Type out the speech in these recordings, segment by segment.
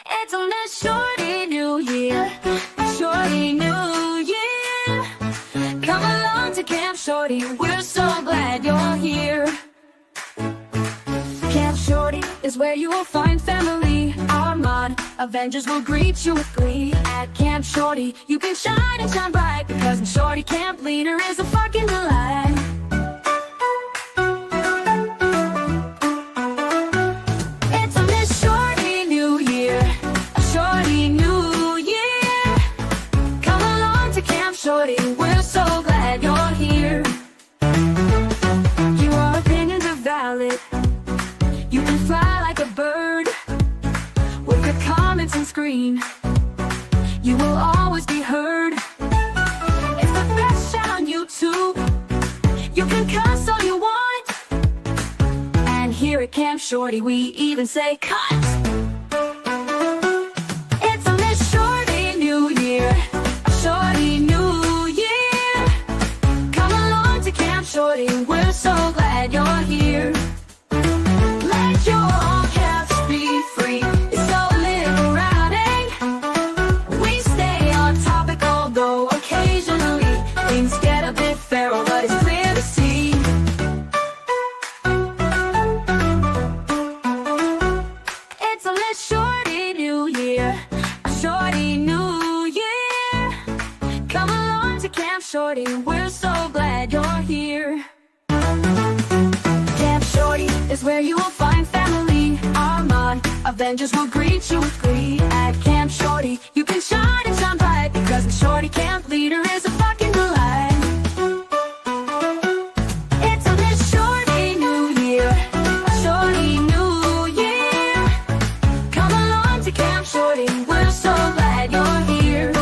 It's on a shorty new year, shorty new year. Come along to Camp Shorty, we're so glad you're here. Camp Shorty is where you will find family. Our mod Avengers will greet you with glee. At Camp Shorty, you can shine and shine bright, because Shorty Camp Leader is a fucking delight. It's on this shorty new year, a shorty new year. Come along to Camp Shorty, we're so glad you're here. Your opinions are valid. You can fly like a bird with your comments and scream. You will always be heard. It's the best shout on YouTube. You can cuss all you want. And here at Camp Shorty, we even say cut. It's on this shorty new year, a shorty new year. Come along to Camp Shorty, we're so glad you're here. Let your caps be free, it's so liberating. We stay on topic, although occasionally things get a bit feral, but it's clear to see. It's a lit shorty new year, a shorty new year. Come along to Camp Shorty, we're so glad you're here. Camp Shorty is where you will find family. Our mod Avengers will greet you with glee. At Camp Shorty, you can shine and shine bright, because the Shorty Camp Leader is a fucking delight. It's on this shorty new year, a shorty new year. Come along to Camp Shorty, we're so glad you're here.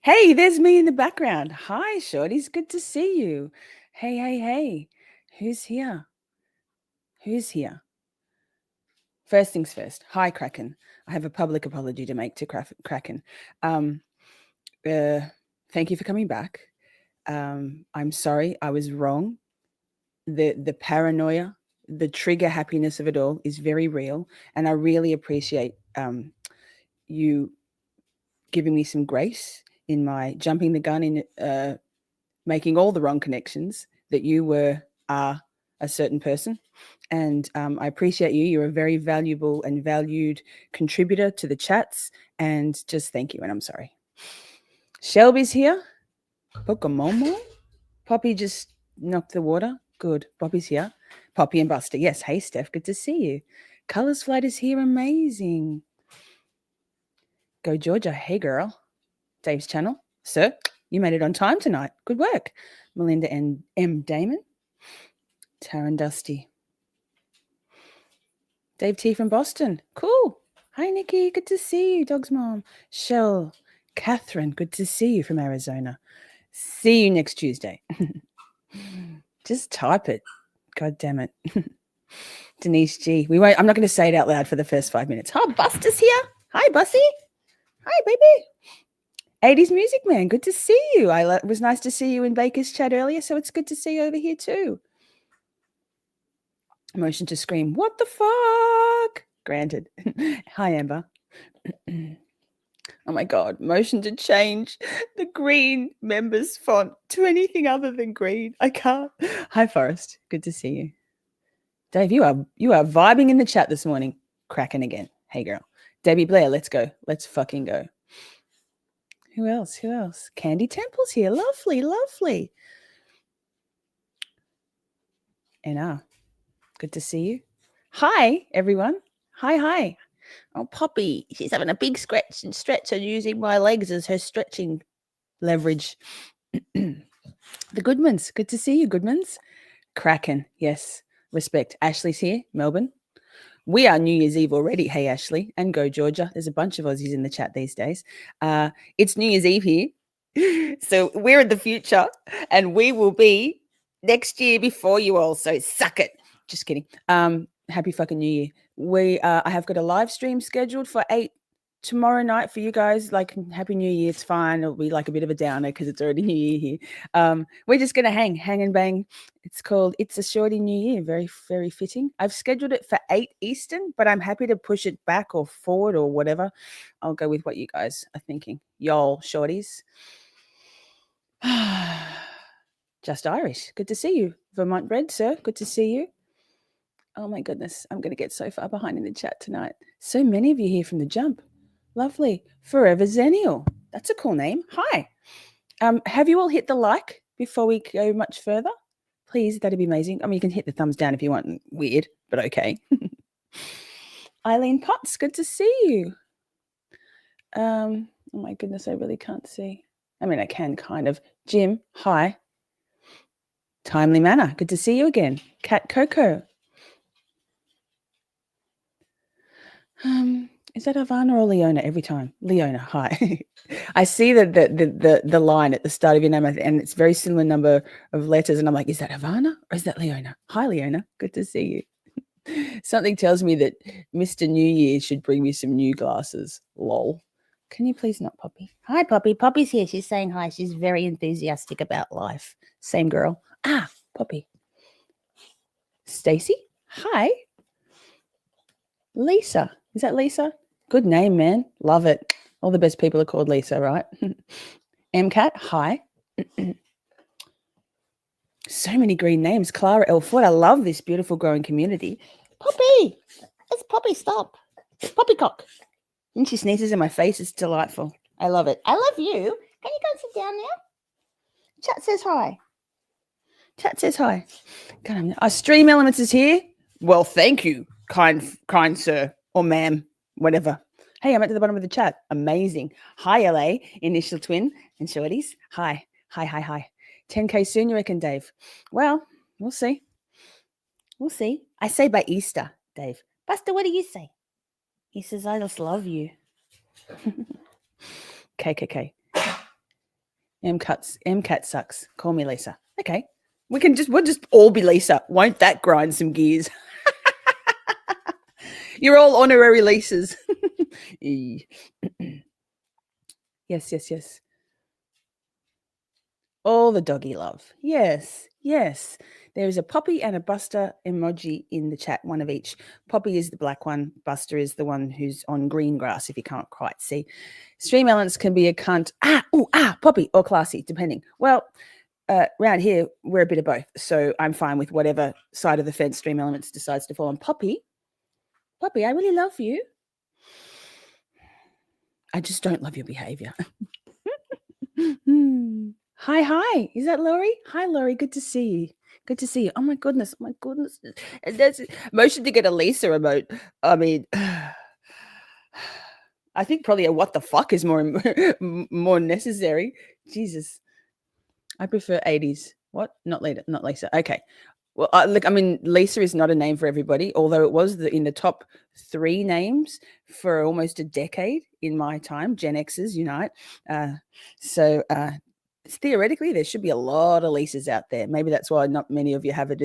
Hey, there's me in the background. Hi, shorties. Good to see you. Hey, hey, hey. Who's here? Who's here? First things first. Hi, Kraken. I have a public apology to make to Kraken. Thank you for coming back. I'm sorry. I was wrong. The paranoia, the trigger happiness of it all is very real. And I really appreciate you giving me some grace in my jumping the gun in making all the wrong connections, that you are a certain person. And I appreciate you. You're a very valuable and valued contributor to the chats. And just thank you. And I'm sorry. Shelby's here. Pokemomo. Poppy just knocked the water. Good. Poppy's here. Poppy and Buster. Yes. Hey, Steph. Good to see you. Colors Flight is here. Amazing. Go Georgia. Hey, girl. Dave's channel. Sir, you made it on time tonight. Good work. Melinda and M. Damon. Taryn Dusty. Dave T from Boston. Cool. Hi, Nikki. Good to see you. Dog's mom. Shell. Catherine. Good to see you from Arizona. See you next Tuesday. Just type it. God damn it. Denise G. I'm not going to say it out loud for the first 5 minutes. Oh, Buster's here. Hi, Bussy. Hi, baby. 80s Music Man. Good to see you. It was nice to see you in Baker's chat earlier, so it's good to see you over here too. Motion to scream. What the fuck? Granted. Hi, Amber. Oh my God. Motion to change the green members font to anything other than green. I can't. Hi, Forrest. Good to see you. Dave, you are vibing in the chat this morning. Cracking again. Hey, girl. Debbie Blair, let's go. Let's fucking go. Who else? Candy Temple's here. Lovely, lovely. Anna, good to see you. Hi, everyone. Hi. Oh, Poppy, she's having a big stretch and using my legs as her stretching leverage. The Goodmans, good to see you, Goodmans. Kraken, yes, respect. Ashley's here, Melbourne. We are New Year's Eve already. Hey, Ashley, and go Georgia. There's a bunch of Aussies in the chat these days. It's New Year's Eve here. So we're in the future, and we will be next year before you all. So suck it. Just kidding. Happy fucking New Year. I have got a live stream scheduled for tomorrow night for you guys, like Happy New Year. It's fine. It'll be like a bit of a downer because it's already New Year here. We're just gonna hang and bang. It's called It's a Shorty New Year. Very, very fitting. I've scheduled it for 8 Eastern, but I'm happy to push it back or forward or whatever. I'll go with what you guys are thinking. Y'all shorties. Just Irish. Good to see you. Vermont bred, sir. Good to see you. Oh my goodness. I'm going to get so far behind in the chat tonight. So many of you here from the jump. Lovely. Forever Zennial. That's a cool name. Hi. Have you all hit the like before we go much further? Please, that'd be amazing. I mean, you can hit the thumbs down if you want. Weird, but okay. Eileen Potts, good to see you. Oh my goodness, I really can't see. I mean, I can kind of. Jim, hi. Timely Manner, good to see you again. Cat Coco. Is that Ivana or Leona every time? Leona, hi. I see the line at the start of your name, and it's very similar number of letters, and I'm like, is that Ivana or is that Leona? Hi, Leona. Good to see you. Something tells me that Mr. New Year should bring me some new glasses. Lol. Can you please not, Poppy? Hi, Poppy. Poppy's here. She's saying hi. She's very enthusiastic about life. Same girl. Ah, Poppy. Stacy. Hi. Lisa. Is that Lisa? Good name, man. Love it. All the best people are called Lisa, right? MCAT, hi. So many green names. Clara Elford. I love this beautiful growing community. Poppy. It's Poppy. Stop. Poppycock. And she sneezes in my face. It's delightful. I love it. I love you. Can you go and sit down now? Chat says hi. Chat says hi. God, our Stream Elements is here. Well, thank you, kind sir or ma'am, whatever. Hey, I'm at the bottom of the chat. Amazing. Hi, LA, initial twin and shorties. Hi. 10K soon, you reckon, Dave? Well, we'll see. We'll see. I say by Easter, Dave. Buster, what do you say? He says, I just love you. KKK. MCAT sucks. Call me Lisa. Okay. We'll just all be Lisa. Won't that grind some gears? You're all honorary Lisas. Yes. All the doggy love. Yes. There is a Poppy and a Buster emoji in the chat, one of each. Poppy is the black one. Buster is the one who's on green grass, if you can't quite see. Stream Elements can be a cunt. Poppy, or classy, depending. Well, around here, we're a bit of both. So I'm fine with whatever side of the fence Stream Elements decides to fall on. Poppy, I really love you. I just don't love your behavior. Hi. Is that Laurie? Hi, Laurie. Good to see you. Oh my goodness. That's motion to get a Lisa remote. I mean, I think probably a what the fuck is more necessary. Jesus. I prefer 80s. What? Not Lisa. Okay. Well, look, I mean, Lisa is not a name for everybody, although it was in the top 3 names for almost a decade in my time. Gen Xers unite. So theoretically, there should be a lot of Lisas out there. Maybe that's why not many of you have it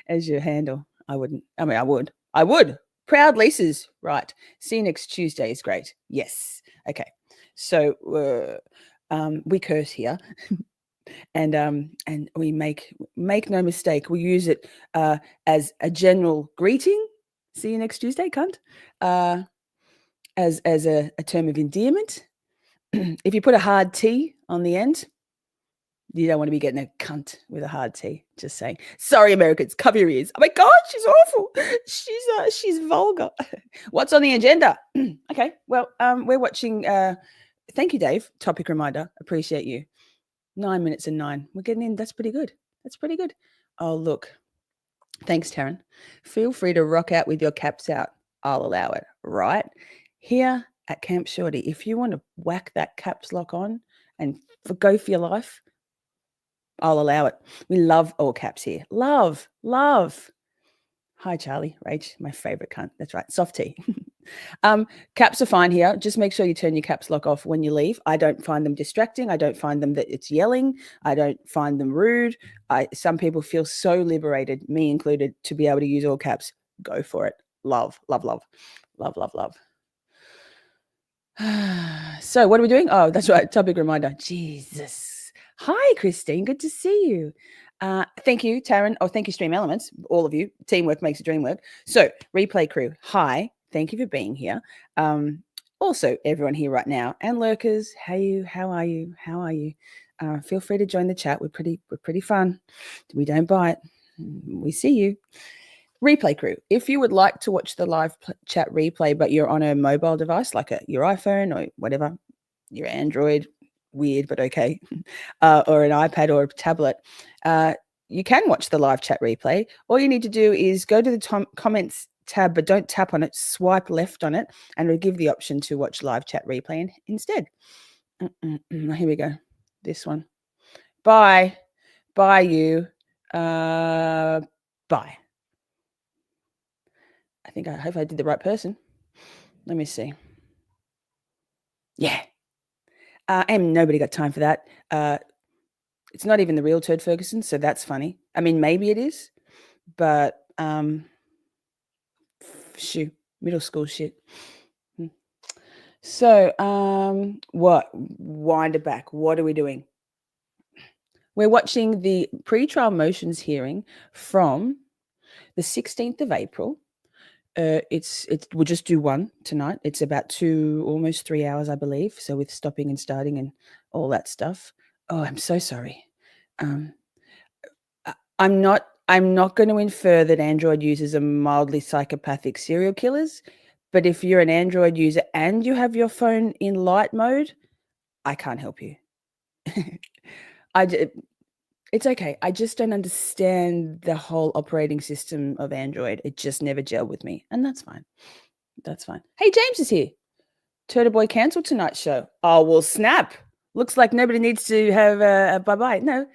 as your handle. I wouldn't. I mean, I would. Proud Lisas, right? See you next Tuesday is great. Yes. Okay. So we curse here. And we make no mistake. We use it as a general greeting. See you next Tuesday, cunt. As a term of endearment. If you put a hard T on the end, you don't want to be getting a cunt with a hard T. Just saying. Sorry, Americans, cover your ears. Oh my God, she's awful. She's vulgar. What's on the agenda? Okay, well, we're watching. Thank you, Dave. Topic reminder. Appreciate you. 9 minutes and 9. We're getting in. That's pretty good. Oh, look. Thanks, Taryn. Feel free to rock out with your caps out. I'll allow it. Right? Here at Camp Shorty, if you want to whack that caps lock on and go for your life, I'll allow it. We love all caps here. Love. Hi, Charlie. Rach, my favorite cunt. That's right. Soft tea. Caps are fine here. Just make sure you turn your caps lock off when you leave. I don't find them distracting. I don't find them that it's yelling. I don't find them rude. Some people feel so liberated, me included, to be able to use all caps. Go for it. Love. So what are we doing? Oh, that's right. Topic reminder. Jesus. Hi, Christine. Good to see you. Thank you, Taryn. Oh, thank you, Stream Elements. All of you. Teamwork makes the dream work. So, replay crew. Hi. Thank you for being here. Also, everyone here right now and lurkers. Hey, how are you? How are you? Feel free to join the chat. We're pretty fun. We don't bite. We see you. Replay crew, if you would like to watch the live chat replay, but you're on a mobile device like your iPhone or whatever, your Android, weird, but okay, or an iPad or a tablet, you can watch the live chat replay. All you need to do is go to the comments tab, but don't tap on it, swipe left on it, and it'll give the option to watch live chat replay instead. Here we go. This one. Bye. Bye, you. Bye. I hope I did the right person. Let me see. Yeah. And nobody got time for that. It's not even the real Turd Ferguson, so that's funny. I mean, maybe it is, but shoo, middle school shit. So, what? Wind it back. What are we doing? We're watching the pretrial motions hearing from the 16th of April. We'll just do one tonight. It's about almost 3 hours, I believe. So with stopping and starting and all that stuff. Oh, I'm so sorry. I'm not going to infer that Android users are mildly psychopathic serial killers, but if you're an Android user and you have your phone in light mode, I can't help you. It's okay. I just don't understand the whole operating system of Android. It just never gelled with me, and that's fine. That's fine. Hey, James is here. Turtle Boy cancelled tonight's show. Oh, well, snap. Looks like nobody needs to have a bye-bye. No,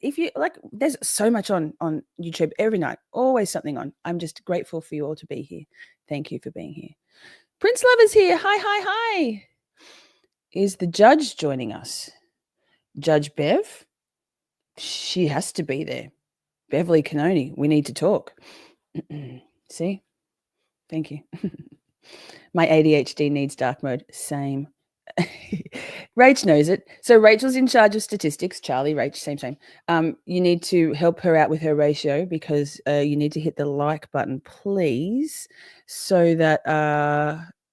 if you like, there's so much on YouTube every night. Always something on. I'm just grateful for you all to be here. Thank you for being here. Prince Lover's here. Hi. Is the judge joining us? Judge Bev? She has to be there. Beverly Cannone, we need to talk. See? Thank you. My ADHD needs dark mode. Same. Rach knows it. So Rachel's in charge of statistics. Charlie, Rach, same. You need to help her out with her ratio because you need to hit the like button, please, so that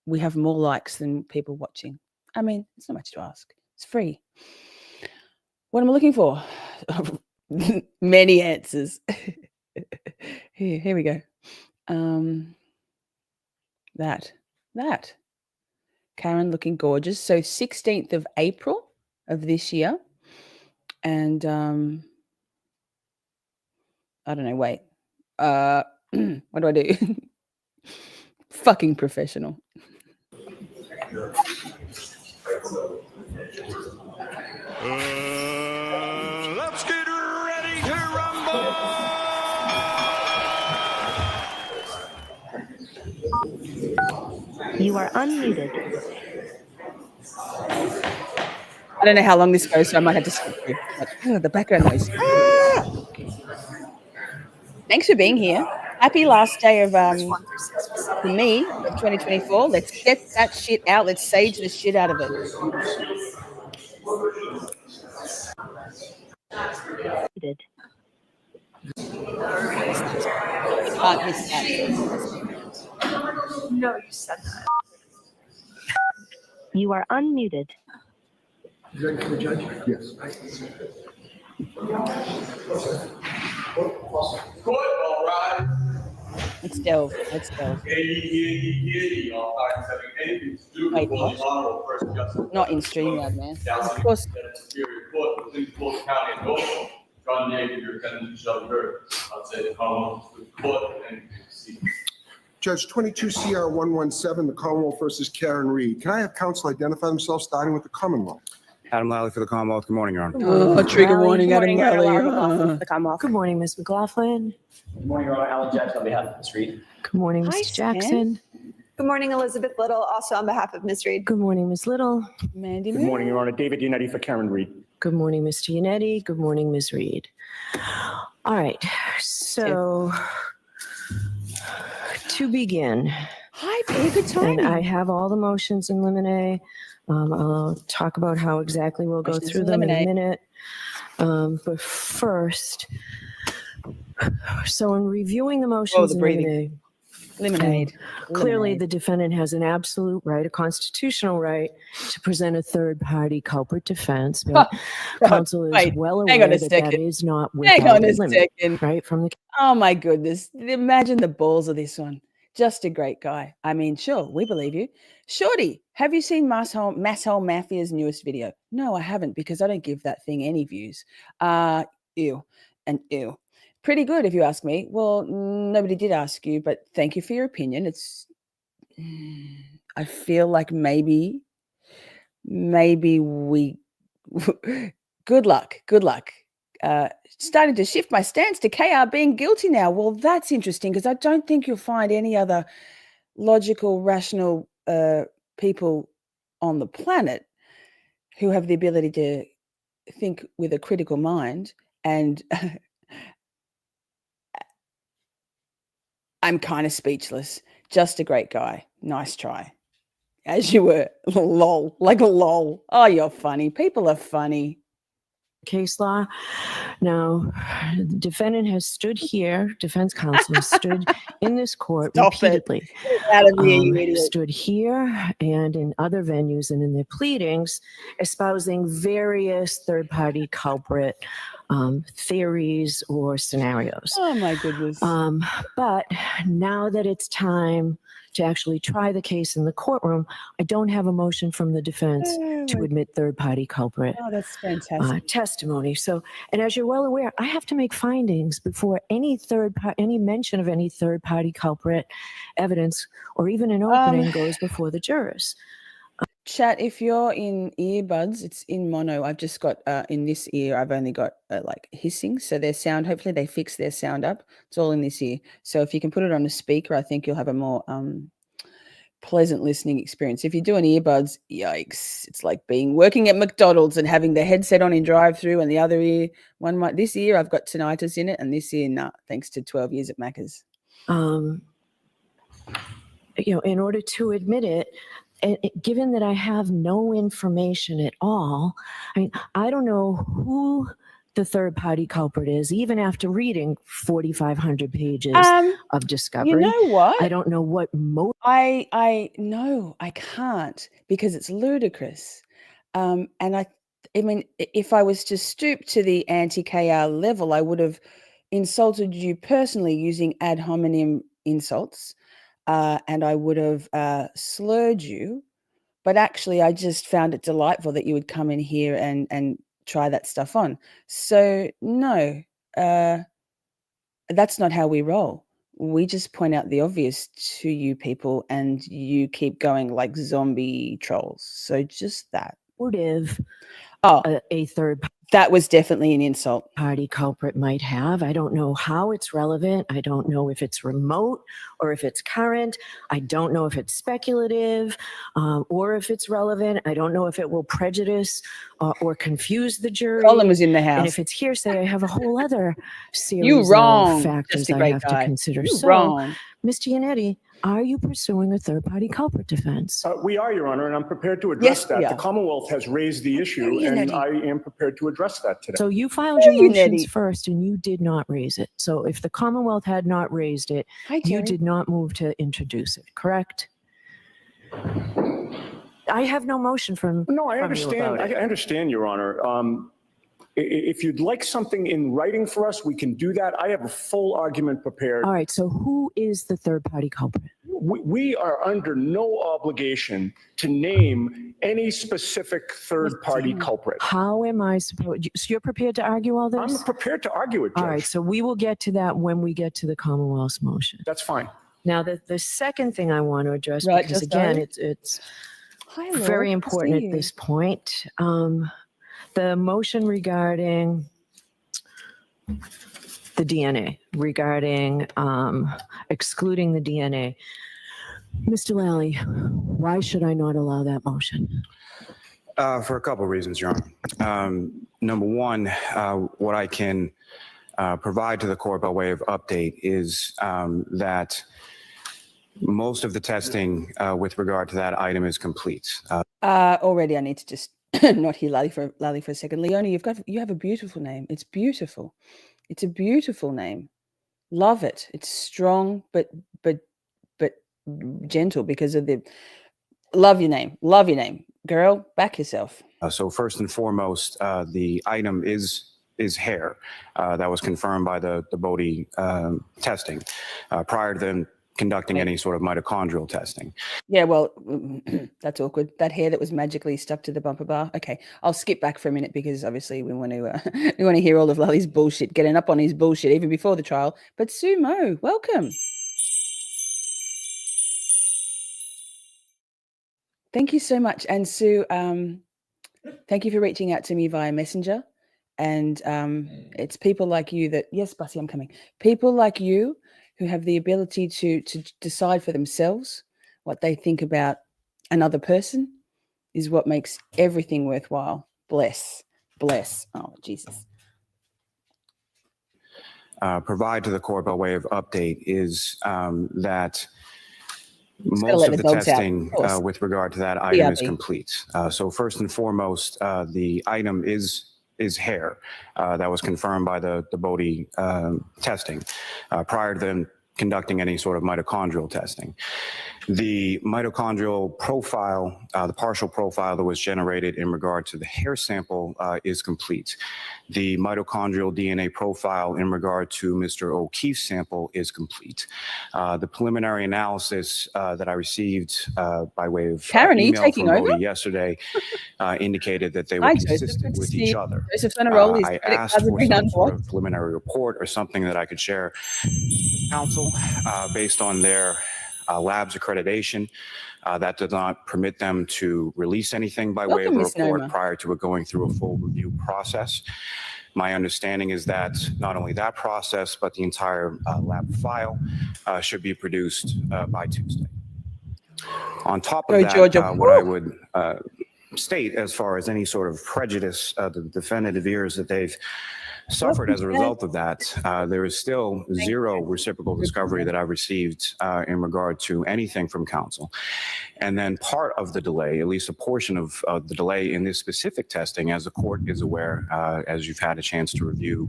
we have more likes than people watching. I mean, it's not much to ask. It's free. What am I looking for? Many answers. Here we go. That. Karen looking gorgeous. So 16th of April of this year. And I don't know, wait. What do I do? Fucking professional. Let's get ready to rumble! You are unmuted. I don't know how long this goes, so I might have to skip through. But, the background noise. Thanks for being here. Happy last day of for me of 2024. Let's get that shit out. Let's sage the shit out of it. You can't miss that. No, you said that. You are unmuted. Is that for the judge? Yes. Good, all right. Let's delve. Katie, all parties having anything to do Wait, with what? the honorable first justice. Not in StreamYard, man. Dallas Of course. Superior Court within Fulton County and Norfolk. John Yeager, your defendant shall be heard. I'll say the Commonwealth to the court and proceed. Judge 22 CR 117, the Commonwealth versus Karen Reed. Can I have counsel identify themselves, starting with the Commonwealth? Adam Lally for the Commonwealth. Good morning, Your Honor. Oh, trigger warning, Adam Lally. Good morning, Ms. McLaughlin. Good morning, Your Honor. Alan Jackson on behalf of Ms. Reed. Good morning, Hi, Mr. Jackson. Good morning, Elizabeth Little, also on behalf of Ms. Reed. Good morning, Ms. Little. Mandy Good morning, Your Honor. David Unetti for Karen Reed. Good morning, Mr. Yannetti. Good morning, Ms. Reed. All right, so to begin. Hi, Take your And I time. have all the motions in limine. I'll talk about how exactly we'll go Motions through in them in a limine. minute. But first, so in reviewing the motions the in breathing. limine, Lemonade. clearly Lemonade. the defendant has an absolute right, a constitutional right, to present a third-party culprit defense. But God, counsel is wait, well hang on aware a that that second. is not Hang on without a limit, second. right? From the Oh my goodness. Imagine the balls of this one. Just a great guy. I mean, sure, we believe you. Shorty, have you seen Masshole Mafia's newest video? No, I haven't because I don't give that thing any views. Ew and ew. Pretty good if you ask me. Well, nobody did ask you, but thank you for your opinion. I feel like maybe we good luck. Starting to shift my stance to KR being guilty now. Well, that's interesting because I don't think you'll find any other logical, rational people on the planet who have the ability to think with a critical mind. And I'm kind of speechless. Just a great guy. Nice try. As you were. Lol. Like a lol. Oh, you're funny. People are funny. case law. Now, the defendant has stood here, defense counsel has stood in this court Stop it. repeatedly. Get out of here, you idiot. Stood here and in other venues and in their pleadings, espousing various third-party culprit theories or scenarios. Oh my goodness. But now that it's time to actually try the case in the courtroom, I don't have a motion from the defense to admit third-party culprit Oh, that's fantastic. testimony. So, and as you're well aware, I have to make findings before any mention of any third-party culprit evidence or even an opening goes before the jurors. Chat, if you're in earbuds, it's in mono. I've just got in this ear, I've only got like hissing. So their sound, hopefully they fix their sound up. It's all in this ear. So if you can put it on a speaker, I think you'll have a more pleasant listening experience. If you're doing earbuds, yikes. It's like working at McDonald's and having the headset on in drive-through and the other ear, this ear I've got tinnitus in it and this ear, nah, thanks to 12 years at Macca's. In order to admit it, given that I have no information at all, I mean, I don't know who the third-party culprit is, even after reading 4,500 pages of discovery. You know what? I don't know what No, I can't because it's ludicrous. And I mean, if I was to stoop to the anti-KR level, I would have insulted you personally using ad hominem insults. And I would have slurred you, but actually I just found it delightful that you would come in here and try that stuff on. So no, that's not how we roll. We just point out the obvious to you people and you keep going like zombie trolls. So just that. motive a third That was definitely an insult. party culprit might have. I don't know how it's relevant. I don't know if it's remote or if it's current. I don't know if it's speculative or if it's relevant. I don't know if it will prejudice or confuse the jury. Colin was in the house. And if it's hearsay, I have a whole other series You wrong. of factors Just a I great have guy. to consider. You So, wrong. Ms. Giannetti, are you pursuing a third-party culprit defense? We are, Your Honor, and I'm prepared to address Yes, that. we The are. Commonwealth has raised the issue, you, and Nettie? I am prepared to address that today. So you filed your you, motions Nettie? first and you did not raise it. So if the Commonwealth had not raised it, Hi, you Terry. did not move to introduce it, correct? I have no motion from No, I from you understand. about I it. understand, Your Honor. If you'd like something in writing for us, we can do that. I have a full argument prepared. All right, so who is the third-party culprit? We are under no obligation to name any specific third-party culprit. How am I supposed, so you're prepared to argue all I'm this? prepared to argue it, Judge. All right, so we will get to that when we get to the Commonwealth's motion. That's fine. Now, the second thing I want to address, Right, because just again, Ari? it's Hi, Lord. very Good to important see at you. this point. The motion regarding the DNA, regarding excluding the DNA. Mr. Lally, why should I not allow that motion? For a couple of reasons, Your Honor. Number one, what I can provide to the court by way of update is that Most of the testing with regard to that item is complete. Already I need to just not hear Lally for a second. Leonie, you have a beautiful name. It's beautiful. It's a beautiful name. Love it. It's strong, but gentle because of the love your name. Love your name. Girl, back yourself. So first and foremost, the item is hair. That was confirmed by the Bodie testing prior to them conducting any sort of mitochondrial testing. Yeah, well, that's awkward. That hair that was magically stuck to the bumper bar. Okay, I'll skip back for a minute because obviously we want to hear all of Lally's bullshit, getting up on his bullshit even before the trial. But Sue Mo, welcome. Thank you so much, and Sue, thank you for reaching out to me via Messenger. And it's people like you that, yes, Bussy, I'm coming. People like you who have the ability to decide for themselves what they think about another person is what makes everything worthwhile. Bless. Oh, Jesus. Provide to the court by way of update is that Just gotta most let of the the dogs out, testing of course. with regard to that item is BRB. complete. So first and foremost, the item is hair. That was confirmed by the Bodie testing prior to them conducting any sort of mitochondrial testing. The mitochondrial profile, the partial profile that was generated in regard to the hair sample is complete. The mitochondrial DNA profile in regard to Mr. O'Keefe's sample is complete. The preliminary analysis that I received by way of Karen, are you email taking from over? Bodie yesterday indicated that they were Hi, Joseph. consistent Good to with see each you. other. Joseph Sonaroli, his I credit asked cards have for been some sort of unblocked. preliminary report or something that I could share with counsel based on their lab's accreditation. That did not permit them to release anything by way of Welcome, a Miss report Noma. prior to it going through a full review process. My understanding is that not only that process, but the entire lab file should be produced by Tuesday. On top of Go, that, Georgia. what I Woo! would state as far as any sort of prejudice the defendant appears that they've suffered as a result of that, there is still zero reciprocal discovery that I've received in regard to anything from counsel. And then part of the delay, at least a portion of the delay in this specific testing, as the court is aware, as you've had a chance to review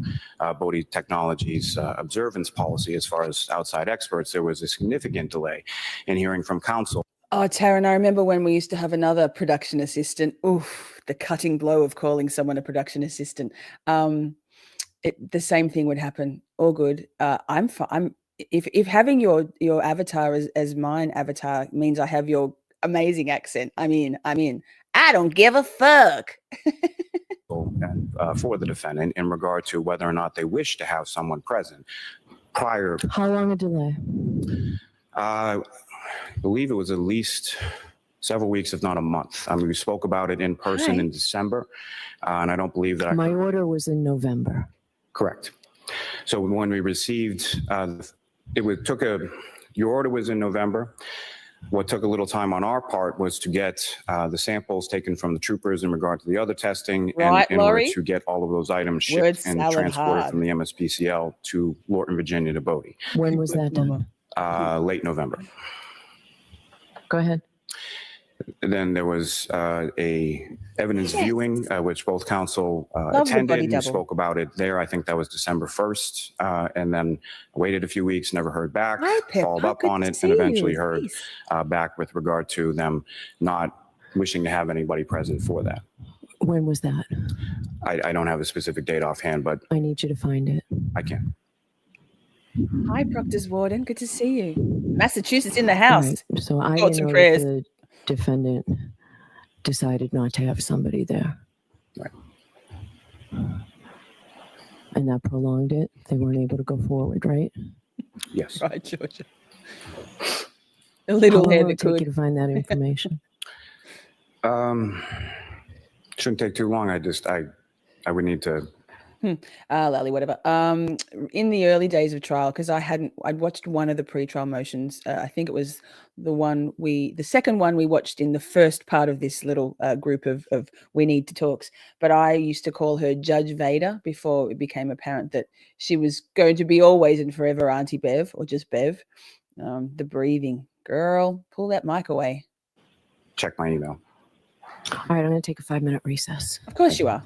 Bodie Technologies' observance policy as far as outside experts, there was a significant delay in hearing from counsel. Oh, Taryn, I remember when we used to have another production assistant. Oof, the cutting blow of calling someone a production assistant. The same thing would happen. All good. If having your avatar as mine avatar means I have your amazing accent, I'm in. I don't give a fuck. And for the defendant in regard to whether or not they wish to have someone present prior. How long a delay? I believe it was at least several weeks, if not a month. I mean, we spoke about it in person Hi. in December, and I don't believe that. My order was in November. Correct. So when we received, your order was in November. What took a little time on our part was to get the samples taken from the troopers in regard to the other testing, Right, and in order Laurie? to get all of those items shipped Word and salad transported hard. from the MSPCL to Lorton, Virginia to Bodie, When was that done? late November. Go ahead. And then there was a evidence viewing, which both counsel Love the attended. body We double. spoke about it there. I think that was December 1st. And then waited a few weeks, never heard back, Hi, Pip. followed Hi, up good on to it, see and eventually you. heard Peace. back with regard to them not wishing to have anybody present for that. When was that? I don't have a specific date offhand, but I need you to find it. I can. Hi, Proctor's Warden. Good to see you. Massachusetts in the All house. right. So I Thoughts know and that prayers. the defendant decided not to have somebody there. Right. And that prolonged it. They weren't able to go forward, right? Yes. Right, Georgia. A little How long hair will that it take you could. to find that information? Shouldn't take too long. I would need to. Lally, whatever. In the early days of trial, because I'd watched one of the pre-trial motions. I think it was the second one we watched in the first part of this little group of We Need to Talks. But I used to call her Judge Vader before it became apparent that she was going to be always and forever Auntie Bev, or just Bev. The breathing. Girl, pull that mic away. Check my email. All right, I'm going to take a 5-minute recess. Of course you are.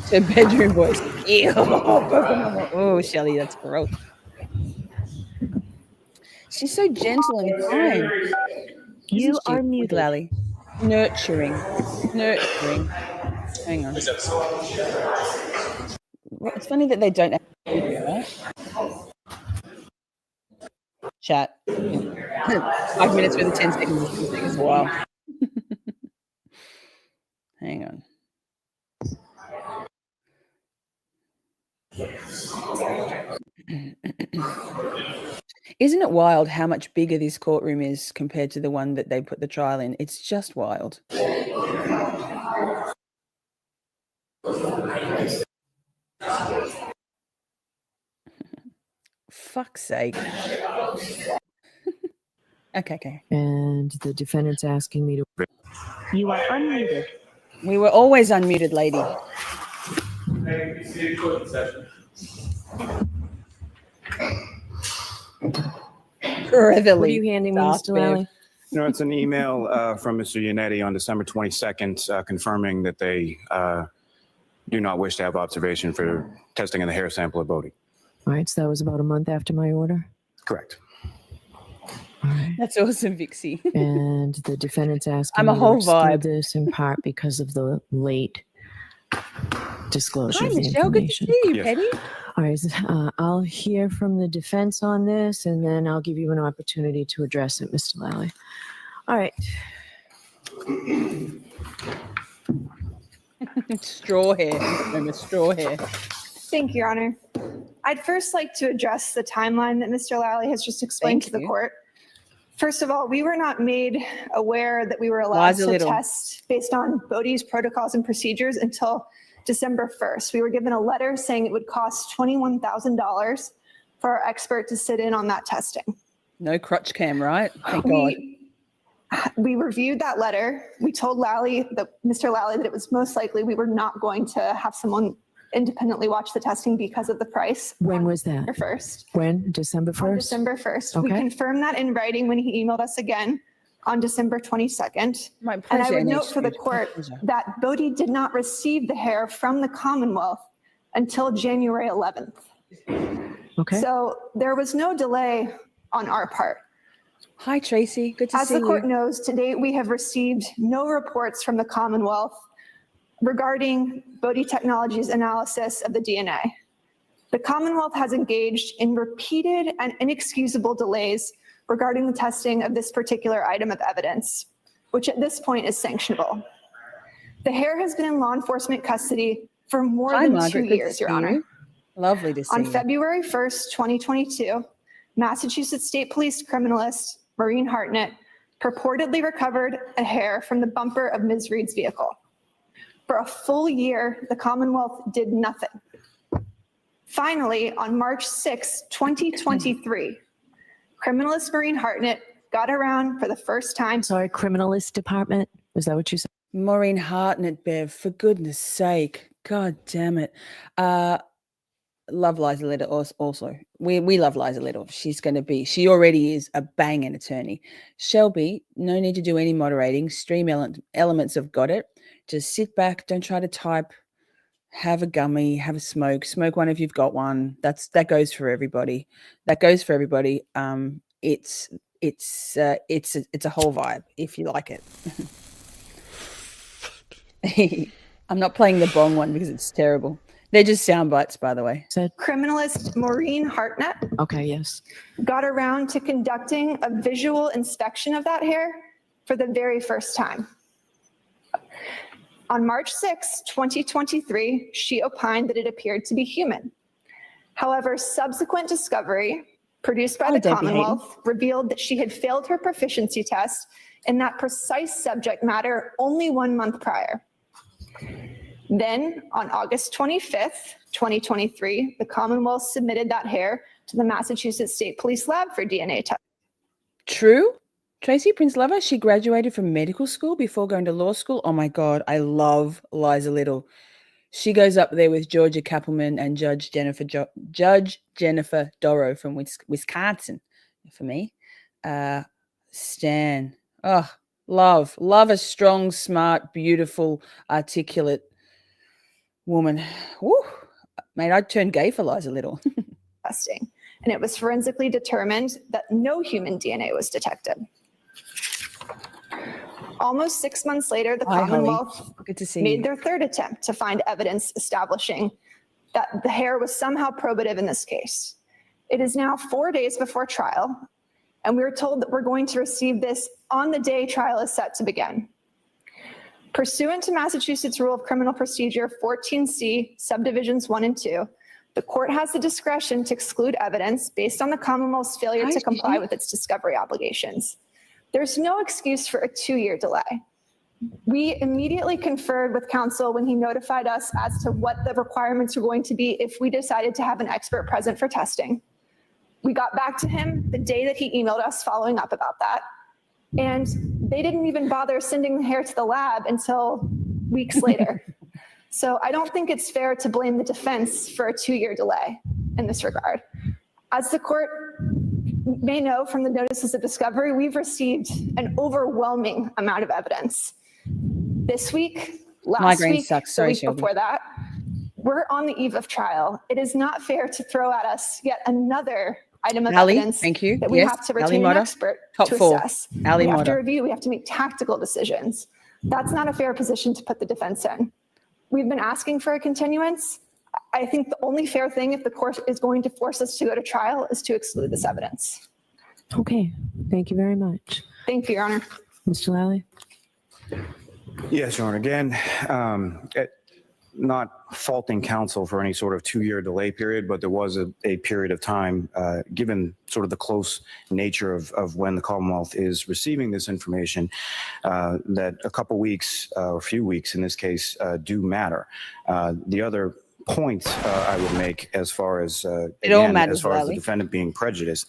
So bedroom voice. Ew. Oh, Shelley, that's gross. She's so gentle and kind. You Isn't she, are with muted. Lally? Nurturing. Nurturing. Hang on. Well, it's funny that they don't have video, right? Chat. 5 minutes with the 10 seconds is going to take us a while. Hang on. Isn't it wild how much bigger this courtroom is compared to the one that they put the trial in? It's just wild. Fuck's sake. Okay. And the defendant's asking me to. You are unmuted. We were always unmuted, lady. What are you handing me, Mr. Lally? No, it's an email from Mr. Yannetti on December 22nd confirming that they do not wish to have observation for testing in the hair sample of Bodie. All right, so that was about a month after my order. Correct. All right. That's awesome, Vixie. And the defendant's asking I'm a me whole to exclude vibe. this in part because of the late disclosure Hi, of the Michelle. Good to information. see you, Yes. Petty. All right, I'll hear from the defense on this, and then I'll give you an opportunity to address it, Mr. Lally. All right. Straw hair. Remember, straw hair. Thank you, Your Honor. I'd first like to address the timeline that Mr. Lally has just explained Thank to the you. court. First of all, we were not made aware that we were allowed Lies a to little. test based on Bodie's protocols and procedures until December 1st. We were given a letter saying it would cost $21,000 for our expert to sit in on that testing. No crotch cam, right? Thank God. We reviewed that letter. We told Mr. Lally that it was most likely we were not going to have someone independently watch the testing because of the price. When was that? December 1st. When? December On 1st? December 1st. We Okay. confirmed that in writing when he emailed us again on December 22nd. My And pleasure. I would note NH for the Food. My court pleasure. that Bodie did not receive the hair from the Commonwealth until January 11th. Okay. So there was no delay on our part. Hi, Tracy. Good to As see the you. court knows, to date, we have received no reports from the Commonwealth regarding Bodie Technologies' analysis of the DNA. The Commonwealth has engaged in repeated and inexcusable delays regarding the testing of this particular item of evidence, which at this point is sanctionable. The hair has been in law enforcement custody for more Hi, than Margaret. 2 Good years, to Your see Honor. you. Lovely to see On you. February 1st, 2022, Massachusetts State Police criminalist Maureen Hartnett purportedly recovered a hair from the bumper of Ms. Reed's vehicle. For a full year, the Commonwealth did nothing. Finally, on March 6, 2023, criminalist Maureen Hartnett got around for the first time. Sorry, criminalist department? Is that what you said? Maureen Hartnett, Bev, for goodness sake. God damn it. Love Liza Little also. We love Liza Little. She already is a banging attorney. Shelby, no need to do any moderating. Stream elements have got it. Just sit back, don't try to type. Have a gummy, have a smoke. Smoke one if you've got one. That goes for everybody. It's a whole vibe if you like it. I'm not playing the bong one because it's terrible. They're just sound bites, by the way. Said? Criminalist Maureen Hartnett Okay, yes. got around to conducting a visual inspection of that hair for the very first time. On March 6, 2023, she opined that it appeared to be human. However, subsequent discovery produced by the don't be hating. Commonwealth revealed that she had failed her proficiency test in that precise subject matter only 1 month prior. Then, on August 25th, 2023, the Commonwealth submitted that hair to the Massachusetts State Police Lab for DNA testing. True. Tracy Prince Lover, she graduated from medical school before going to law school. Oh my God, I love Liza Little. She goes up there with Georgia Kappelman and Judge Jennifer Doro from Wisconsin for me. Stan. Oh, love a strong, smart, beautiful, articulate woman. Woo. Mate, I'd turn gay for Liza Little. testing, and it was forensically determined that no human DNA was detected. Almost 6 months later, the Hi, Holly. Commonwealth Good to see made you. their third attempt to find evidence establishing that the hair was somehow probative in this case. It is now 4 days before trial, and we were told that we're going to receive this on the day trial is set to begin. Pursuant to Massachusetts Rule of Criminal Procedure 14C, subdivisions 1 and 2, the court has the discretion to exclude evidence based on the Commonwealth's failure to comply with its discovery obligations. There's no excuse for a 2-year delay. We immediately conferred with counsel when he notified us as to what the requirements were going to be if we decided to have an expert present for testing. We got back to him the day that he emailed us following up about that. And they didn't even bother sending the hair to the lab until weeks later. So I don't think it's fair to blame the defense for a 2-year delay in this regard. As the court may know from the notices of discovery, we've received an overwhelming amount of evidence. This week, last Migraine week, sucks. the Sorry, week Shelby. before that, we're on the eve of trial. It is not fair to throw at us yet another item of Ali, evidence thank you. that we Yes, have to Ali retain an Motta. expert Top to 4. assess. Ali We have to Motta. review, we have to make tactical decisions. That's not a fair position to put the defense in. We've been asking for a continuance. I think the only fair thing if the court is going to force us to go to trial is to exclude this evidence. Okay, thank you very much. Thank you, Your Honor. Mr. Lally? Yes, Your Honor. Again, not faulting counsel for any sort of 2-year delay period, but there was a period of time, given sort of the close nature of when the Commonwealth is receiving this information, that a couple weeks or a few weeks in this case do matter. The other point I would make as far as, again, as far as the defendant being prejudiced,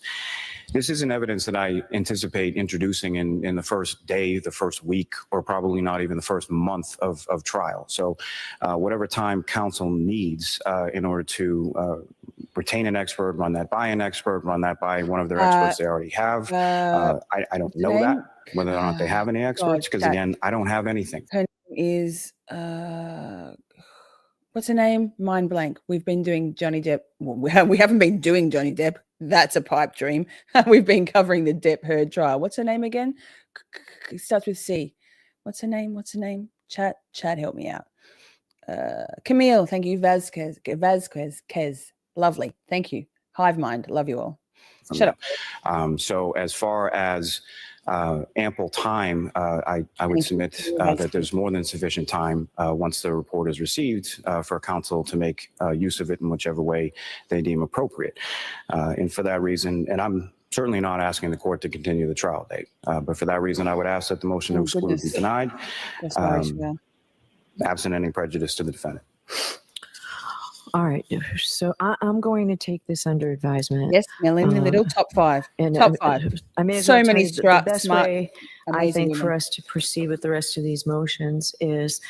this isn't evidence that I anticipate introducing in the first day, the first week, or probably not even the first month of trial. So whatever time counsel needs in order to retain an expert, run that by an expert, run that by one of their experts they already have. I don't know that, whether or not they have any experts, because again, I don't have anything. Her name is, what's her name? Mind blank. We've been doing Johnny Depp. Well, we haven't been doing Johnny Depp. That's a pipe dream. We've been covering the Depp Heard trial. What's her name again? It starts with C. What's her name? Chat, help me out. Camille, thank you. Vasquez. Lovely. Thank you. Hive mind. Love you all. Shut up. So as far as ample time, I would submit that there's more than sufficient time once the report is received for counsel to make use of it in whichever way they deem appropriate. And for that reason, and I'm certainly not asking the court to continue the trial date, but for that reason, I would ask that the motion to exclude be denied, absent any prejudice to the defendant. All right, so I'm going to take this under advisement. Yes, Melanie Little, top 5. Top 5. I may as So well tell many you the best smart, way I think women. for us to proceed with the rest of these motions is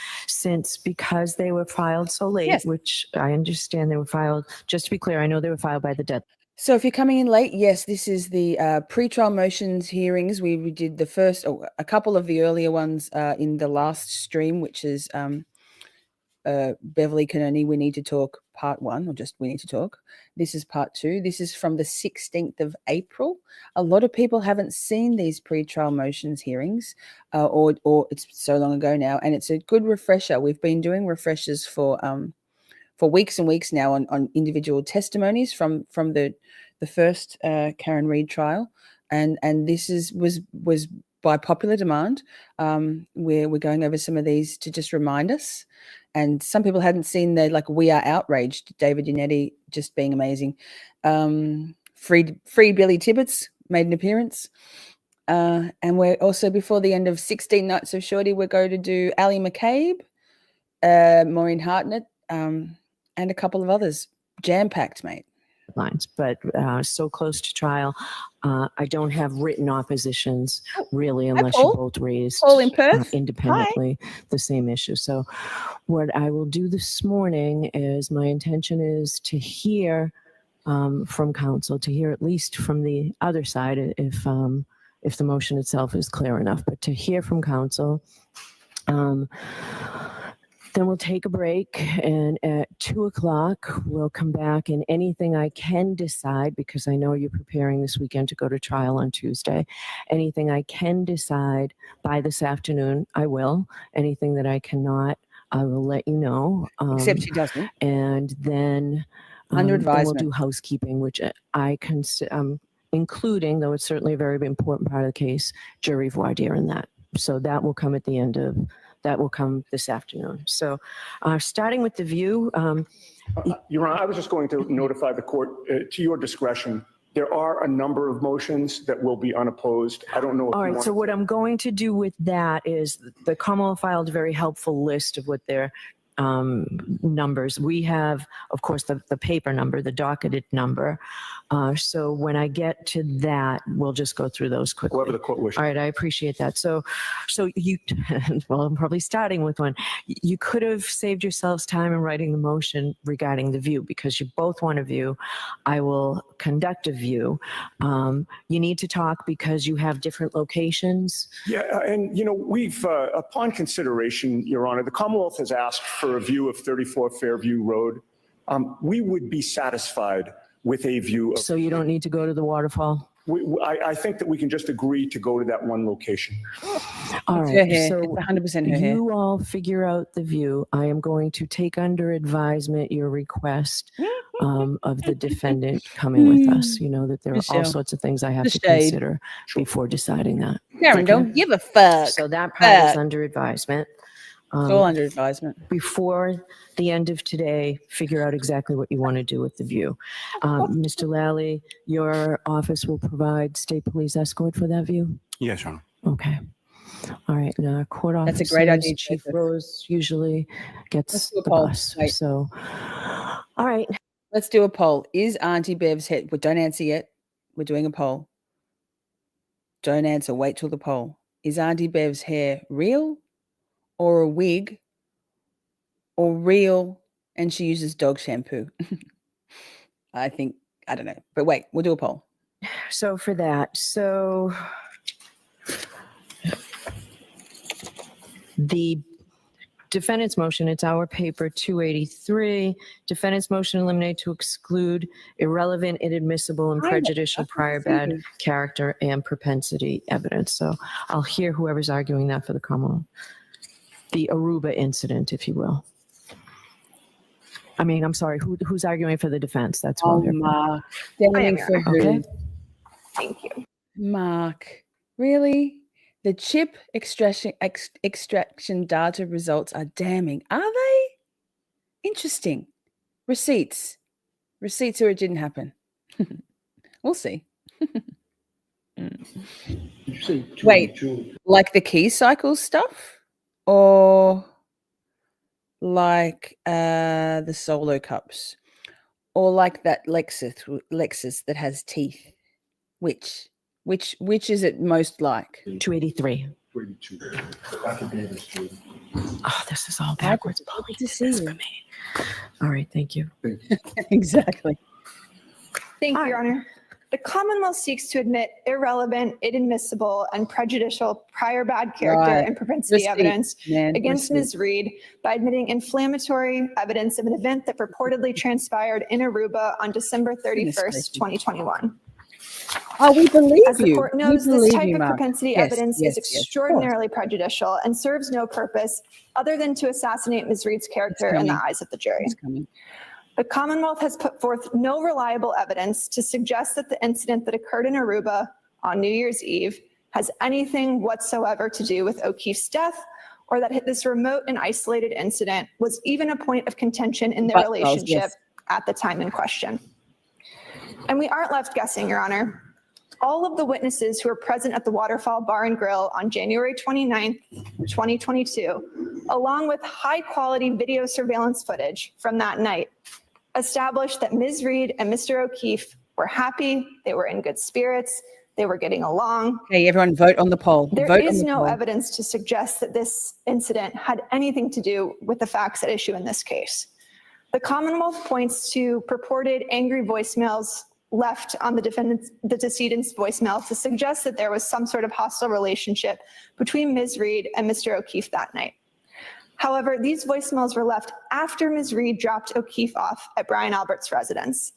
because they were filed so late, Yes. which I understand they were filed, just to be clear, I know they were filed by the deadline. So if you're coming in late, yes, this is the pre-trial motions hearings. We did the first, a couple of the earlier ones in the last stream, which is Beverly, Cannone, We Need to Talk part 1, or just We Need to Talk. This is part 2. This is from the 16th of April. A lot of people haven't seen these pre-trial motions hearings, or it's so long ago now, and it's a good refresher. We've been doing refreshers for weeks and weeks now on individual testimonies from the first Karen Reid trial, and this was by popular demand. We're going over some of these to just remind us. And some people hadn't seen the, like, We Are Outraged, David Unetti just being amazing. Free Billy Tibbetts made an appearance. And we're also, before the end of 16 Nights of Shorty, we're going to do Ali McCabe, Maureen Hartnett, and a couple of others. Jam-packed, mate. Lines, but so close to trial, I don't have written oppositions really, unless you both raised Paul in Perth. Independently the same issue. So what I will do this morning is, my intention is to hear from counsel, to hear at least from the other side, if if the motion itself is clear enough. But to hear from counsel, then we'll take a break, and at 2:00, we'll come back, and anything I can decide, because I know you're preparing this weekend to go to trial on Tuesday, anything I can decide by this afternoon, I will. Anything that I cannot, I will let you know. Except she doesn't. And then, Under then we'll advisement. do housekeeping, which I including, though it's certainly a very important part of the case, jury voir dire in that. So that will come at the end of, that will come this afternoon. So starting with the view. Your Honor, I was just going to notify the court, to your discretion, there are a number of motions that will be unopposed. I don't know if All you right, want so what I'm going to do with that is the Commonwealth filed a very helpful list of what their numbers. We have, of course, the paper number, the docketed number. So when I get to that, we'll just go through those quickly. Whoever the court wishes. All right, I appreciate that. So you, well, I'm probably starting with one. You could have saved yourselves time in writing the motion regarding the view, because you both want a view. I will conduct a view. You need to talk because you have different locations. Yeah, and we've, upon consideration, Your Honor, the Commonwealth has asked for a view of 34 Fairview Road. We would be satisfied with a view of. So you don't need to go to the waterfall? I think that we can just agree to go to that one location. All It's her right, hair. so It's 100% her hair. you all figure out the view. I am going to take under advisement your request of the defendant coming with us. You know that there are all Michelle. sorts of things I have The to shade. consider before deciding that. Karen, Okay. don't give a fuck. So that part is Fuck. under advisement. It's all under advisement. Before the end of today, figure out exactly what you want to do with the view. Mr. Lally, your office will provide state police escort for that view? Yes, Your Honor. Okay. All right. Now, court That's a officers, great idea, Chief Joseph. Rose usually Let's gets do a the poll. bus. Wait. So, all right. Let's do a poll. Is Auntie Bev's head? Well, don't answer yet. We're doing a poll. Don't answer. Wait till the poll. Is Auntie Bev's hair real or a wig or real and she uses dog shampoo? I don't know. But wait, we'll do a poll. So for that, the defendant's motion, it's our paper 283. Defendant's motion eliminate to exclude irrelevant, inadmissible, and prejudicial prior bad character and propensity evidence. So I'll hear whoever's arguing that for the Commonwealth. The Aruba incident, if you will. I mean, I'm sorry, who's arguing for the defense? That's what I'm here for. Mark. Standing for who? Okay. Thank you. Mark. Really? The chip extraction data results are damning. Are they? Interesting. Receipts or it didn't happen. We'll see. Wait, like the key cycle stuff or like the solo cups or like that Lexus that has teeth? Which is it most like? 283. 32. Oh, this is all backwards. Good to see you. All right, thank you. Exactly. Thank you, Your Honor. The Commonwealth seeks to admit irrelevant, inadmissible, and prejudicial prior bad character Right. and propensity Receipt, evidence man, against receipt. Ms. Reed by admitting inflammatory evidence of an event that purportedly transpired in Aruba on December 31st, 2021. Oh, we believe As the you. court We knows, this believe type you, of Mark. propensity Yes, evidence yes, is yes, of course. extraordinarily prejudicial and serves no purpose other than to assassinate Ms. Reed's character in the coming. eyes of the jury. It's coming. The Commonwealth has put forth no reliable evidence to suggest that the incident that occurred in Aruba on New Year's Eve has anything whatsoever to do with O'Keefe's death, or that this remote and isolated incident was even a point of contention in their But, Charles, relationship yes. at the time in question. And we aren't left guessing, Your Honor. All of the witnesses who were present at the Waterfall Bar and Grill on January 29th, 2022, along with high-quality video surveillance footage from that night, established that Ms. Reed and Mr. O'Keefe were happy, they were in good spirits, they were getting along. Okay, everyone vote on the poll. There Vote on is the no poll. evidence to suggest that this incident had anything to do with the facts at issue in this case. The Commonwealth points to purported angry voicemails left on the decedent's voicemail to suggest that there was some sort of hostile relationship between Ms. Reed and Mr. O'Keefe that night. However, these voicemails were left after Ms. Reed dropped O'Keefe off at Brian Albert's residence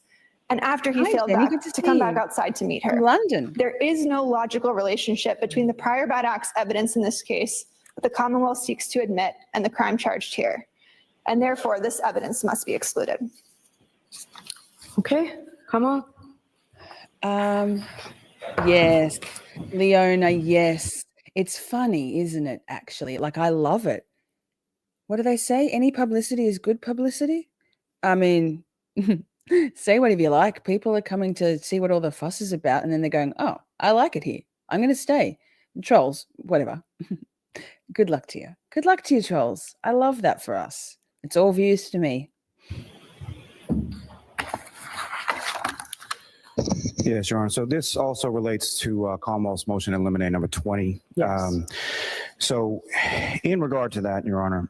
and after he Hi, failed Jenny, back good to to see come back you. outside to meet From her. London. There is no logical relationship between the prior bad acts evidence in this case that the Commonwealth seeks to admit and the crime charged here. And therefore, this evidence must be excluded. Okay, come on. Yes, Leona, yes. It's funny, isn't it, actually? Like, I love it. What do they say? Any publicity is good publicity? I mean, say whatever you like. People are coming to see what all the fuss is about, and then they're going, oh, I like it here. I'm going to stay. Trolls, whatever. Good luck to you. Good luck to you, trolls. I love that for us. It's all views to me. Yes, Your Honor. So this also relates to Commonwealth's motion to eliminate number 20. Yes. So in regard to that, Your Honor,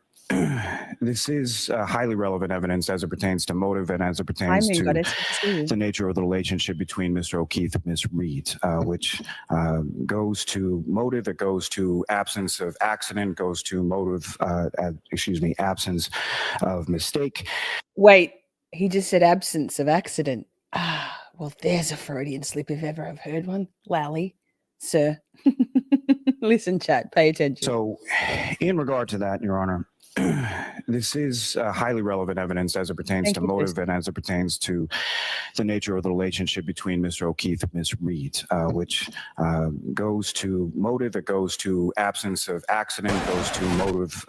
this is highly relevant evidence as it pertains to motive and as it pertains Hi, to Goddess. Good to see you. the nature of the relationship between Mr. O'Keefe and Ms. Reed, which goes to motive, it goes to absence of accident, goes to motive, absence of mistake. Wait, he just said absence of accident. Ah, well, there's a Freudian slip if ever I've heard one. Lally, sir. Listen, chat, pay attention. So in regard to that, Your Honor, this is highly relevant evidence as it pertains Thank to you, motive Chris. and as it pertains to the nature of the relationship between Mr. O'Keefe and Ms. Reed, which goes to motive, it goes to absence of accident, goes to motive,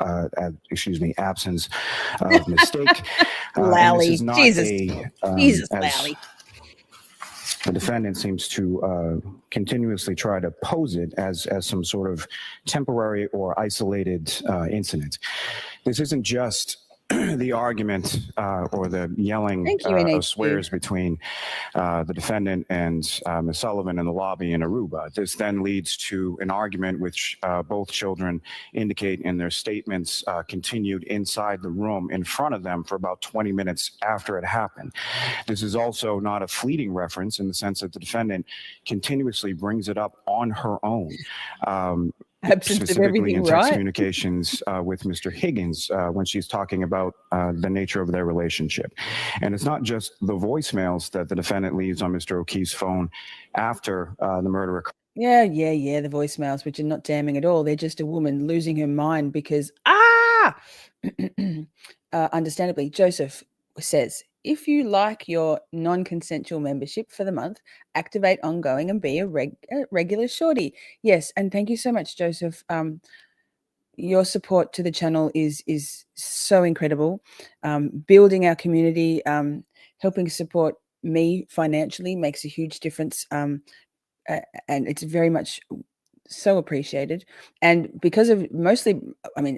absence of mistake. And Lally, this is not Jesus, as Lally. the defendant seems to continuously try to pose it as some sort of temporary or isolated incident. This isn't just the argument or the yelling Thank you, of NHQ. swears between the defendant and Ms. Sullivan in the lobby in Aruba. This then leads to an argument which both children indicate in their statements continued inside the room in front of them for about 20 minutes after it happened. This is also not a fleeting reference in the sense that the defendant continuously brings it up on her own. Absence of Specifically everything in text right. communications with Mr. Higgins when she's talking about the nature of their relationship. And it's not just the voicemails that the defendant leaves on Mr. O'Keefe's phone after the murder. Yeah, the voicemails, which are not damning at all. They're just a woman losing her mind because, understandably, Joseph says, if you like your non-consensual membership for the month, activate ongoing and be a regular shorty. Yes, and thank you so much, Joseph. Your support to the channel is so incredible. Building our community, helping support me financially makes a huge difference. And it's very much so appreciated. And because of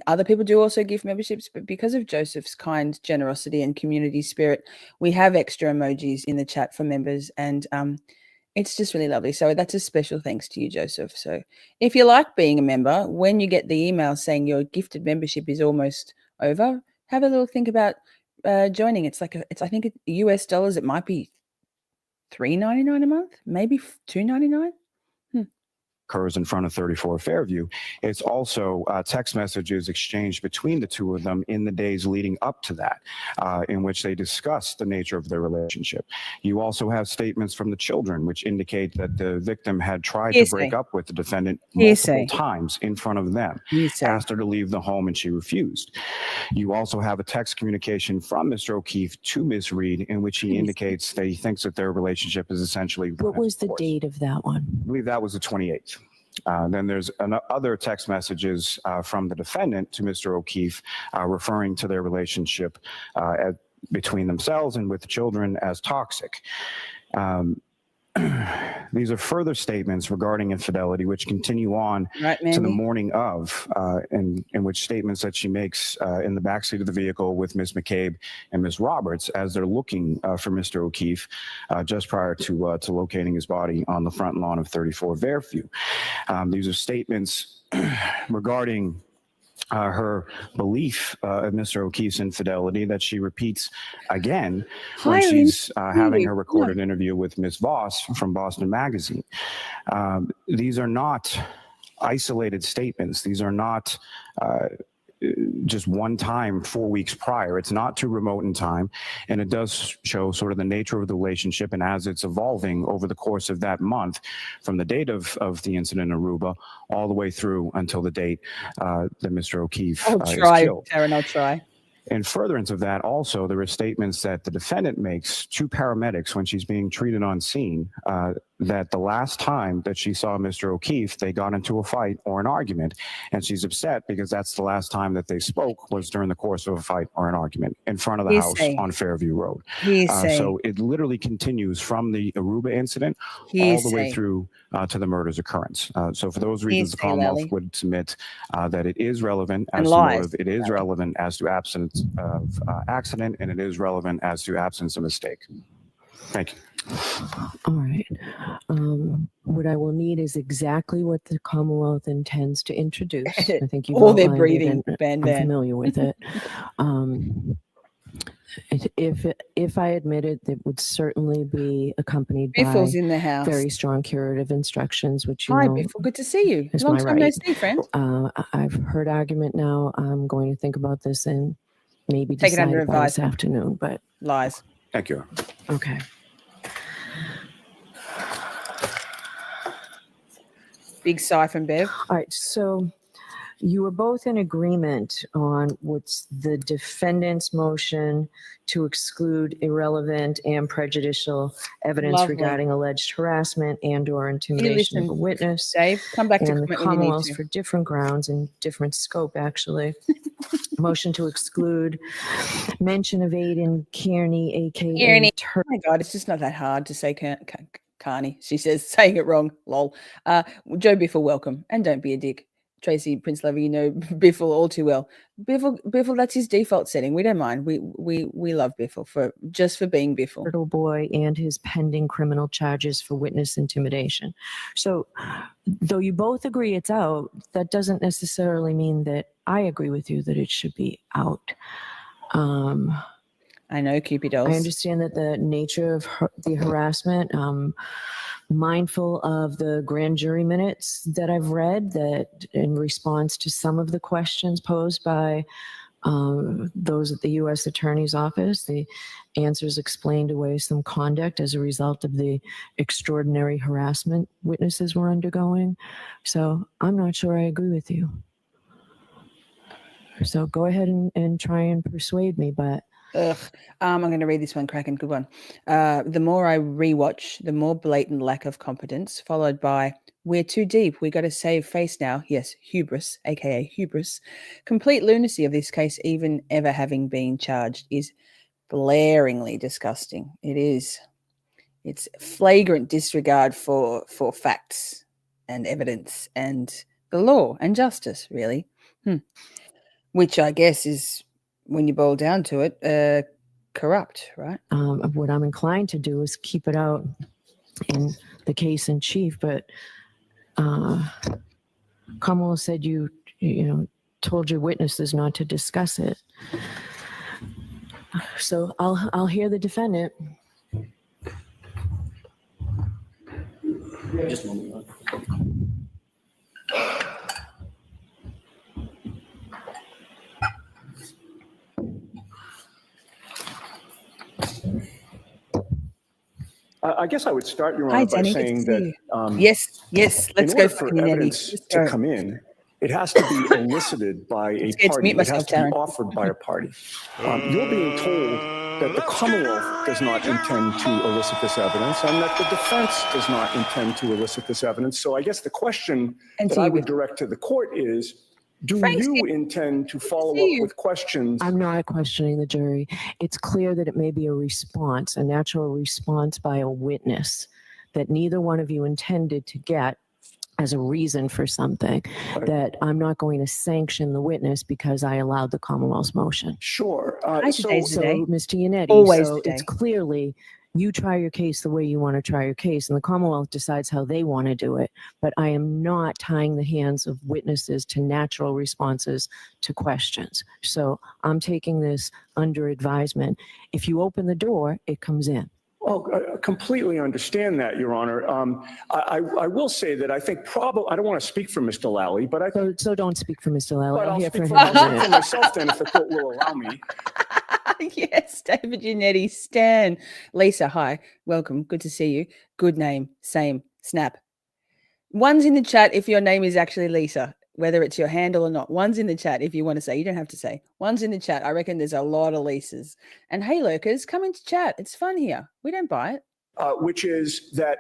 other people do also give memberships, but because of Joseph's kind generosity and community spirit, we have extra emojis in the chat for members, and it's just really lovely. So that's a special thanks to you, Joseph. So if you like being a member, when you get the email saying your gifted membership is almost over, have a little think about joining. It's I think US dollars, it might be $3.99 a month, maybe $2.99. Occurs in front of 34 Fairview. It's also text messages exchanged between the two of them in the days leading up to that, in which they discuss the nature of their relationship. You also have statements from the children, which indicate that the victim had tried to break up with the defendant multiple times in front of them, asked her to leave the home, and she refused. You also have a text communication from Mr. O'Keefe to Ms. Reed, in which he indicates that he thinks that their relationship is essentially. What was the date of that one? I believe that was the 28th. Then there's other text messages from the defendant to Mr. O'Keefe referring to their relationship between themselves and with the children as toxic. These are further statements regarding infidelity, which continue on to the morning of, in which statements that she makes in the backseat of the vehicle with Ms. McCabe and Ms. Roberts as they're looking for Mr. O'Keefe just prior to locating his body on the front lawn of 34 Fairview. These are statements regarding her belief of Mr. O'Keefe's infidelity that she repeats again when Highly she's having her intriguing. recorded interview with Ms. Voss from Boston Magazine. These are not isolated statements. These are not just one time 4 weeks prior. It's not too remote in time, and it does show sort of the nature of the relationship and as it's evolving over the course of that month, from the date of the incident in Aruba all the way through until the date that Mr. O'Keefe I'll is try, killed. Taryn, I'll try. In furtherance of that, also, there are statements that the defendant makes to paramedics when she's being treated on scene, that the last time that she saw Mr. O'Keefe, they got into a fight or an argument, and she's upset because that's the last time that they spoke was during the course of a fight or an argument in front of the house Hearsay. on Fairview Road. Hearsay. So it literally continues from the Aruba incident all the way Hearsay. through to the murder's occurrence. So for those reasons, the Hearsay, Commonwealth Lally. would submit that it is relevant And as to lies. motive, it is relevant as to absence of accident, and it is relevant as to absence of mistake. Thank you. All right. What I will need is exactly what the Commonwealth intends to introduce. I think you've All their outlined it breathing, and Van I'm Van. familiar with it. If I admit it, it would certainly be accompanied by Biffle's in the house. very strong curative instructions, which you Hi, know Biffle. Good to see you. is Long my time no right. see, friend. I've heard argument now. I'm going to think about this and maybe Take it decide under it by this advisement. afternoon. But Lies. Thank you. okay. Big sigh from Bev. All right, so you were both in agreement on what's the defendant's motion to exclude irrelevant and prejudicial evidence Lovely. regarding alleged harassment and or intimidation of a listen, witness. Dave, come back to And the comment when you need Commonwealth to. for different grounds and different scope, actually. Motion to exclude mention of Aiden Kearney, aka Kearney. Oh my God, it's just not that hard to say Carney. She says, saying it wrong, lol. Joe Biffle, welcome. And don't be a dick. Tracy Prince Lover, you know Biffle all too well. Biffle, that's his default setting. We don't mind. We love Biffle for being Biffle. little boy and his pending criminal charges for witness intimidation. So, though you both agree it's out, that doesn't necessarily mean that I agree with you that it should be out. I know, Cupid dolls. I understand that the nature of the harassment, mindful of the grand jury minutes that I've read, that in response to some of the questions posed by those at the U.S. Attorney's Office, the answers explained away some conduct as a result of the extraordinary harassment witnesses were undergoing. So I'm not sure I agree with you. So go ahead and try and persuade me, but I'm going to read this one, Kraken. Good one. The more I rewatch, the more blatant lack of competence, followed by "We're too deep. We got to save face now." Yes, hubris, aka hubris. Complete lunacy of this case, even ever having been charged, is blaringly disgusting. It is. It's flagrant disregard for facts and evidence and the law and justice, really. Which I guess is, when you boil down to it, corrupt, right? what I'm inclined to do is keep it out in the case in chief, but Commonwealth said you told your witnesses not to discuss it. So I'll hear the defendant. Just a moment. I guess I would start, Your Hi, Honor, by Danny. Good to saying see that you. Yes. Let's in go order for for Nettie. evidence Let's to go. come in, it has to be elicited by a scared to party. meet It myself, has to be Taryn. offered by a party. You're being told that the Commonwealth does not intend to elicit this evidence and that the defense does not intend to elicit this evidence. So I guess the question And that to I you, would direct to the court is, do Frank's you here. intend to follow see up you. with questions? I'm not questioning the jury. It's clear that it may be a response, a natural response by a witness that neither one of you intended to get as a reason for something, that I'm not going to sanction the witness because I allowed the Commonwealth's motion. Sure. Hi, today's the day. So, Mr. Yannetti, Always so today. it's clearly You try your case the way you want to try your case, and the Commonwealth decides how they want to do it. But I am not tying the hands of witnesses to natural responses to questions. So I'm taking this under advisement. If you open the door, it comes in. Well, I completely understand that, Your Honor. I will say that I think probably, I don't want to speak for Mr. Lally, but I So don't speak for Mr. Lally. but I'll hear for him. I'll speak for myself then if the court will allow me. Yes, David Giannetti, Stan. Lisa, hi. Welcome. Good to see you. Good name. Same. Snap. One's in the chat if your name is actually Lisa, whether it's your handle or not. One's in the chat if you want to say. You don't have to say. One's in the chat. I reckon there's a lot of Lisas. And hey, lurkers, come into chat. It's fun here. We don't buy it. Which is that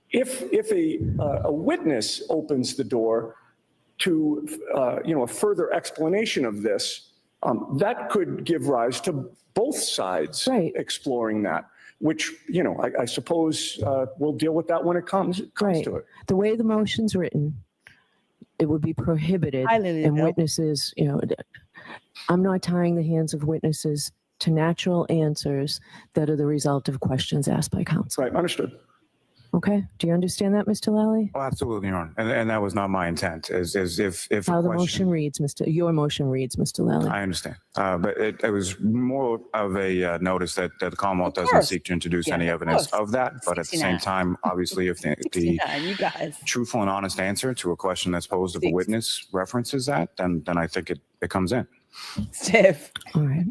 if a witness opens the door to a further explanation of this, that could give rise to both sides exploring that, which, I suppose we'll deal with that when it comes to it. The way the motion's written, it would be prohibited, and witnesses, I'm not tying the hands of witnesses to natural answers that are the result of questions asked by counsel. Right, understood. Okay, do you understand that, Mr. Lally? Oh, absolutely, Your Honor. And that was not my intent. Is if How the motion reads, your motion reads, Mr. Lally. I understand, but it was more of a notice that the Commonwealth doesn't seek to introduce any evidence of that. But at the same time, obviously, if the truthful and honest answer to a question that's posed of a witness references that, then I think it comes in. Steph. All right.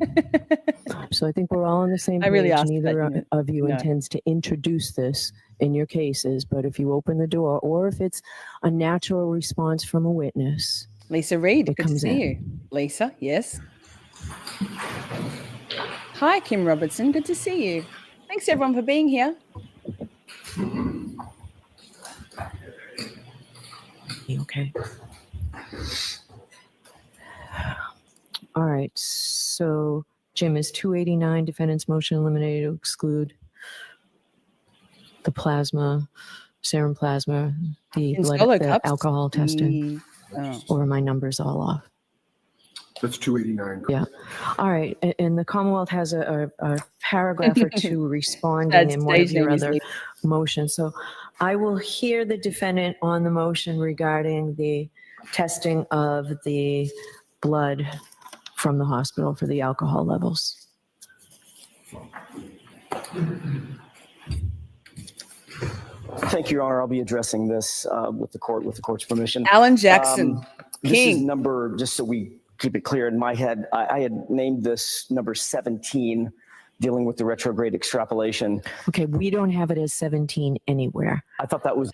So I think we're all on the same page. I really asked Neither of you intends to introduce this in your cases, but if you open the door, or if it's a natural response from a witness. Lisa Reed, good to see in. you. Lisa, yes. Hi, Kim Robertson, good to see you. Thanks everyone for being here. Okay. All right, so Jim, is 289 defendant's motion eliminated to exclude the plasma, serum plasma, the alcohol testing, or are my numbers all off? That's 289. Yeah. All right, and the Commonwealth has a paragraph or two responding in one of your other motions. So I will hear the defendant on the motion regarding the testing of the blood from the hospital for the alcohol levels. Thank you, Your Honor. I'll be addressing this with the court's permission. Alan Jackson, This King. is number, just so we keep it clear in my head, I had named this number 17, dealing with the retrograde extrapolation. Okay, we don't have it as 17 anywhere. I thought that was...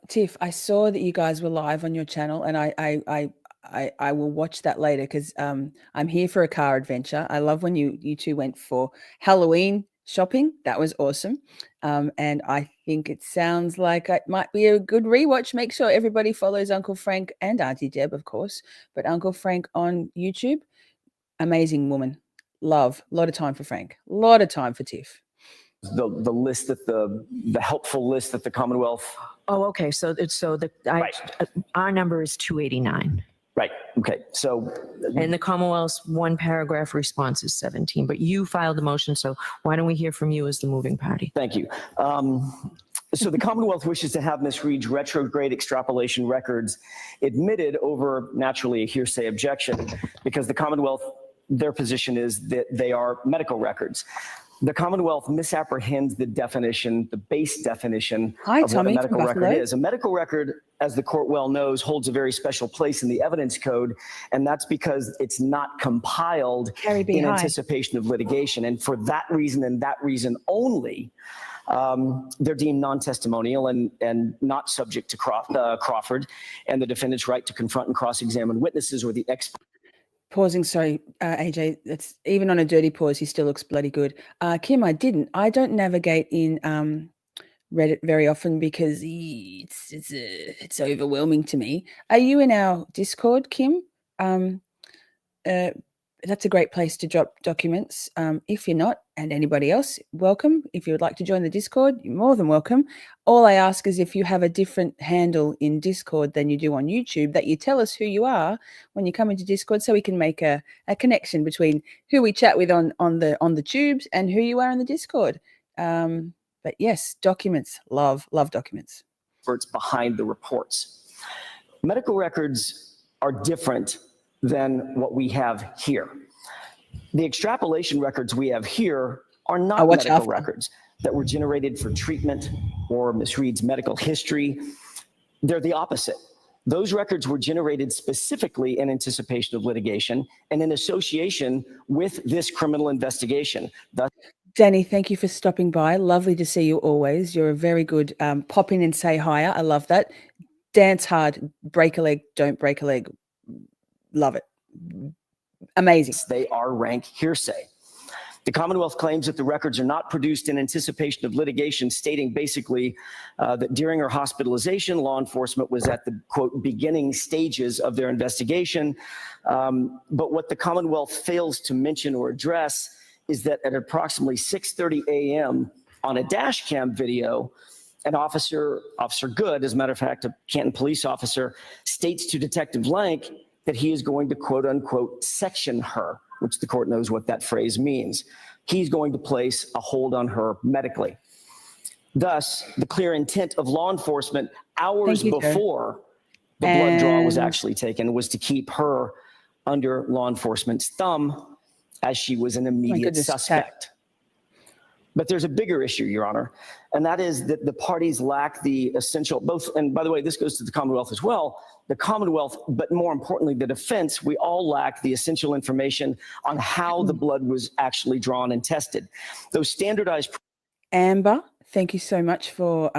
Tiff, I saw that you guys were live on your channel, and I will watch that later because I'm here for a car adventure. I love when you two went for Halloween shopping. That was awesome. And I think it sounds like it might be a good rewatch. Make sure everybody follows Uncle Frank and Auntie Deb, of course, but Uncle Frank on YouTube. Amazing woman. Love. A lot of time for Frank. A lot of time for Tiff. The list that the helpful list that the Commonwealth... Oh, okay. So our number is 289. Right. Okay. So, and the Commonwealth's one paragraph response is 17, but you filed the motion. So why don't we hear from you as the moving party? Thank you. So the Commonwealth wishes to have Ms. Reed's retrograde extrapolation records admitted over, naturally, a hearsay objection, because the Commonwealth, their position is that they are medical records. The Commonwealth misapprehends the definition, the base definition of what a medical record is. A medical record, as the court well knows, holds a very special place in the evidence code, and that's because it's not compiled in anticipation of litigation. And for that reason and that reason only, they're deemed non-testimonial and not subject to Crawford and the defendant's right to confront and cross-examine witnesses or the expert. Pausing, sorry, AJ, that's even on a dirty pause, he still looks bloody good. Kim, I don't navigate in Reddit very often because it's overwhelming to me. Are you in our Discord, Kim? that's a great place to drop documents. If you're not, and anybody else, welcome. If you would like to join the Discord, you're more than welcome. All I ask is if you have a different handle in Discord than you do on YouTube, that you tell us who you are when you come into Discord, so we can make a connection between who we chat with on the tubes and who you are in the Discord. But yes, documents, love documents. Experts behind the reports. Medical records are different than what we have here. The extrapolation records we have here are not medical records that were generated for treatment or Ms. Reed's medical history. They're the opposite. Those records were generated specifically in anticipation of litigation and in association with this criminal investigation. Thus, Danny, thank you for stopping by. Lovely to see you always. You're a very good pop in and say hi. I love that. Dance hard, break a leg, don't break a leg. Love it. Amazing. they are rank hearsay. The Commonwealth claims that the records are not produced in anticipation of litigation, stating basically that during her hospitalization, law enforcement was at the, quote, beginning stages of their investigation. But what the Commonwealth fails to mention or address is that at approximately 6:30 a.m. on a dash cam video, an Officer Good, as a matter of fact, a Canton police officer, states to Detective Lank that he is going to, quote unquote, section her, which the court knows what that phrase means. He's going to place a hold on her medically. Thus, the clear intent of law enforcement hours before the blood draw was actually taken was to keep her under law enforcement's thumb, as she was an immediate suspect. But there's a bigger issue, Your Honor, and that is that the parties lack the essential, both, and by the way, this goes to the Commonwealth as well, the Commonwealth, but more importantly, the defense, we all lack the essential information on how the blood was actually drawn and tested. Those standardized... Amber, thank you so much for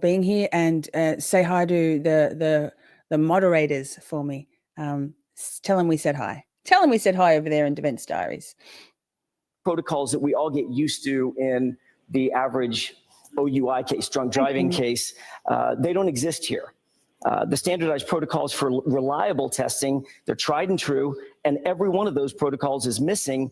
being here, and say hi to the moderators for me. Tell them we said hi. Tell them we said hi over there in Defense Diaries. Protocols that we all get used to in the average OUI case, drunk driving case, they don't exist here. The standardized protocols for reliable testing, they're tried and true, and every one of those protocols is missing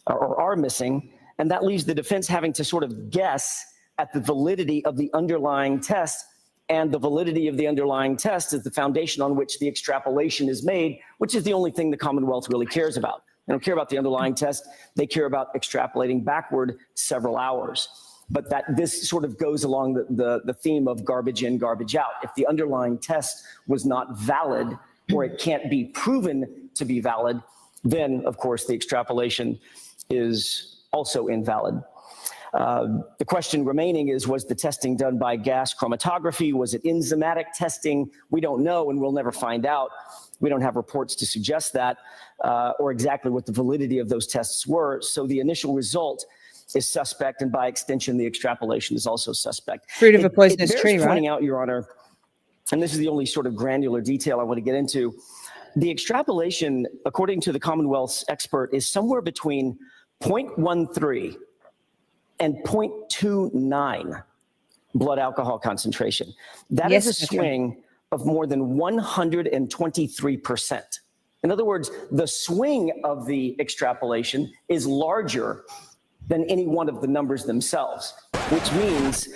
or are missing, and that leaves the defense having to sort of guess at the validity of the underlying test, and the validity of the underlying test is the foundation on which the extrapolation is made, which is the only thing the Commonwealth really cares about. They don't care about the underlying test. They care about extrapolating backward several hours. But that this sort of goes along the theme of garbage in, garbage out. If the underlying test was not valid, or it can't be proven to be valid, then of course the extrapolation is also invalid. The question remaining is, was the testing done by gas chromatography? Was it enzymatic testing? We don't know, and we'll never find out. We don't have reports to suggest that, or exactly what the validity of those tests were. So the initial result is suspect, and by extension, the extrapolation is also suspect. Fruit of a poisonous tree, right? Pointing out, Your Honor, and this is the only sort of granular detail I want to get into, the extrapolation, according to the Commonwealth's expert, is somewhere between 0.13 and 0.29 blood alcohol concentration. That is a swing of more than 123%. In other words, the swing of the extrapolation is larger than any one of the numbers themselves, which means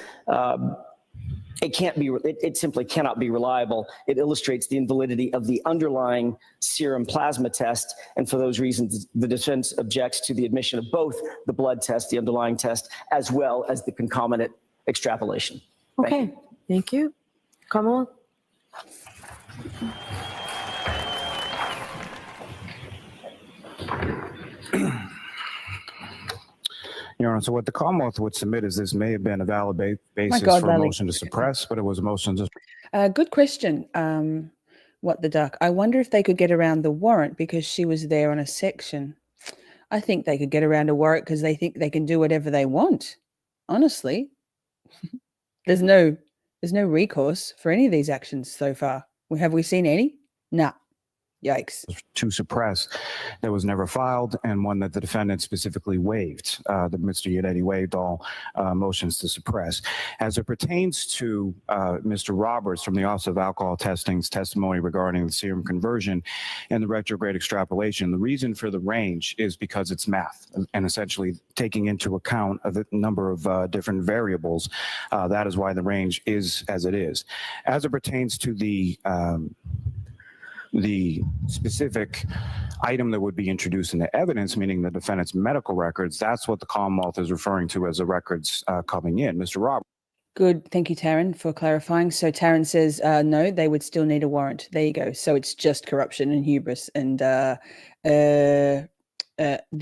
it simply cannot be reliable. It illustrates the invalidity of the underlying serum plasma test, and for those reasons, the defense objects to the admission of both the blood test, the underlying test, as well as the concomitant extrapolation. Okay, thank you. Kamala? Your Honor, so what the Commonwealth would submit is this may have been a valid basis for a motion to suppress, but it was a motion to... Good question. What the duck? I wonder if they could get around the warrant because she was there on a section. I think they could get around a warrant because they think they can do whatever they want. Honestly, there's no recourse for any of these actions so far. Have we seen any? Nah, Yikes. to suppress that was never filed, and one that the defendant specifically waived, that Mr. Yannetti waived all motions to suppress. As it pertains to Mr. Roberts from the Office of Alcohol Testing's testimony regarding the serum conversion and the retrograde extrapolation, the reason for the range is because it's math and essentially taking into account a number of different variables. That is why the range is as it is. As it pertains to the specific item that would be introduced into evidence, meaning the defendant's medical records, that's what the Commonwealth is referring to as the records coming in. Mr. Roberts. Good. Thank you, Taryn, for clarifying. So Taryn says, no, they would still need a warrant. There you go. So it's just corruption and hubris and the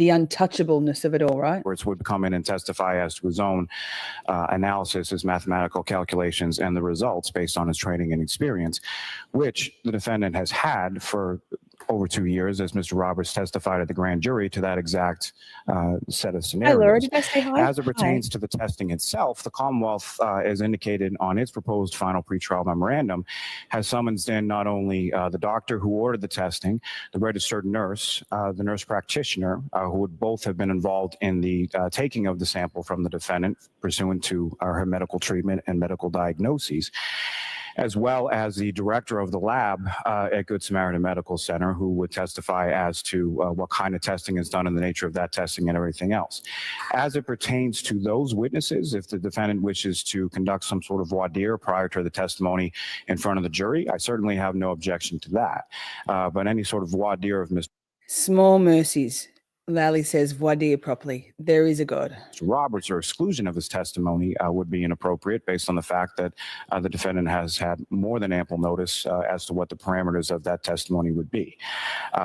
untouchableness of it all, right? Roberts would come in and testify as to his own analysis, his mathematical calculations, and the results based on his training and experience, which the defendant has had for over 2 years, as Mr. Roberts testified at the grand jury to that exact set of scenarios. Hi, Laura. Did I say hi? As it pertains to the testing itself, the Commonwealth, as indicated on its proposed final pretrial memorandum, has summoned in not only the doctor who ordered the testing, the registered nurse, the nurse practitioner, who would both have been involved in the taking of the sample from the defendant pursuant to her medical treatment and medical diagnoses, as well as the director of the lab at Good Samaritan Medical Center, who would testify as to what kind of testing is done and the nature of that testing and everything else. As it pertains to those witnesses, if the defendant wishes to conduct some sort of voir dire prior to the testimony in front of the jury, I certainly have no objection to that. But any sort of voir dire of Mr. Small mercies. Lally says, voir dire properly. There is a God. Roberts or exclusion of his testimony would be inappropriate based on the fact that the defendant has had more than ample notice as to what the parameters of that testimony would be.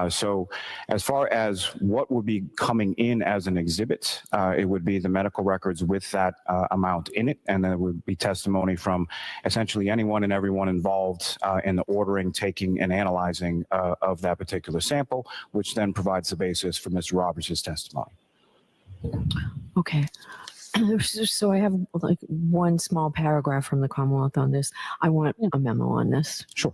So as far as what would be coming in as an exhibit, it would be the medical records with that amount in it, and there would be testimony from essentially anyone and everyone involved in the ordering, taking, and analyzing of that particular sample, which then provides the basis for Mr. Roberts' testimony. Okay. So I have like one small paragraph from the Commonwealth on this. I want a memo on this. Sure.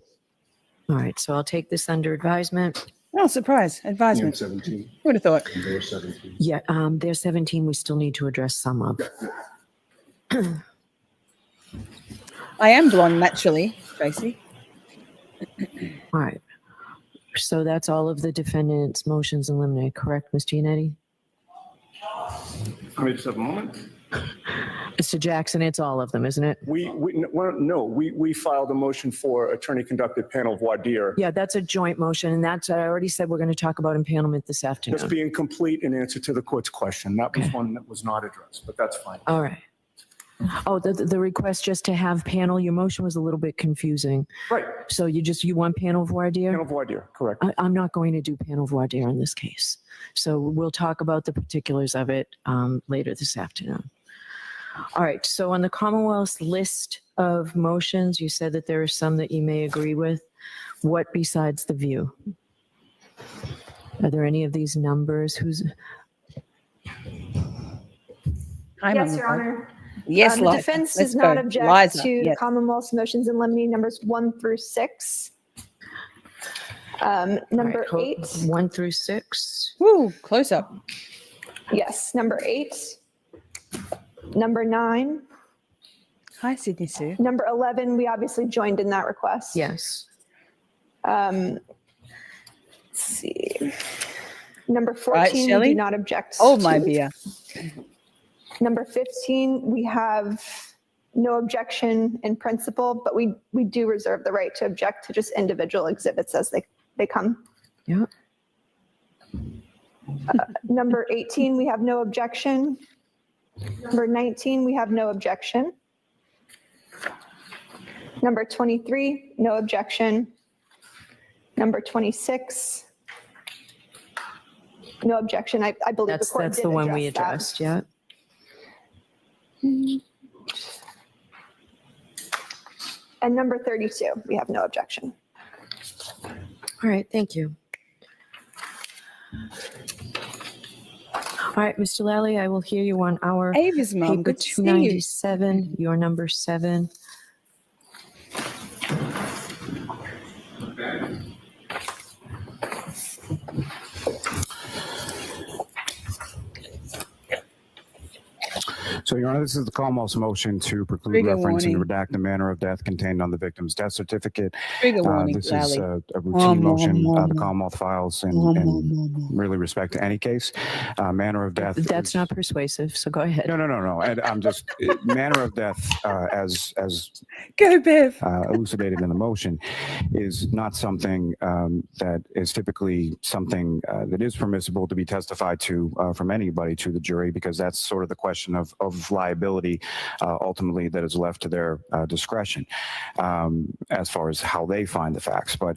All right. So I'll take this under advisement. Oh, surprise. Advisement. 17. Who would have thought? And they're 17. Yeah. There's 17. We still need to address some of. I am blonde naturally, Tracy. All right. So that's all of the defendant's motions in limine, correct, Mr. Yannetti? Let me just have a moment. Mr. Jackson, it's all of them, isn't it? We filed a motion for attorney-conducted panel voir dire. Yeah, that's a joint motion, and that's, I already said we're going to talk about impanelment this Just afternoon. being complete in answer to the court's question. That was Okay. one that was not addressed, but that's fine. All right. Oh, the request just to have panel, your motion was a little bit confusing. Right, So you want panel voir dire? panel voir dire, correct. I'm not going to do panel voir dire in this case. So we'll talk about the particulars of it later this afternoon. All right, so on the Commonwealth's list of motions, you said that there are some that you may agree with. What besides the view? Are there any of these numbers? Hi, Yes, Mum. Your Honor. Yes, The Liza. defense Let's does not go. object Liza, to the yes. Commonwealth's motions in limine numbers 1 through 6. Number 8, 1 through 6. Woo, close up. yes, number 8, number 9, Hi, Sydney Sue. number 11, we obviously joined in that request. Yes. Let's see. Number 14, Right, we Shelley? do not object. Oh, my to. beer. Number 15, we have no objection in principle, but we do reserve the right to object to just individual exhibits as they come. Yeah. Number 18, we have no objection. Number 19, we have no objection. Number 23, no objection. Number 26, no objection. I believe the court That's did the one we address addressed, yeah. And number 32, we have no objection. All right, thank you. All right, Mr. Lally, I will hear you on our Ava's mom. paper Good to see you. 297, your number 7. So, Your Honor, this is the Commonwealth's motion to preclude Trigger reference and warning. redact the manner of death contained on the victim's death certificate. Trigger warning, This is Lally. a routine motion the Commonwealth files in really respect to any case. Manner of death. That's is- not persuasive, so go ahead. No. And I'm just, manner of death, as Go, Bev. elucidated in the motion, is not something that is typically something that is permissible to be testified to from anybody to the jury, because that's sort of the question of liability ultimately that is left to their discretion as far as how they find the facts. But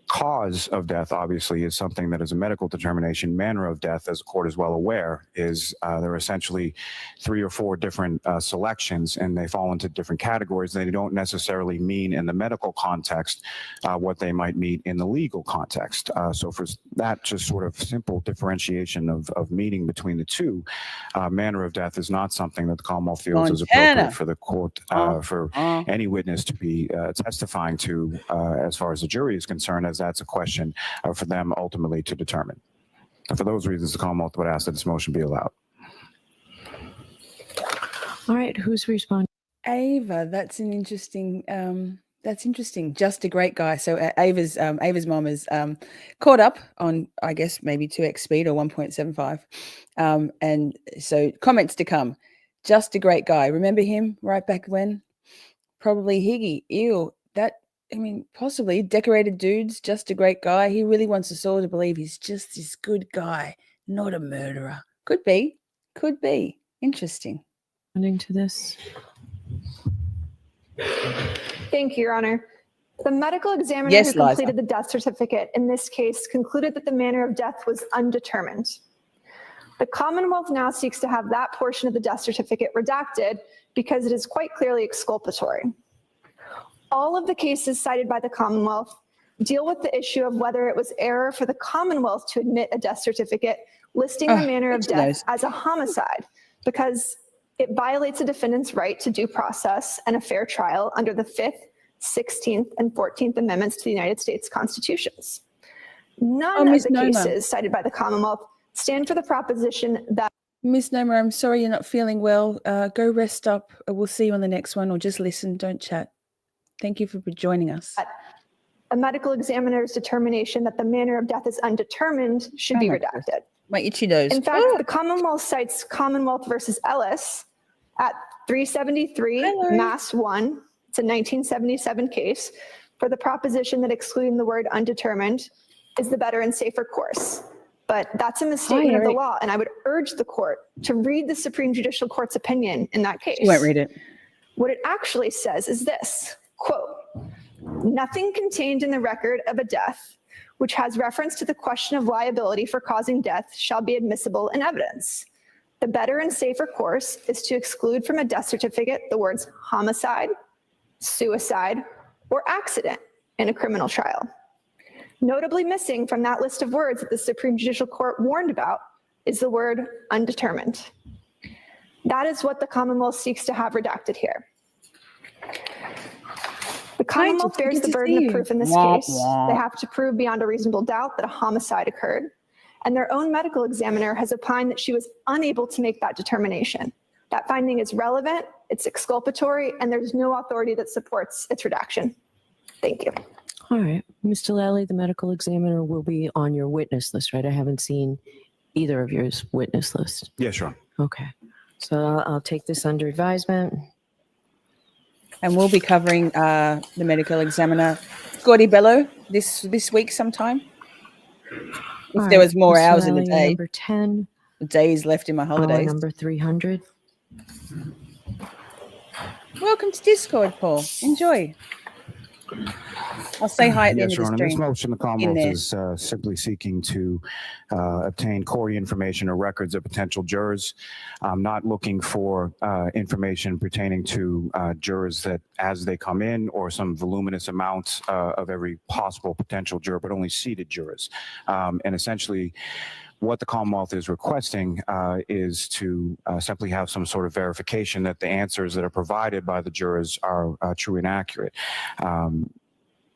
cause of death obviously is something that is a medical determination. Manner of death, as the court is well aware, is there are essentially 3 or 4 different selections, and they fall into different categories. They don't necessarily mean in the medical context what they might mean in the legal context. So for that just sort of simple differentiation of meaning between the two, manner of death is not something that the Commonwealth feels is Montana. appropriate for the court, for any witness to be testifying to as far as the jury is concerned, as that's a question for them ultimately to determine. And for those reasons, the Commonwealth would ask that this motion be allowed. All right, who's responding? Ava, that's an interesting. That's interesting. Just a great guy. So Ava's mom is caught up on, I guess, maybe 2x speed or 1.75, and so comments to come. Just a great guy. Remember him right back when? Probably Higgy. Ew. That. I mean, possibly decorated dudes. Just a great guy. He really wants us all to believe he's just this good guy, not a murderer. Could be. Could be. Interesting. Responding to this? Thank you, Your Honor. The medical examiner Yes, who Liza. completed the death certificate in this case concluded that the manner of death was undetermined. The Commonwealth now seeks to have that portion of the death certificate redacted because it is quite clearly exculpatory. All of the cases cited by the Commonwealth deal with the issue of whether it was error for the Commonwealth to admit a death certificate listing the manner of death as a homicide, because it violates a defendant's right to due process and a fair trial under the 5th, 16th, and 14th Amendments to the United States Constitutions. None of the cases cited by the Commonwealth stand for the proposition that Miss Noma, I'm sorry you're not feeling well. Go rest up. We'll see you on the next one, or just listen, don't chat. Thank you for joining us. a medical examiner's determination that the manner of death is undetermined should be redacted. My itchy nose. In fact, the Commonwealth cites Commonwealth versus Ellis at 373 Mass 1. It's a 1977 case for the proposition that excluding the word undetermined is the better and safer course. But that's a misstatement of the law, and I would urge the court to read the Supreme Judicial Court's opinion in that case. You won't read it. What it actually says is this, quote, "Nothing contained in the record of a death which has reference to the question of liability for causing death shall be admissible in evidence. The better and safer course is to exclude from a death certificate the words homicide, suicide, or accident in a criminal trial. Notably missing from that list of words that the Supreme Judicial Court warned about is the word undetermined." That is what the Commonwealth seeks to have redacted here. The Commonwealth bears the burden of proof in this case. They have to prove beyond a reasonable doubt that a homicide occurred, and their own medical examiner has opined that she was unable to make that determination. That finding is relevant, it's exculpatory, and there's no authority that supports its redaction. Thank you. All right. Mr. Lally, the medical examiner will be on your witness list, right? I haven't seen either of yours witness list. Yes, sure. Okay. So I'll take this under advisement. And we'll be covering the medical examiner, Gordy Bello, this week sometime. If there was more hours in the day. Number 10. Days left in my holidays. Number 300. Welcome to Discord, Paul. Enjoy. I'll say hi at the end of Your the Honor, stream. this motion, the Commonwealth is simply seeking to obtain CORI information or records of potential jurors. I'm not looking for information pertaining to jurors that as they come in or some voluminous amount of every possible potential juror, but only seated jurors. And essentially, what the Commonwealth is requesting is to simply have some sort of verification that the answers that are provided by the jurors are true and accurate.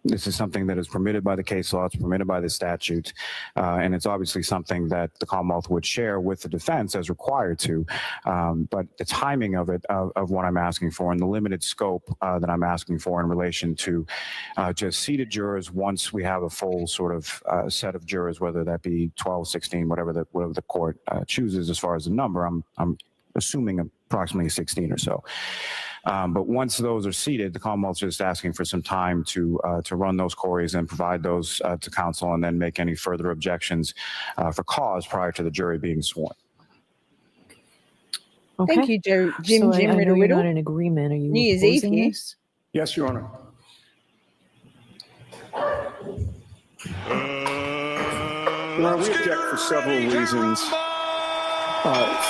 This is something that is permitted by the case law, it's permitted by the statute, and it's obviously something that the Commonwealth would share with the defense as required to. But the timing of it, of what I'm asking for, and the limited scope that I'm asking for in relation to just seated jurors once we have a full sort of set of jurors, whether that be 12, 16, whatever the court chooses as far as the number, I'm assuming approximately 16 or so. But once those are seated, the Commonwealth's just asking for some time to run those queries and provide those to counsel, and then make any further objections for cause prior to the jury being sworn. Okay. Thank you, Jim. So I know Riddle you're not Riddle. in agreement. Are you New Year's Eve opposing here. this? Yes, Your Honor. Your Honor, we object for several reasons.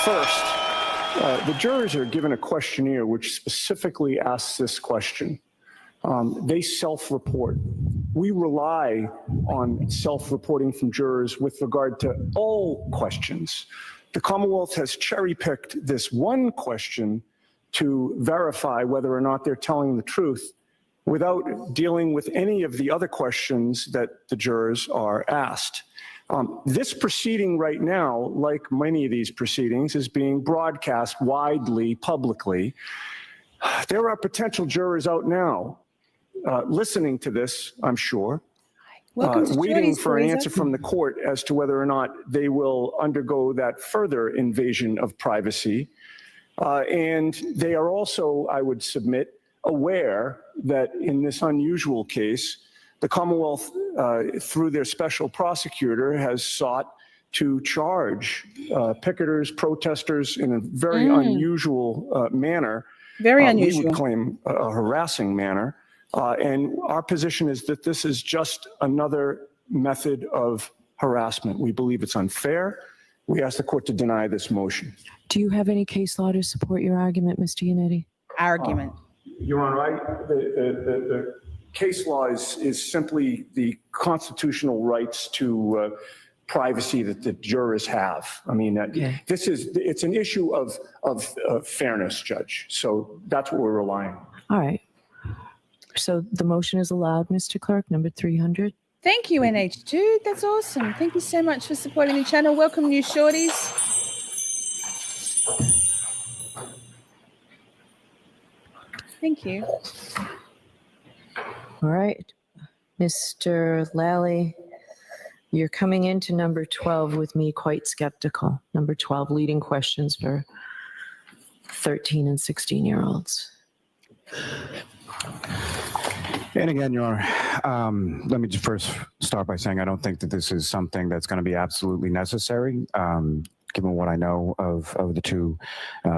First, the jurors are given a questionnaire which specifically asks this question. They self-report. We rely on self-reporting from jurors with regard to all questions. The Commonwealth has cherry-picked this one question to verify whether or not they're telling the truth without dealing with any of the other questions that the jurors are asked. This proceeding right now, like many of these proceedings, is being broadcast widely, publicly. There are potential jurors out now listening to this, I'm sure, waiting for an answer from the court as to whether or not they will undergo that further invasion of privacy. And they are also, I would submit, aware that in this unusual case, the Commonwealth, through their special prosecutor, has sought to charge picketers, protesters in a very unusual manner. Very unusual. We would claim a harassing manner. And our position is that this is just another method of harassment. We believe it's unfair. We ask the court to deny this motion. Do you have any case law to support your argument, Mr. Yannetti? Argument. Your Honor, the case law is simply the constitutional rights to privacy that the jurors have. I mean, it's an issue of fairness, Judge. So that's what we're relying on. All right. So the motion is allowed, Mr. Clerk, number 300. Thank you, NH2. That's awesome. Thank you so much for supporting the channel. Welcome, new shorties. Thank you. All right. Mr. Lally, you're coming into number 12 with me quite skeptical. Number 12, leading questions for 13 and 16-year-olds. And again, Your Honor, let me just first start by saying I don't think that this is something that's going to be absolutely necessary, given what I know of the two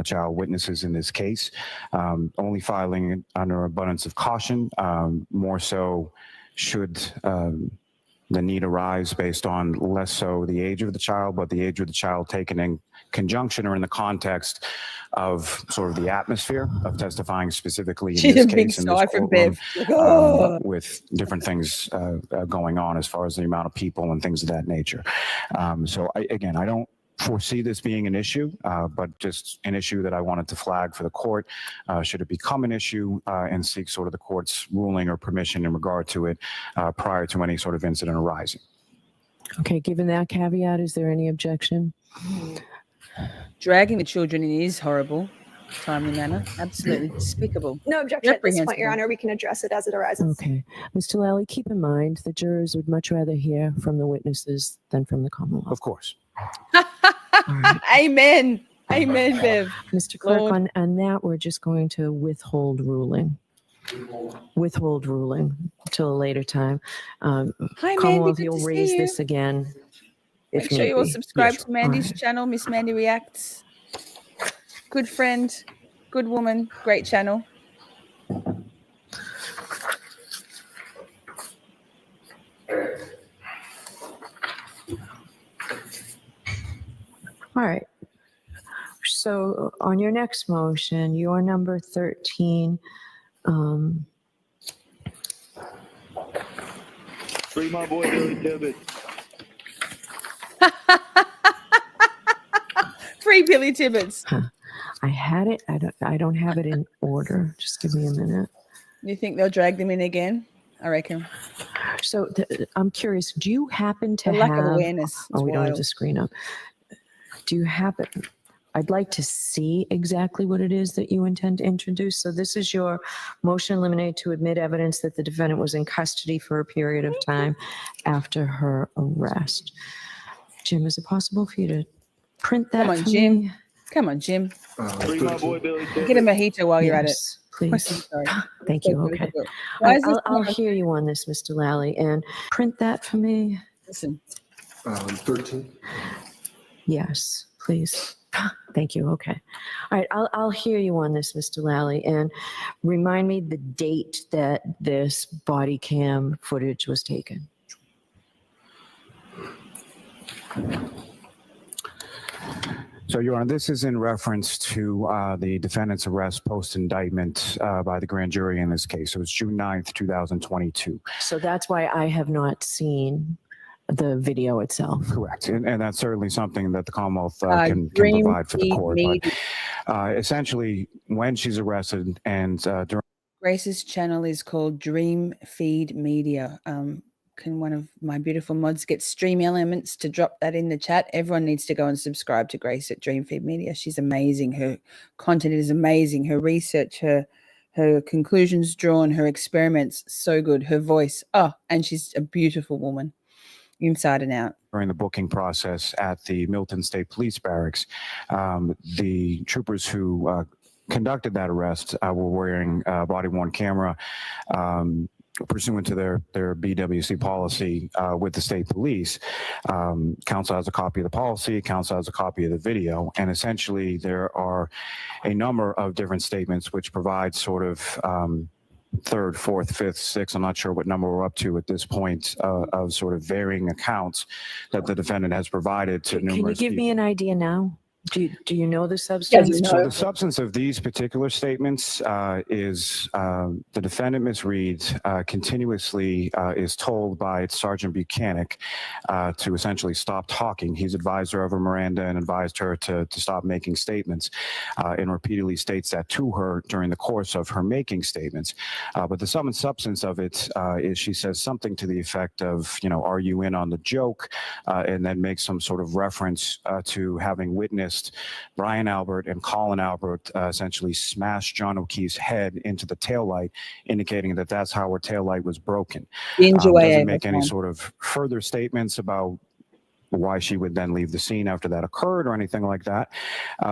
child witnesses in this case. Only filing it under abundance of caution, more so should the need arise based on less so the age of the child, but the age of the child taken in conjunction or in the context of sort of the atmosphere of testifying specifically in this case in this courtroom, with different things going on as far as the amount of people and things of that nature. So again, I don't foresee this being an issue, but just an issue that I wanted to flag for the court. Should it become an issue, and seek sort of the court's ruling or permission in regard to it prior to any sort of incident arising. Okay, given that caveat, is there any objection? Dragging the children in is horrible. Timely manner. Absolutely despicable. No objection at this point, Your Honor. We can address it as it arises. Okay. Mr. Lally, keep in mind the jurors would much rather hear from the witnesses than from the Commonwealth. Of course. Right. Amen. Amen, Bev. Mr. Clerk, on that, we're just going to withhold ruling. Withhold ruling until a later time. Hi, Commonwealth, Mandy. you'll raise this again. Make sure you all subscribe to Mandy's channel, Miss Mandy Reacts. Good friend, good woman, great channel. All right. So on your next motion, your number 13. Free my boy Billy Tibbetts. Free Billy Tibbetts. I had it. I don't have it in order. Just give me a minute. You think they'll drag them in again? I reckon. So I'm curious, do you happen to The lack have, of awareness. oh, is we don't have wild. the screen up. Do you happen, I'd like to see exactly what it is that you intend to introduce. So this is your motion eliminate to admit evidence that the defendant was in custody for a period of time after her arrest. Jim, is it possible for you to print that Come on, for Jim. me? Come on, Jim. Free my boy Billy Get a Tibbet. mojito while you're at it. Yes, please. Question, sorry. Thank So you, okay. difficult. All Why right, is this I'll not- hear you on this, Mr. Lally, and print that for me. Listen, 13. Yes, please. Thank you, okay. All right, I'll hear you on this, Mr. Lally, and remind me the date that this body cam footage was taken. So, Your Honor, this is in reference to the defendant's arrest post-indictment by the grand jury in this case. It was June 9th, 2022. So that's why I have not seen the video itself. Correct. And that's certainly something that the Commonwealth can Dream provide for the Feed court. Media. But essentially, when she's arrested and during Grace's channel is called Dream Feed Media. Can one of my beautiful mods get Stream Elements to drop that in the chat? Everyone needs to go and subscribe to Grace at Dream Feed Media. She's amazing. Her content is amazing. Her research, her conclusions drawn, her experiments, so good. Her voice, and she's a beautiful woman, inside and out. during the booking process at the Milton State Police Barracks, the troopers who conducted that arrest were wearing a body-worn camera pursuant to their BWC policy with the state police. Council has a copy of the policy, council has a copy of the video, and essentially there are a number of different statements which provide sort of third, fourth, fifth, sixth, I'm not sure what number we're up to at this point, of sort of varying accounts that the defendant has provided to numerous Can you give people. me an idea now? Do you know the substance? So the substance of these particular statements is the defendant, Ms. Reed, continuously is told by Sergeant Buchanan to essentially stop talking. He's advised her of her Miranda and advised her to stop making statements, and repeatedly states that to her during the course of her making statements. But the sum and substance of it is she says something to the effect of, are you in on the joke? And then makes some sort of reference to having witnessed Brian Albert and Colin Albert essentially smashed John O'Keefe's head into the taillight, indicating that that's how her taillight was broken. Doesn't make any sort of further statements about why she would then leave the scene after that occurred or anything like that.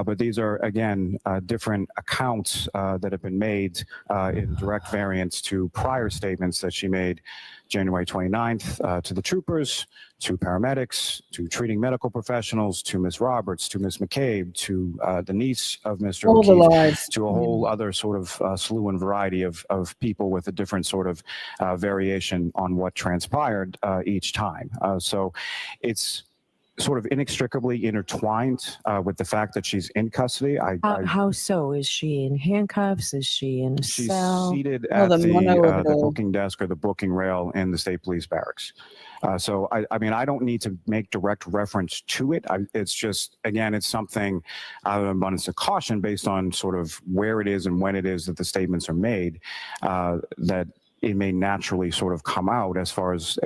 But these are, again, different accounts that have been made in direct variance to prior statements that she made January 29th to the troopers, to paramedics, to treating medical professionals, to Ms. Roberts, to Ms. McCabe, to the niece of Mr. All the O'Keefe, lies. to a whole other sort of slew and variety of people with a different sort of variation on what transpired each time. So it's sort of inextricably intertwined with the fact that she's in custody. How so? Is she in handcuffs? Is she in a She's cell? seated Oh, at the the mono of it all. booking desk or the booking rail in the state police barracks. So I mean, I don't need to make direct reference to it. It's just, again, it's something out of an abundance of caution based on sort of where it is and when it is that the statements are made, that it may naturally sort of come out as far as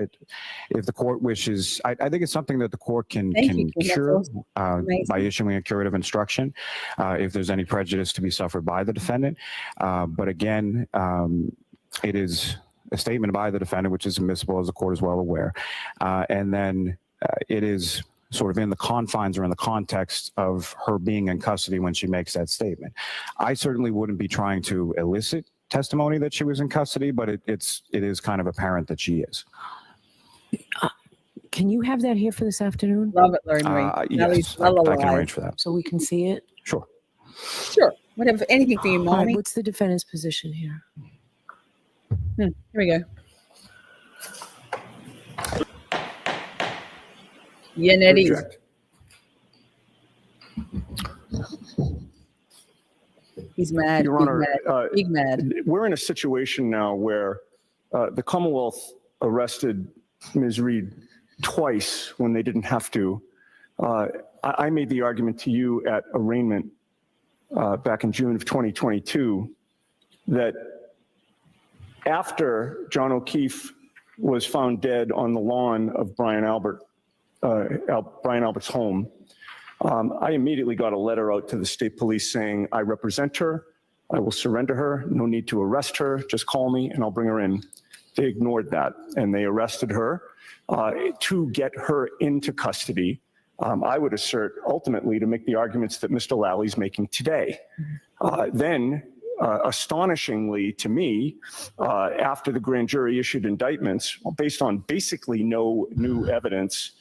if the court wishes. I think it's something that the court can cure by issuing a curative instruction if there's any prejudice to be suffered by the defendant. But again, it is a statement by the defendant, which is admissible, as the court is well aware. And then it is sort of in the confines or in the context of her being in custody when she makes that statement. I certainly wouldn't be trying to elicit testimony that she was in custody, but it is kind of apparent that she is. Can you have that here for this afternoon? Love it, Laurie Marie. Yes, I can arrange for that. So we can see it? Sure. Sure. Whatever. Anything for you, All right, mommy. what's the defendant's position here? Here we go. Yeah, Nettie. Reject. He's mad. Your Big Honor, mad. Big mad. we're in a situation now where the Commonwealth arrested Ms. Reed twice when they didn't have to. I made the argument to you at arraignment back in June of 2022 that After John O'Keefe was found dead on the lawn of Brian Albert's home, I immediately got a letter out to the state police saying, I represent her, I will surrender her, no need to arrest her, just call me and I'll bring her in. They ignored that and they arrested her to get her into custody. I would assert ultimately to make the arguments that Mr. Lally's making today. Then, astonishingly to me, after the grand jury issued indictments, based on basically no new evidence,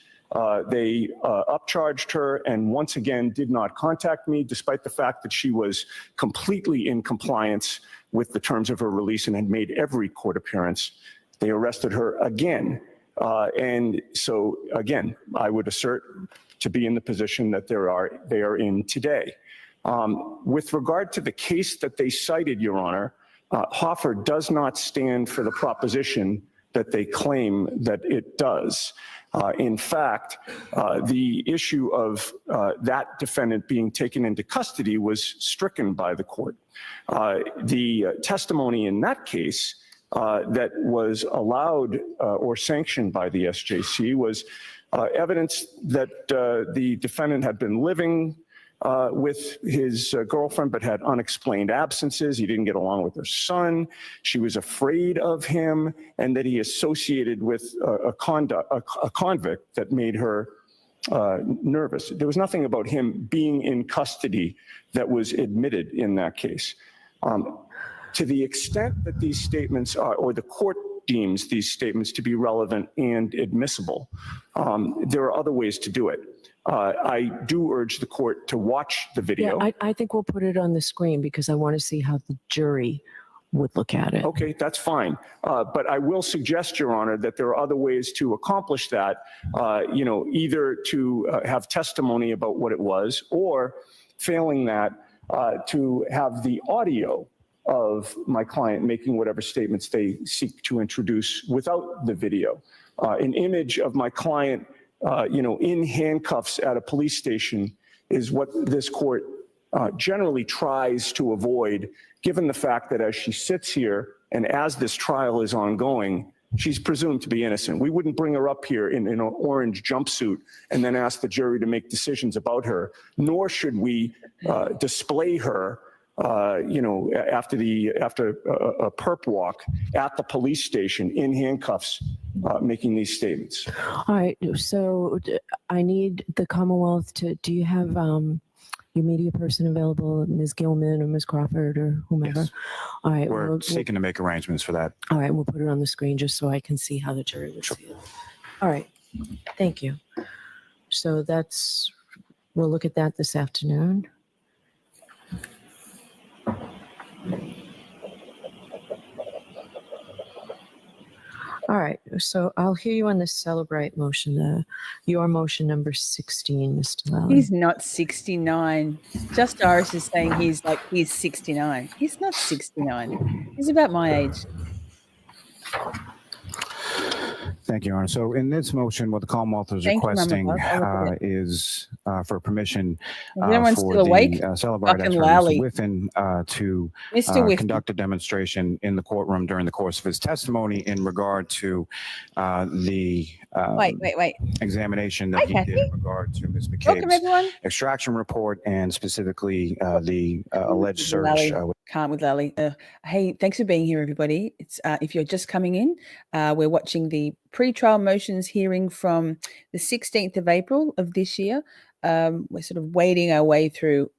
they upcharged her and once again did not contact me, despite the fact that she was completely in compliance with the terms of her release and had made every court appearance. They arrested her again. And so again, I would assert to be in the position that they are in today. With regard to the case that they cited, Your Honor, Hoffer does not stand for the proposition that they claim that it does. In fact, the issue of that defendant being taken into custody was stricken by the court. The testimony in that case that was allowed or sanctioned by the SJC was evidence that the defendant had been living with his girlfriend, but had unexplained absences. He didn't get along with her son. She was afraid of him, and that he associated with a convict that made her nervous. There was nothing about him being in custody that was admitted in that case. To the extent that these statements are, or the court deems these statements to be relevant and admissible, there are other ways to do it. I do urge the court to watch the video. Yeah, I think we'll put it on the screen because I want to see how the jury would look at it. Okay, that's fine. But I will suggest, Your Honor, that there are other ways to accomplish that, either to have testimony about what it was, or failing that, to have the audio of my client making whatever statements they seek to introduce without the video. An image of my client in handcuffs at a police station is what this court generally tries to avoid, given the fact that as she sits here and as this trial is ongoing, she's presumed to be innocent. We wouldn't bring her up here in an orange jumpsuit and then ask the jury to make decisions about her, nor should we display her after a perp walk at the police station in handcuffs, making these statements. All right, so I need the Commonwealth to, do you have your media person available, Ms. Gilman or Ms. Crawford or whomever? Yes. All right. We're seeking to make arrangements for that. All right, we'll put it on the screen just so I can see how the jury would see it. All right, thank you. So we'll look at that this afternoon. All right, so I'll hear you on the celebrate motion, your motion number 16, Mr. Lally. He's not 69. Just Doris is saying he's 69. He's not 69. He's about my age. Thank you, Your Honor. So in this motion, what the Commonwealth is Thank you, Mama requesting Bob. I'll look at it. is for permission Is everyone for still awake? the celebrate Fucking expert, Lally. Mr. Whiffen, to Mr. Whiffen. conduct a demonstration in the courtroom during the course of his testimony in regard to the Wait. examination that Hi, he Kathy. did in regard to Ms. Welcome, McCabe's everyone. extraction report and specifically the alleged search. Lally. Can't with Lally. Hey, thanks for being here, everybody. It's if you're just coming in, we're watching the pre-trial motions hearing from the 16th of April of this year. We're sort of wading our way through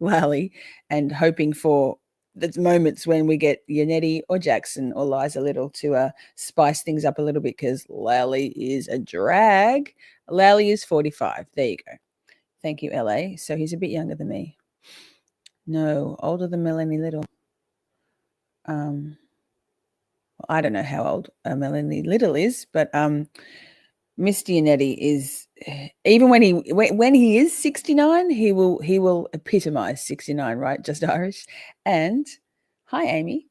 Lally and hoping for the moments when we get Yannetti or Jackson or Liza Little to spice things up a little bit, because Lally is a drag. Lally is 45. There you go. Thank you, LA. So he's a bit younger than me. No, older than Melanie Little. I don't know how old Melanie Little is, but Mr. Yannetti is, even when he is 69, he will epitomize 69, right? Just Irish. And hi, Amy.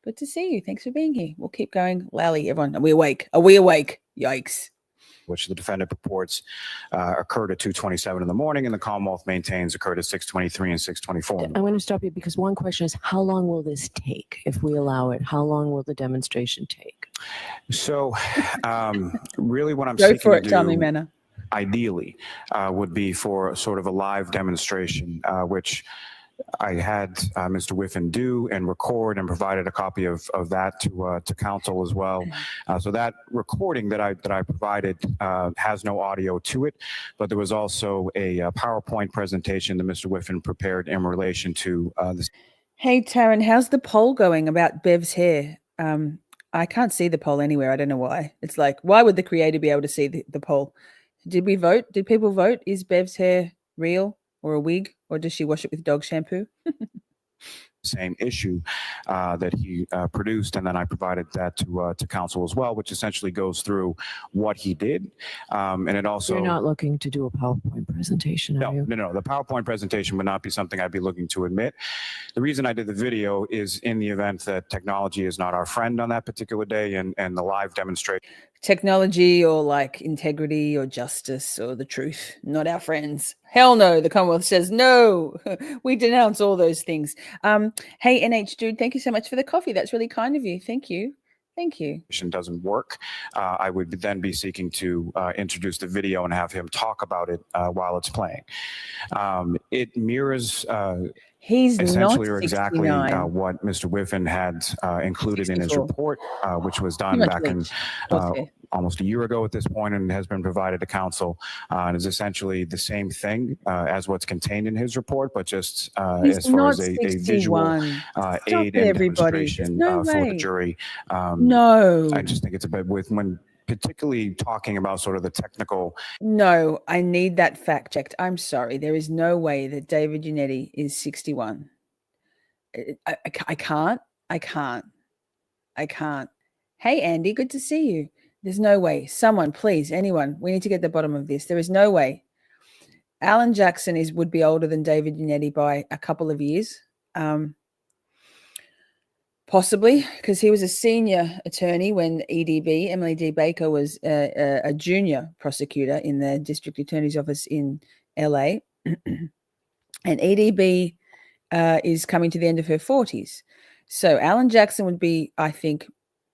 Good to see you. Thanks for being here. We'll keep going. Lally, everyone. Are we awake? Are we awake? Yikes. which the defendant purports occurred at 2:27 in the morning, and the Commonwealth maintains occurred at 6:23 and 6:24. I'm going to stop you because one question is, how long will this take if we allow it? How long will the demonstration take? So really what I'm Go seeking for to it, Tommy do, Manor. ideally, would be for sort of a live demonstration, which I had Mr. Whiffen do and record, and provided a copy of that to counsel as well. So that recording that I provided has no audio to it, but there was also a PowerPoint presentation that Mr. Whiffen prepared in relation to this. Hey, Taryn, how's the poll going about Bev's hair? I can't see the poll anywhere. I don't know why. It's like, why would the creator be able to see the poll? Did we vote? Did people vote? Is Bev's hair real or a wig, or does she wash it with dog shampoo? Same issue that he produced, and then I provided that to counsel as well, which essentially goes through what he did, and it also. You're not looking to do a PowerPoint presentation, are you? No. The PowerPoint presentation would not be something I'd be looking to admit. The reason I did the video is in the event that technology is not our friend on that particular day, and the live demonstration. Technology or like integrity or justice or the truth, not our friends. Hell no, the Commonwealth says no. We denounce all those things. Hey, NH Dude, thank you so much for the coffee. That's really kind of you. Thank you. Thank you. Doesn't work. I would then be seeking to introduce the video and have him talk about it while it's playing. It mirrors He's essentially not or exactly 69. what Mr. Whiffen had included in his 64. report, which was Too done much back in bleach. Okay. almost a year ago at this point, and has been provided to counsel, and is essentially the same thing as what's contained in his report, but just He's as far not as a 61. visual Stop aid it, and everybody. There's demonstration no for the way. jury. No. I just think it's a bit when particularly talking about sort of the technical. No, I need that fact checked. I'm sorry. There is no way that David Giannetti is 61. I can't. Hey, Andy, good to see you. There's no way. Someone, please, anyone, we need to get to the bottom of this. There is no way. Alan Jackson would be older than David Giannetti by a couple of years. Possibly, because he was a senior attorney when EDB, Emily D. Baker, was a junior prosecutor in the district attorney's office in LA. And EDB is coming to the end of her 40s. So Alan Jackson would be, I think,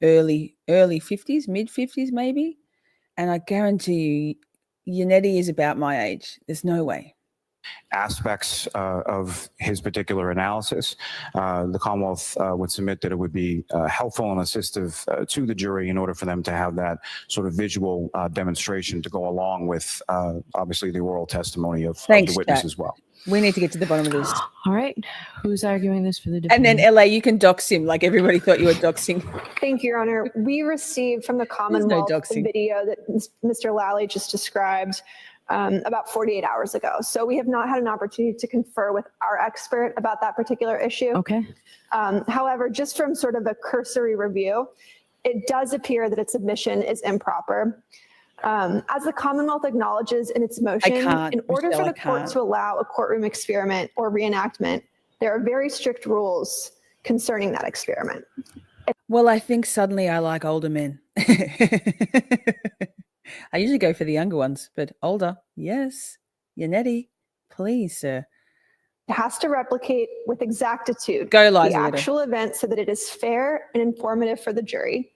early 50s, mid 50s maybe. And I guarantee you, Yannetti is about my age. There's no way. Aspects of his particular analysis, the Commonwealth would submit that it would be helpful and assistive to the jury in order for them to have that sort of visual demonstration to go along with obviously the oral testimony of the witness as well. We need to get to the bottom of this. All right. Who's arguing this for the And defendant? then LA, you can dox him like everybody thought you were doxing. Thank you, Your Honor. We received from the Commonwealth the doxing. video that Mr. Lally just described about 48 hours ago. So we have not had an opportunity to confer with our expert about that particular issue. Okay. However, just from sort of a cursory review, it does appear that its admission is improper. As the Commonwealth acknowledges in its motion, in order for the court to allow a courtroom experiment or reenactment, there are very strict rules concerning that experiment. Well, I think suddenly I like older men. I usually go for the younger ones, but older, yes. Yannetti, please, sir. It has to replicate with exactitude Go, the Liza. actual event so that it is fair and informative for the jury.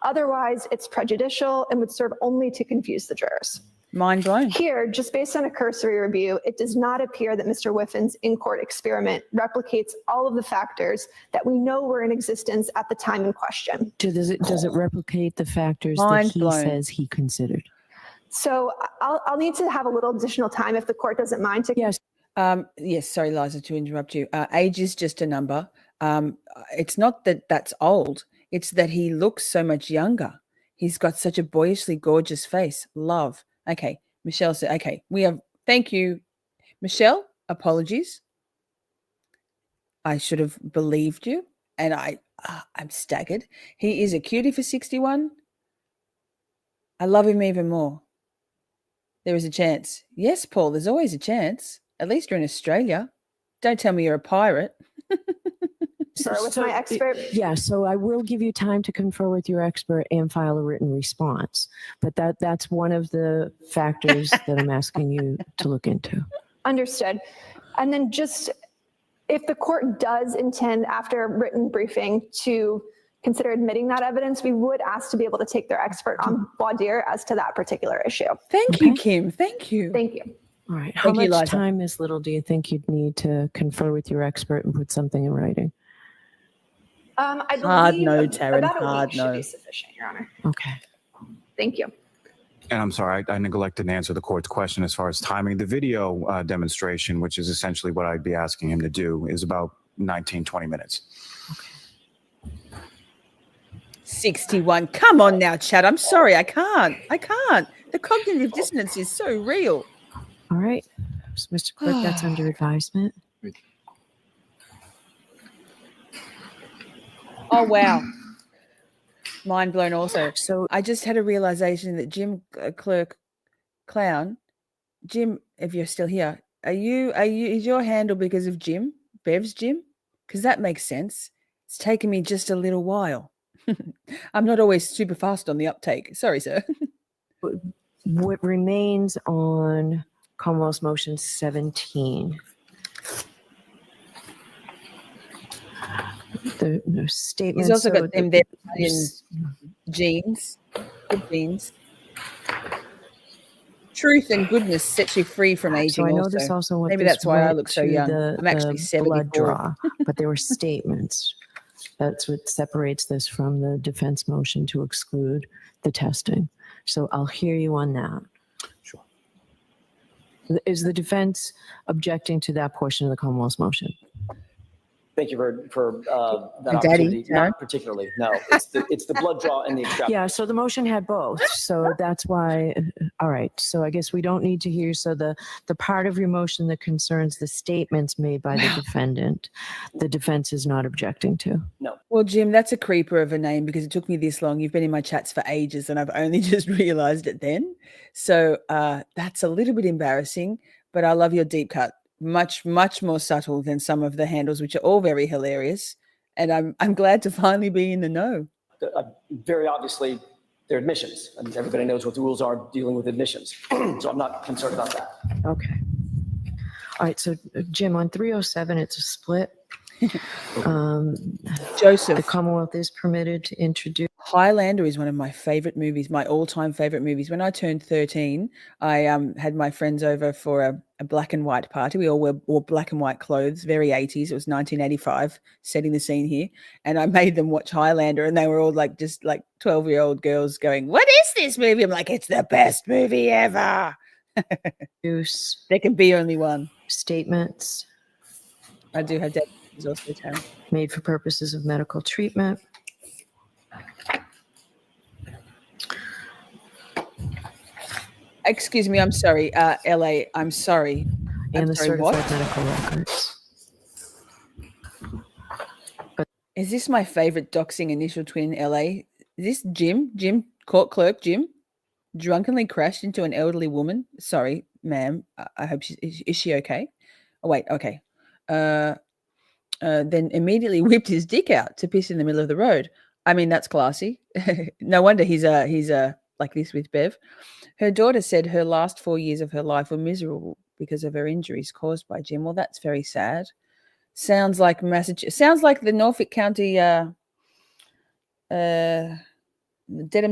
Otherwise, it's prejudicial and would serve only to confuse the jurors. Mind blown. Here, just based on a cursory review, it does not appear that Mr. Whiffen's in-court experiment replicates all of the factors that we know were in existence at the time in question. Does it replicate the factors that he says he considered? So I'll need to have a little additional time if the court doesn't mind to. Yes. Yes, sorry, Liza, to interrupt you. Age is just a number. It's not that that's old. It's that he looks so much younger. He's got such a boyishly gorgeous face. Love. Okay, Michelle said, okay, thank you. Michelle, apologies. I should have believed you, and I'm staggered. He is a cutie for 61. I love him even more. There is a chance. Yes, Paul, there's always a chance. At least you're in Australia. Don't tell me you're a pirate. confer with my expert. Yeah, so I will give you time to confer with your expert and file a written response. But that's one of the factors that I'm asking you to look into. Understood. And then just, if the court does intend after a written briefing to consider admitting that evidence, we would ask to be able to take their expert on voir dire as to that particular issue. Thank you, Kim. Thank you. Thank you. All right. How Thank you, much Liza. time, Ms. Little, do you think you'd need to confer with your expert and put something in writing? I Hard believe no, Taryn, about a hard week should no. be sufficient, Your Honor. Okay. Thank you. And I'm sorry, I neglected to answer the court's question as far as timing. The video demonstration, which is essentially what I'd be asking him to do, is about 19, 20 minutes. 61. Come on now, Chad. I'm sorry. I can't. The cognitive dissonance is so real. All right. So, Mr. Clerk, that's under advisement. Oh, wow. Mind blown also. So I just had a realization that Jim Jim, if you're still here, is your handle because of Jim, Bev's Jim? Because that makes sense. It's taken me just a little while. I'm not always super fast on the uptake. Sorry, sir. what remains on Commonwealth's motion 17? The statement. He's also got them there in jeans. Good jeans. Truth and goodness sets you free from aging. So I know this also went. Maybe that's why I look so to young. The, I'm actually the 74. blood draw, but there were statements. That's what separates this from the defense motion to exclude the testing. So I'll hear you on that. Sure. Is the defense objecting to that portion of the Commonwealth's motion? Thank you for that Daddy, opportunity. Sarah? Not particularly, no. It's the blood draw and the extrapolation. Yeah, so the motion had both. So that's why, all right. So I guess we don't need to hear. So the part of your motion that concerns the statements made by the defendant, the defense is not objecting to. No. Well, Jim, that's a creeper of a name because it took me this long. You've been in my chats for ages and I've only just realized it then. So that's a little bit embarrassing, but I love your deep cut. Much more subtle than some of the handles, which are all very hilarious. And I'm glad to finally be in the know. Very obviously, they're admissions, and everybody knows what the rules are dealing with admissions. So I'm not concerned about that. Okay. All right. So Jim, on 307, it's a split. Joseph. The Commonwealth is permitted to introduce. Highlander is one of my favorite movies, my all-time favorite movies. When I turned 13, I had my friends over for a black and white party. We all wore black and white clothes, very 80s. It was 1985, setting the scene here. And I made them watch Highlander, and they were all just 12-year-old girls going, "What is this movie?" I'm like, "It's the best movie ever." Use There can be only one. statements I do have that also, Taryn. made for purposes of medical treatment. Excuse me, I'm sorry. LA, I'm sorry. And the sorry, certified what? medical records. Is this my favorite doxing initial twin, LA? Is this Jim, court clerk Jim, drunkenly crashed into an elderly woman? Sorry, ma'am. I hope is she okay? Oh, wait, okay. Then immediately whipped his dick out to piss in the middle of the road. I mean, that's classy. No wonder he's like this with Bev. Her daughter said her last 4 years of her life were miserable because of her injuries caused by Jim. Well, that's very sad. Sounds like Massachusetts. Sounds like the Norfolk County Dedham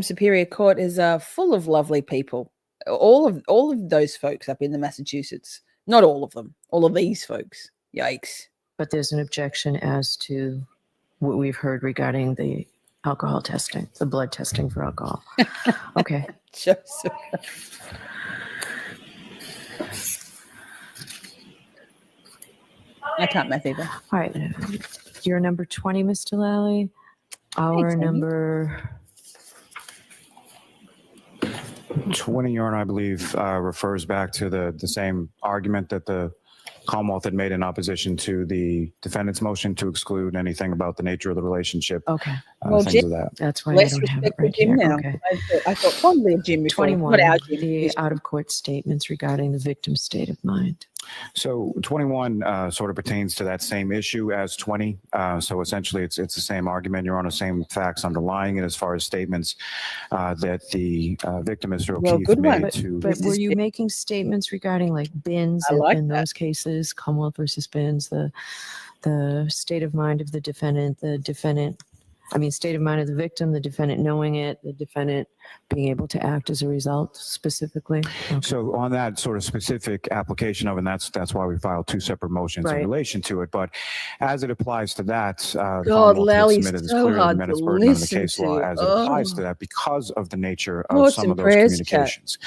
Superior Court is full of lovely people. All of those folks up in the Massachusetts. Not all of them. All of these folks. Yikes. But there's an objection as to what we've heard regarding the alcohol testing, the blood testing for alcohol. Okay. Joseph. I can't math either. All right. You're number 20, Mr. Lally. Our Amy. number 20, Your Honor, I believe, refers back to the same argument that the Commonwealth had made in opposition to the defendant's motion to exclude anything about the nature of the relationship. okay. Well, things Jim, of that. That's why I less don't have it respect for right Jim here. now. Okay. I thought fondly of Jim before. 21, Not our Jim. the his Jim. out-of-court statements regarding the victim's state of mind. So 21 sort of pertains to that same issue as 20. So essentially, it's the same argument. You're on the same facts underlying it as far as statements that the victim, Mr. Well, O'Keefe, good one. made to. But were you making statements regarding like bins I like in that. those cases, Commonwealth versus bins, the state of mind of the defendant, state of mind of the victim, the defendant knowing it, the defendant being able to act as a result specifically? Okay. So on that sort of specific application of, and that's why we filed two separate motions in Right. relation to it. But as it applies to that, the God, Commonwealth had Lally's submitted this so clearly hard met to its burden under the listen case law to. as it applies to Oh. that because of the nature of Thoughts some and of those prayers, chat. communications.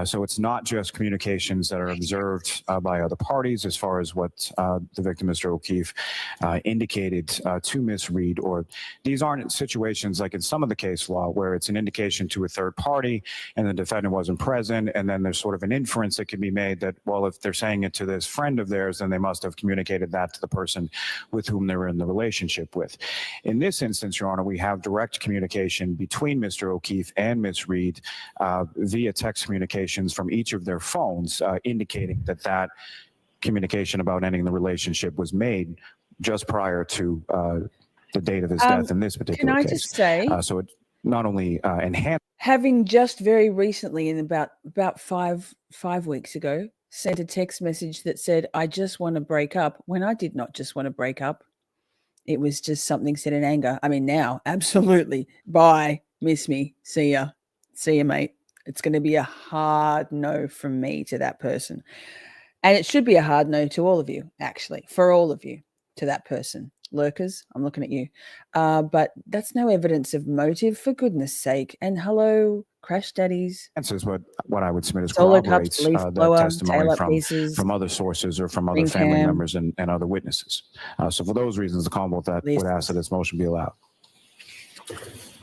So it's not just communications that are observed by other parties as far as what the victim, Mr. O'Keefe, indicated to Ms. Reed, or these aren't situations like in some of the case law where it's an indication to a third party and the defendant wasn't present, and then there's sort of an inference that can be made that, well, if they're saying it to this friend of theirs, then they must have communicated that to the person with whom they were in the relationship with. In this instance, Your Honor, we have direct communication between Mr. O'Keefe and Ms. Reed via text communications from each of their phones, indicating that communication about ending the relationship was made just prior to the date of his death in this particular Can I case. just say, So it not only enhanced. having just very recently, in about five weeks ago, sent a text message that said, "I just want to break up," when I did not just want to break up. It was just something said in anger. I mean, now, absolutely. Bye. Miss me. See ya. See ya, mate. It's going to be a hard no from me to that person. And it should be a hard no to all of you, actually, for all of you, to that person. Lurkers, I'm looking at you. But that's no evidence of motive, for goodness sake. And hello, crash daddies. Answers what I would submit as Solo cups, corroborates leaf that blower, testimony tail-up from pieces, other sources or from other ring family cam. members and other witnesses. So for those reasons, the Commonwealth that would ask that this motion be allowed.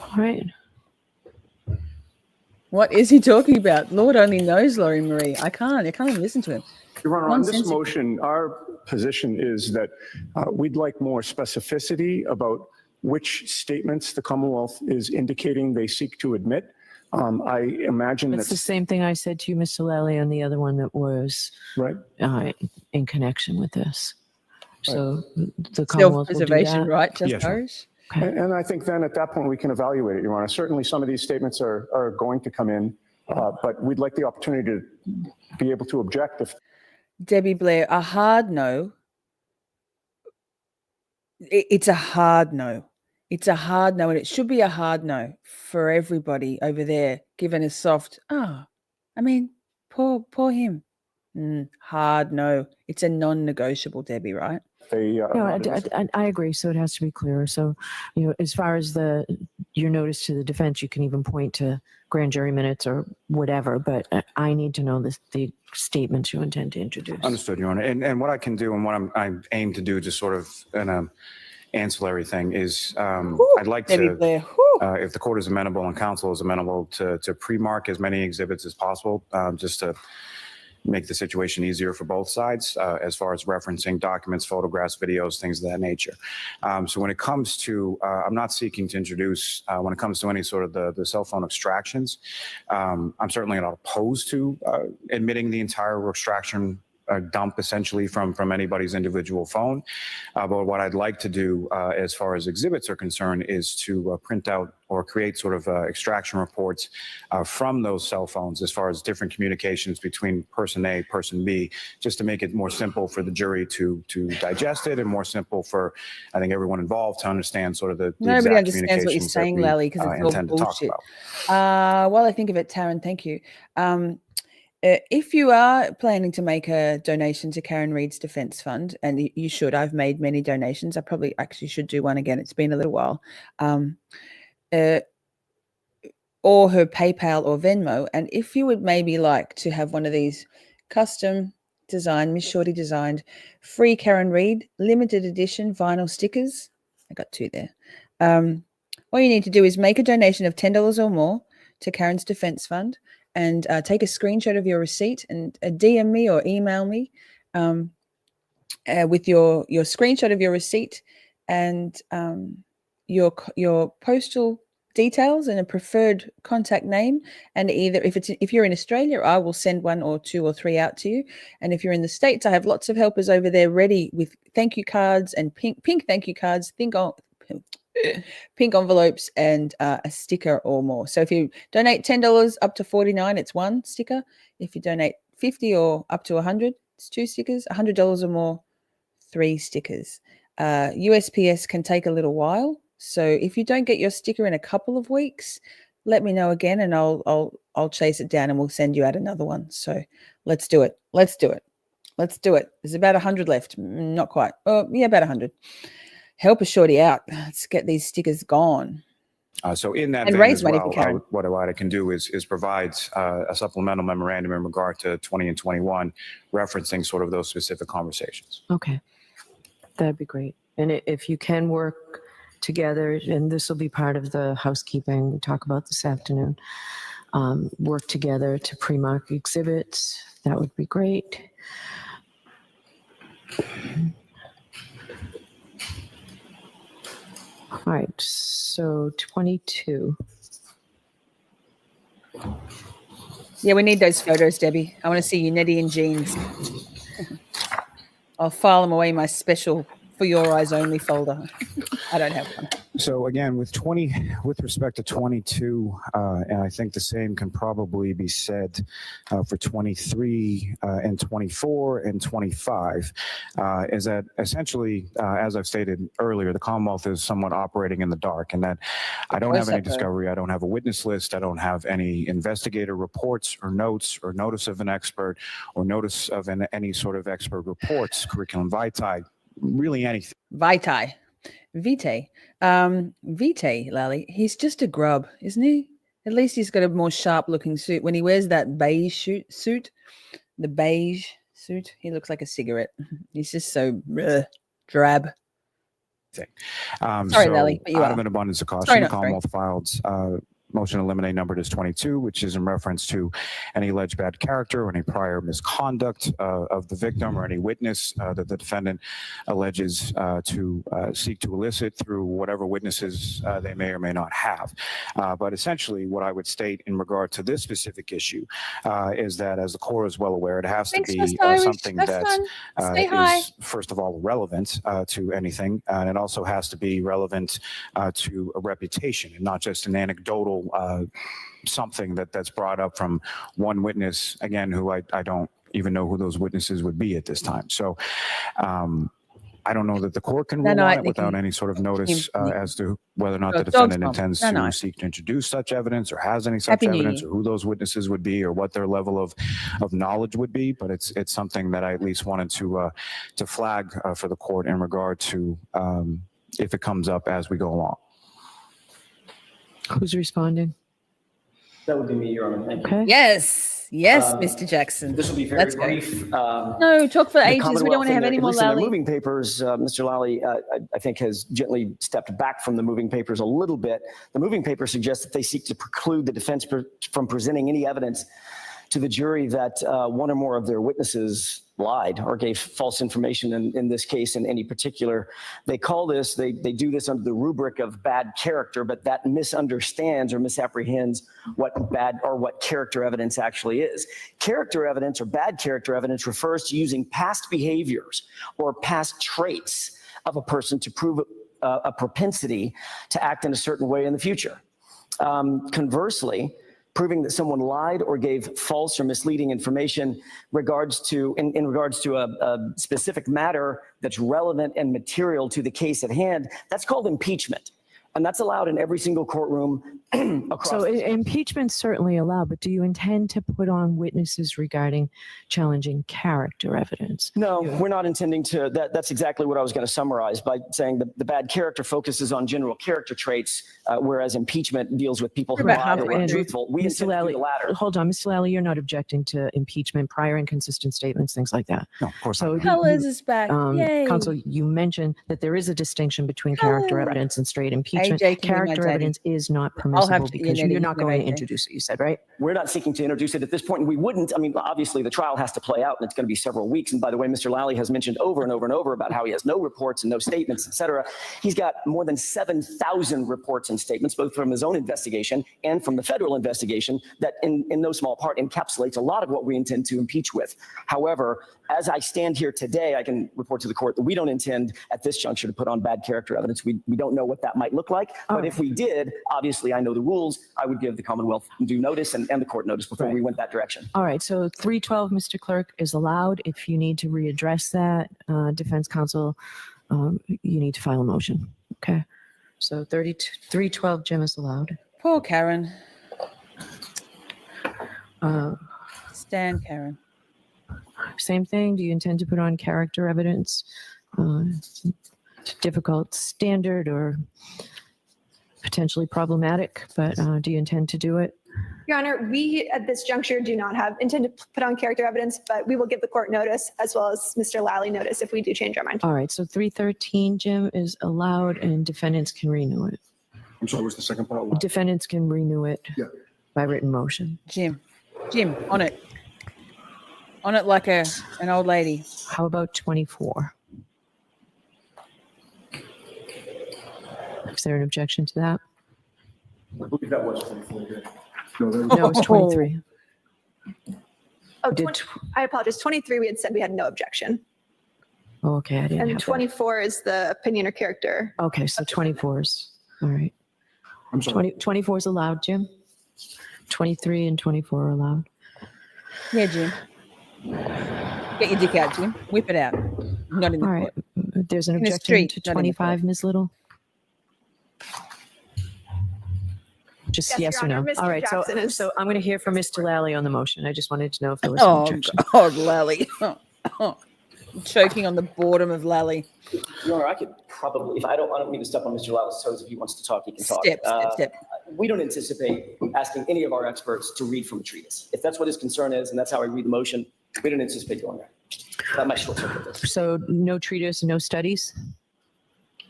All right. What is he talking about? Lord only knows, Laurie Marie. I can't even listen to him. Your Honor, on this Nonsensical. motion, our position is that we'd like more specificity about which statements the Commonwealth is indicating they seek to admit. I imagine That's the that's same thing I said to you, Mr. Lally, on the other one that was right. In connection with this. So the Commonwealth will do Self-preservation, that. right, Just Yes, sir. Irish? And I think then at that point, we can evaluate it, Your Honor. Certainly, some of these statements are going to come in, but we'd like the opportunity to be able to object if Debbie Blair, a hard no. It's a hard no. It's a hard no, and it should be a hard no for everybody over there, given a soft, I mean, poor him. Hard no. It's a non-negotiable, Debbie, right? they. No, I agree. So it has to be clearer. So, as far as your notice to the defense, you can even point to grand jury minutes or whatever, but I need to know the statements you intend to introduce. Understood, Your Honor. And what I can do and what I aim to do, just sort of an ancillary thing, is I'd like Debbie to, Blair. if the court is amenable and counsel is amenable, to pre-mark as many exhibits as possible, just to make the situation easier for both sides as far as referencing documents, photographs, videos, things of that nature. So when it comes to, I'm not seeking to introduce, when it comes to any sort of the cell phone extractions, I'm certainly not opposed to admitting the entire extraction dump essentially from anybody's individual phone. But what I'd like to do as far as exhibits are concerned is to print out or create sort of extraction reports from those cell phones as far as different communications between person A, person B, just to make it more simple for the jury to digest it and more simple for, I think, everyone involved to understand sort of the Nobody exact understands what you're communications saying, that we Lally, because it's all intend to talk bullshit. about. While I think of it, Taryn, thank you. If you are planning to make a donation to Karen Reed's Defence Fund, and you should, I've made many donations. I probably actually should do one again. It's been a little while. Or her PayPal or Venmo. And if you would maybe like to have one of these custom designed, Miss Shorty designed, free Karen Reed limited edition vinyl stickers. I got two there. All you need to do is make a donation of $10 or more to Karen's Defence Fund, and take a screenshot of your receipt and DM me or email me with your screenshot of your receipt and your postal details and a preferred contact name, and either if you're in Australia, I will send 1 or 2 or 3 out to you, and if you're in the States, I have lots of helpers over there ready with thank you cards and pink thank you cards, pink envelopes, and a sticker or more. So if you donate $10 up to $49, it's 1 sticker. If you donate $50 or up to $100, it's 2 stickers. $100 or more, 3 stickers. USPS can take a little while, so if you don't get your sticker in a couple of weeks, let me know again, and I'll chase it down, and we'll send you out another one. So let's do it. Let's do it. Let's do it. There's about 100 left. Not quite. Oh, yeah, about 100. Help a shorty out. Let's get these stickers gone. So in that And vein raise as money well, if you can. what I can do is provide a supplemental memorandum in regard to 20 and 21, referencing sort of those specific conversations. Okay, that'd be great. And if you can work together, and this will be part of the housekeeping we talk about this afternoon, work together to pre-mark exhibits, that would be great. All right, so 22. Yeah, we need those photos, Debbie. I want to see you, Nettie, in jeans. I'll file them away in my special for your eyes only folder. I don't have one. So again, with respect to 22, and I think the same can probably be said for 23 and 24 and 25, is that essentially, as I've stated earlier, the Commonwealth is somewhat operating in the dark, and that I don't have any discovery, I don't have a witness list, I don't have any investigator reports or notes or notice of an expert or notice of any sort of expert reports, curriculum vitae, really anything. Vitae. Lally, he's just a grub, isn't he? At least he's got a more sharp looking suit. When he wears that beige suit, he looks like a cigarette. He's just so drab. Sorry, Lally, but you out are. of an abundance of caution, Sorry, the not sorry. Commonwealth filed motion to eliminate numbered as 22, which is in reference to any alleged bad character or any prior misconduct of the victim or any witness that the defendant alleges to seek to elicit through whatever witnesses they may or may not have. But essentially, what I would state in regard to this specific issue is that, as the Corps is well aware, it has to be something that is, first of all, relevant to anything, and it also has to be relevant to a reputation and not just an anecdotal something that's brought up from one witness, again, who I don't even know who those witnesses would be at this time. So I don't know that the court can rule on it without any sort of notice as to whether or not the defendant intends to seek to introduce such evidence or has any such evidence or who those witnesses would be or what their level of knowledge would be. But it's something that I at least wanted to flag for the court in regard to if it comes up as we go along. Who's responding? That would be me, Your Honor. Thank you. Okay. Yes, Mr. Jackson. This will be very brief. No, talk for ages. We don't want to have any more Lally. Lally. The moving papers, Mr. Lally, I think has gently stepped back from the moving papers a little bit. The moving papers suggest that they seek to preclude the defense from presenting any evidence to the jury that one or more of their witnesses lied or gave false information in this case in any particular. They call this, they do this under the rubric of bad character, but that misunderstands or misapprehends what bad or what character evidence actually is. Character evidence or bad character evidence refers to using past behaviors or past traits of a person to prove a propensity to act in a certain way in the future. Conversely, proving that someone lied or gave false or misleading information in regards to a specific matter that's relevant and material to the case at hand, that's called impeachment. And that's allowed in every single courtroom across. So impeachment's certainly allowed, but do you intend to put on witnesses regarding challenging character evidence? No, we're not intending to. That's exactly what I was going to summarize by saying the bad character focuses on general character traits, whereas impeachment deals with people who lied or were truthful. We intend to do the latter. Hold on, Mr. Lally, you're not objecting to impeachment, prior inconsistent statements, things like that. No, of course not. Colors is back. Yay. Counsel, you mentioned that there is a distinction between character evidence and straight impeachment. AJ, character evidence is not permissible have to because Yannetti you're not going to innovate. introduce it, you said, right? We're not seeking to introduce it at this point, and we wouldn't. I mean, obviously, the trial has to play out, and it's going to be several weeks. And by the way, Mr. Lally has mentioned over and over and over about how he has no reports and no statements, et cetera. He's got more than 7,000 reports and statements, both from his own investigation and from the federal investigation, that in no small part encapsulates a lot of what we intend to impeach with. However, as I stand here today, I can report to the court that we don't intend at this juncture to put on bad character evidence. We don't know what that might look like. But if we did, obviously, I know the rules. I would give the Commonwealth due notice and the court notice before we went that direction. All right, so 312, Mr. Clerk, is allowed. If you need to readdress that, defense counsel, you need to file a motion. Okay, so 312, Jim, is allowed. Poor Karen. Uh, Stand, Karen. Same thing. Do you intend to put on character evidence? Difficult standard or potentially problematic, but do you intend to do it? Your Honor, we at this juncture do not intend to put on character evidence, but we will give the court notice as well as Mr. Lally notice if we do change our mind. All right, so 313, Jim, is allowed and defendants can renew it. I'm sorry, what's the second part? Defendants can renew it Yeah. by written motion. Jim, on it. On it like an old lady. How about 24? Is there an objection to that? I believe that was 24. No, it's 23. Oh, Did 20 I apologize. 23, we had said we had no objection. Oh, okay, I didn't And have that. 24 is the opinion or character. Okay, so 24 is, all right. I'm sorry. 24 is allowed, Jim? 23 and 24 are allowed. Yeah, Jim. Get your dick out, Jim. Whip it out. Not in the All right, court. there's an In the objection street, to not in the court. 25, Ms. Little? Just Yes, yes or Your no? Honor, Mr. All right, Jackson is- so I'm going to hear from Mr. Lally on the motion. I just wanted to know if there was an Oh, objection. God, Lally. Choking on the boredom of Lally. Your Honor, I could probably, if I don't mean to step on Mr. Lally's toes. If he wants to talk, he can talk. Step. We don't anticipate asking any of our experts to read from a treatise. If that's what his concern is, and that's how I read the motion, we don't anticipate going there. That might short circuit this. So no treatise, no studies?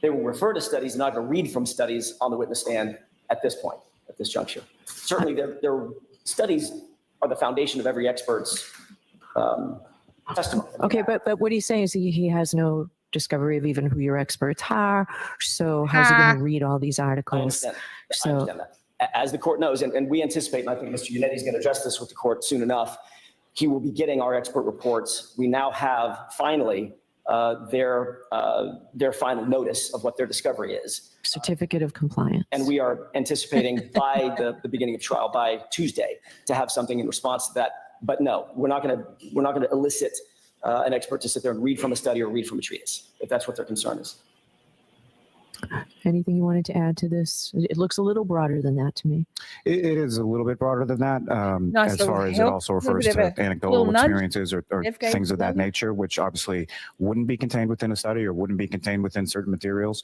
They will refer to studies, not going to read from studies on the witness stand at this point, at this juncture. Certainly, their studies are the foundation of every expert's testimony. Okay, but what he's saying is he has no discovery of even who your experts are. So how's he going to read all these I articles? understand. I So, understand that. As the court knows, and we anticipate, and I think Mr. Unetti is going to address this with the court soon enough, he will be getting our expert reports. We now have finally their final notice of what their discovery is. certificate of compliance. And we are anticipating by the beginning of trial, by Tuesday, to have something in response to that. But no, we're not going to elicit an expert to sit there and read from a study or read from a treatise, if that's what their concern is. Anything you wanted to add to this? It looks a little broader than that to me. It is a little bit broader than that, Nice as little far as it help, also little refers bit of to a anecdotal little nudge. experiences or Jeff gave things of that Lally. nature, which obviously wouldn't be contained within a study or wouldn't be contained within certain materials.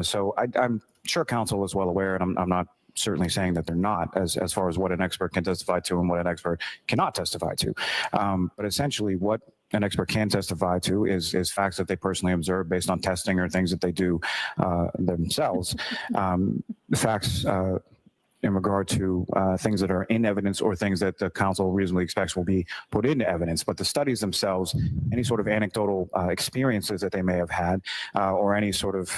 So I'm sure counsel is well aware, and I'm not certainly saying that they're not, as far as what an expert can testify to and what an expert cannot testify to. But essentially, what an expert can testify to is facts that they personally observe based on testing or things that they do themselves. Facts in regard to things that are in evidence or things that the counsel reasonably expects will be put into evidence. But the studies themselves, any sort of anecdotal experiences that they may have had, or any sort of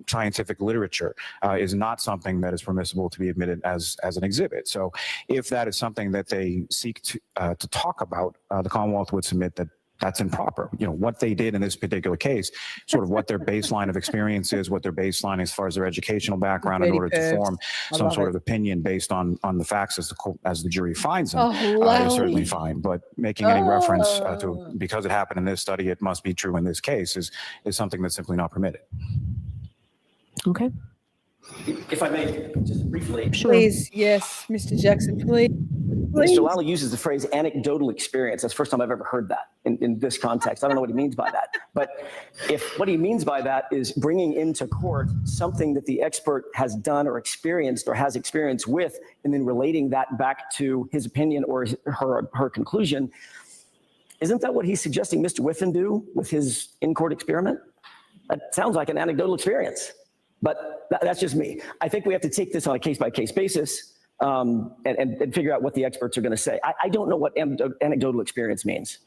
scientific literature is not something that is permissible to be admitted as an exhibit. So if that is something that they seek to talk about, the Commonwealth would submit that that's improper. You know, what they did in this particular case, sort of what their baseline of experience is, what their baseline as far as their educational background in Pretty order to curved. form I some love sort it. of opinion based on the facts as the jury finds them Oh, is certainly Lally. fine. But making any reference to because it happened in this study, it must be true in this case is something that's simply not permitted. Okay. If I may, just briefly. Please, yes, Mr. Jackson, please. Mr. Lally uses the phrase anecdotal experience. That's the first time I've ever heard that in this context. I don't know what he means by that. But if what he means by that is bringing into court something that the expert has done or experienced or has experience with, and then relating that back to his opinion or her conclusion, isn't that what he's suggesting Mr. Whiffen do with his in-court experiment? That sounds like an anecdotal experience. But that's just me. I think we have to take this on a case-by-case basis and figure out what the experts are going to say. I don't know what anecdotal experience means.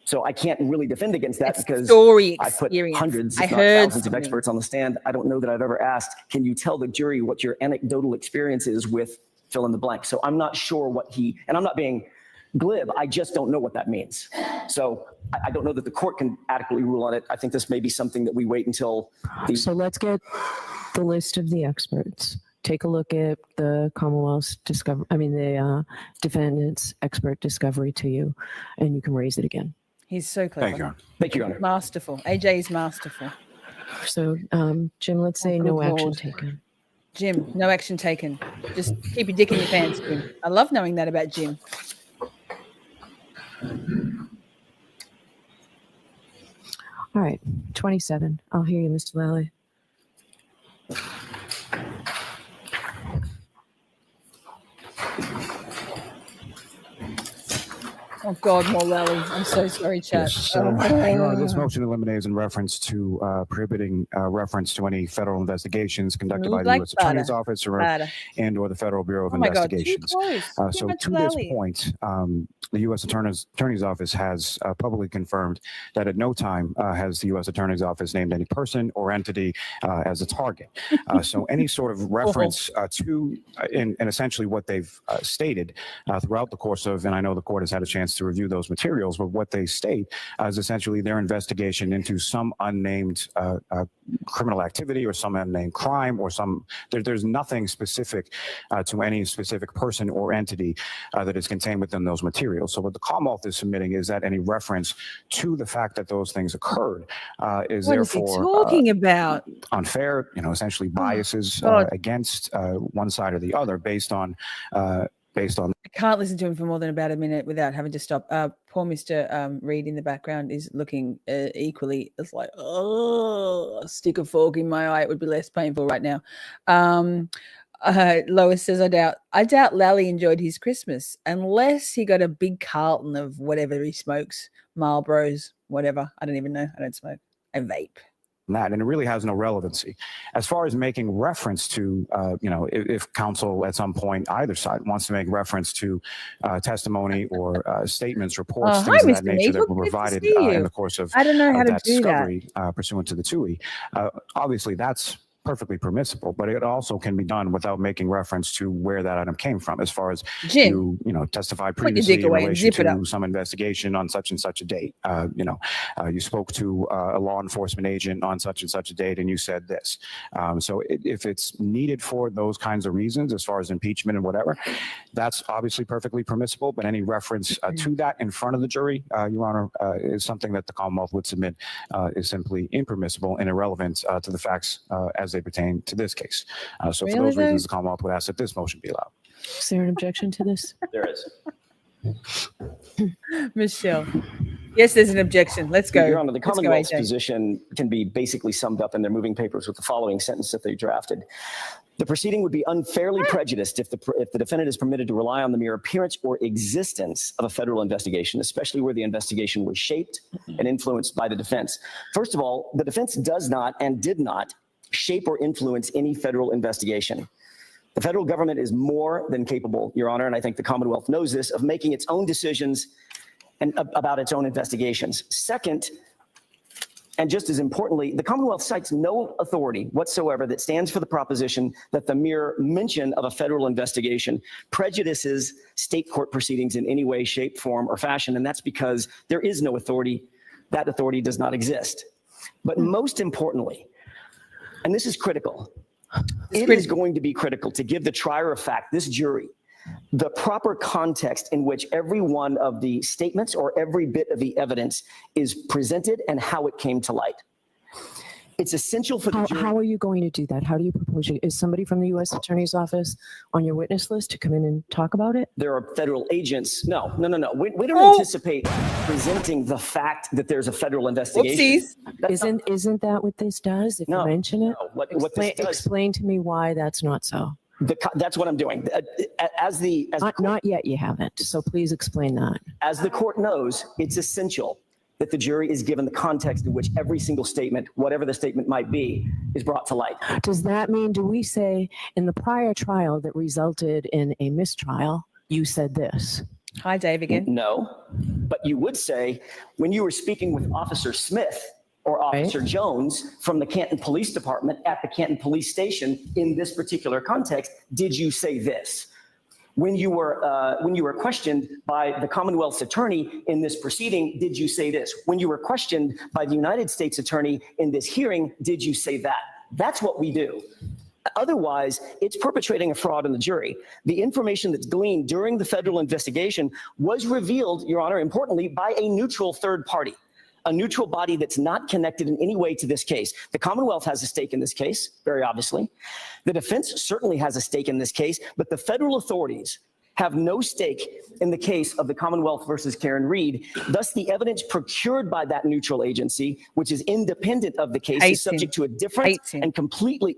So I can't really defend against that because story I put experience. hundreds, I if not heard thousands of something. experts on the stand. I don't know that I've ever asked, can you tell the jury what your anecdotal experience is with fill in the blank? So I'm not sure what and I'm not being glib, I just don't know what that means. So I don't know that the court can adequately rule on it. I think this may be something that we wait until So let's get the list of the experts. Take a look at the Commonwealth's the defendant's expert discovery to you, and you can raise it again. He's so clever. Thank you, Your Honor. Thank you, Your Honor. Masterful. AJ is masterful. So, Jim, let's say good no action Lord. taken. Jim, no action taken. Just keep your dick in your pants, Jim. I love knowing that about Jim. All right, 27. I'll hear you, Mr. Lally. Oh, God, more Lally. I'm so sorry, chat. So, Your Honor, this motion eliminates in reference to prohibiting reference to any federal investigations conducted by the Like U.S. Attorney's butter. Office Butter. or the Federal Bureau of Oh my God, too Investigations. close. Too So much to this Lally. point, the U.S. Attorney's Office has publicly confirmed that at no time has the U.S. Attorney's Office named any person or entity as a target. So any sort of reference to, and essentially what they've stated throughout the course of, and I know the court has had a chance to review those materials, but what they state is essentially their investigation into some unnamed criminal activity or some unnamed crime or there's nothing specific to any specific person or entity that is contained within those materials. So what the Commonwealth is submitting is that any reference to the fact that those things occurred is What is he therefore talking about? unfair, essentially biases God. against one side or the other based on I can't listen to him for more than about a minute without having to stop. Poor Mr. Reed in the background is looking equally. It's like, oh, stick a fork in my eye. It would be less painful right now. Lois says, I doubt Lally enjoyed his Christmas unless he got a big carton of whatever he smokes, Marlboros, whatever. I don't even know. I don't smoke. I vape. That, and it really has no relevancy. As far as making reference to, if counsel at some point, either side wants to make reference to testimony or statements, reports, Hi, things of that Mr. nature Mead. that were Good to provided see you. in the course of I don't know how to that do that. discovery pursuant to the TUI. Obviously, that's perfectly permissible, but it also can be done without making reference to where that item came from. As far as Jim, you testified put your previously dick in away and relation zip it to up. some investigation on such and such a date. You spoke to a law enforcement agent on such and such a date, and you said this. So if it's needed for those kinds of reasons, as far as impeachment and whatever, that's obviously perfectly permissible. But any reference to that in front of the jury, Your Honor, is something that the Commonwealth would submit is simply impermissible and irrelevant to the facts as they pertain to this case. So for those reasons, the Commonwealth would ask that this motion be allowed. Is there an objection to this? There is. Michelle. Yes, there's an objection. Let's go. Your Honor, the Let's go, Commonwealth's AJ. position can be basically summed up in their moving papers with the following sentence that they drafted. The proceeding would be unfairly prejudiced if the defendant is permitted to rely on the mere appearance or existence of a federal investigation, especially where the investigation was shaped and influenced by the defense. First of all, the defense does not and did not shape or influence any federal investigation. The federal government is more than capable, Your Honor, and I think the Commonwealth knows this, of making its own decisions and about its own investigations. Second, and just as importantly, the Commonwealth cites no authority whatsoever that stands for the proposition that the mere mention of a federal investigation prejudices state court proceedings in any way, shape, form, or fashion, and that's because there is no authority. That authority does not exist. But most importantly, and this is critical, it is going to be critical to give the trier of fact, this jury, the proper context in which every one of the statements or every bit of the evidence is presented and how it came to light. It's essential for the jury. How are you going to do that? How do you propose it? Is somebody from the U.S. Attorney's Office on your witness list to come in and talk about it? There are federal agents. No. We don't anticipate presenting the fact that there's a federal investigation. Whoopsies. Isn't that what this does? If you mention it, No. What this does, explain to me why that's not so. that's what I'm doing. Not yet, you haven't. So please explain that. As the court knows, it's essential that the jury is given the context in which every single statement, whatever the statement might be, is brought to light. Does that mean, do we say in the prior trial that resulted in a mistrial, you said this? Hi, Dave again. No, but you would say when you were speaking with Officer Smith or Officer Jones from the Canton Police Department at the Canton Police Station in this particular context, did you say this? When you were questioned by the Commonwealth's attorney in this proceeding, did you say this? When you were questioned by the United States attorney in this hearing, did you say that? That's what we do. Otherwise, it's perpetrating a fraud on the jury. The information that's gleaned during the federal investigation was revealed, Your Honor, importantly, by a neutral third party, a neutral body that's not connected in any way to this case. The Commonwealth has a stake in this case, very obviously. The defense certainly has a stake in this case, but the federal authorities have no stake in the case of the Commonwealth versus Karen Reed. Thus, the evidence procured by that neutral agency, which is independent of the case, is subject to a different and completely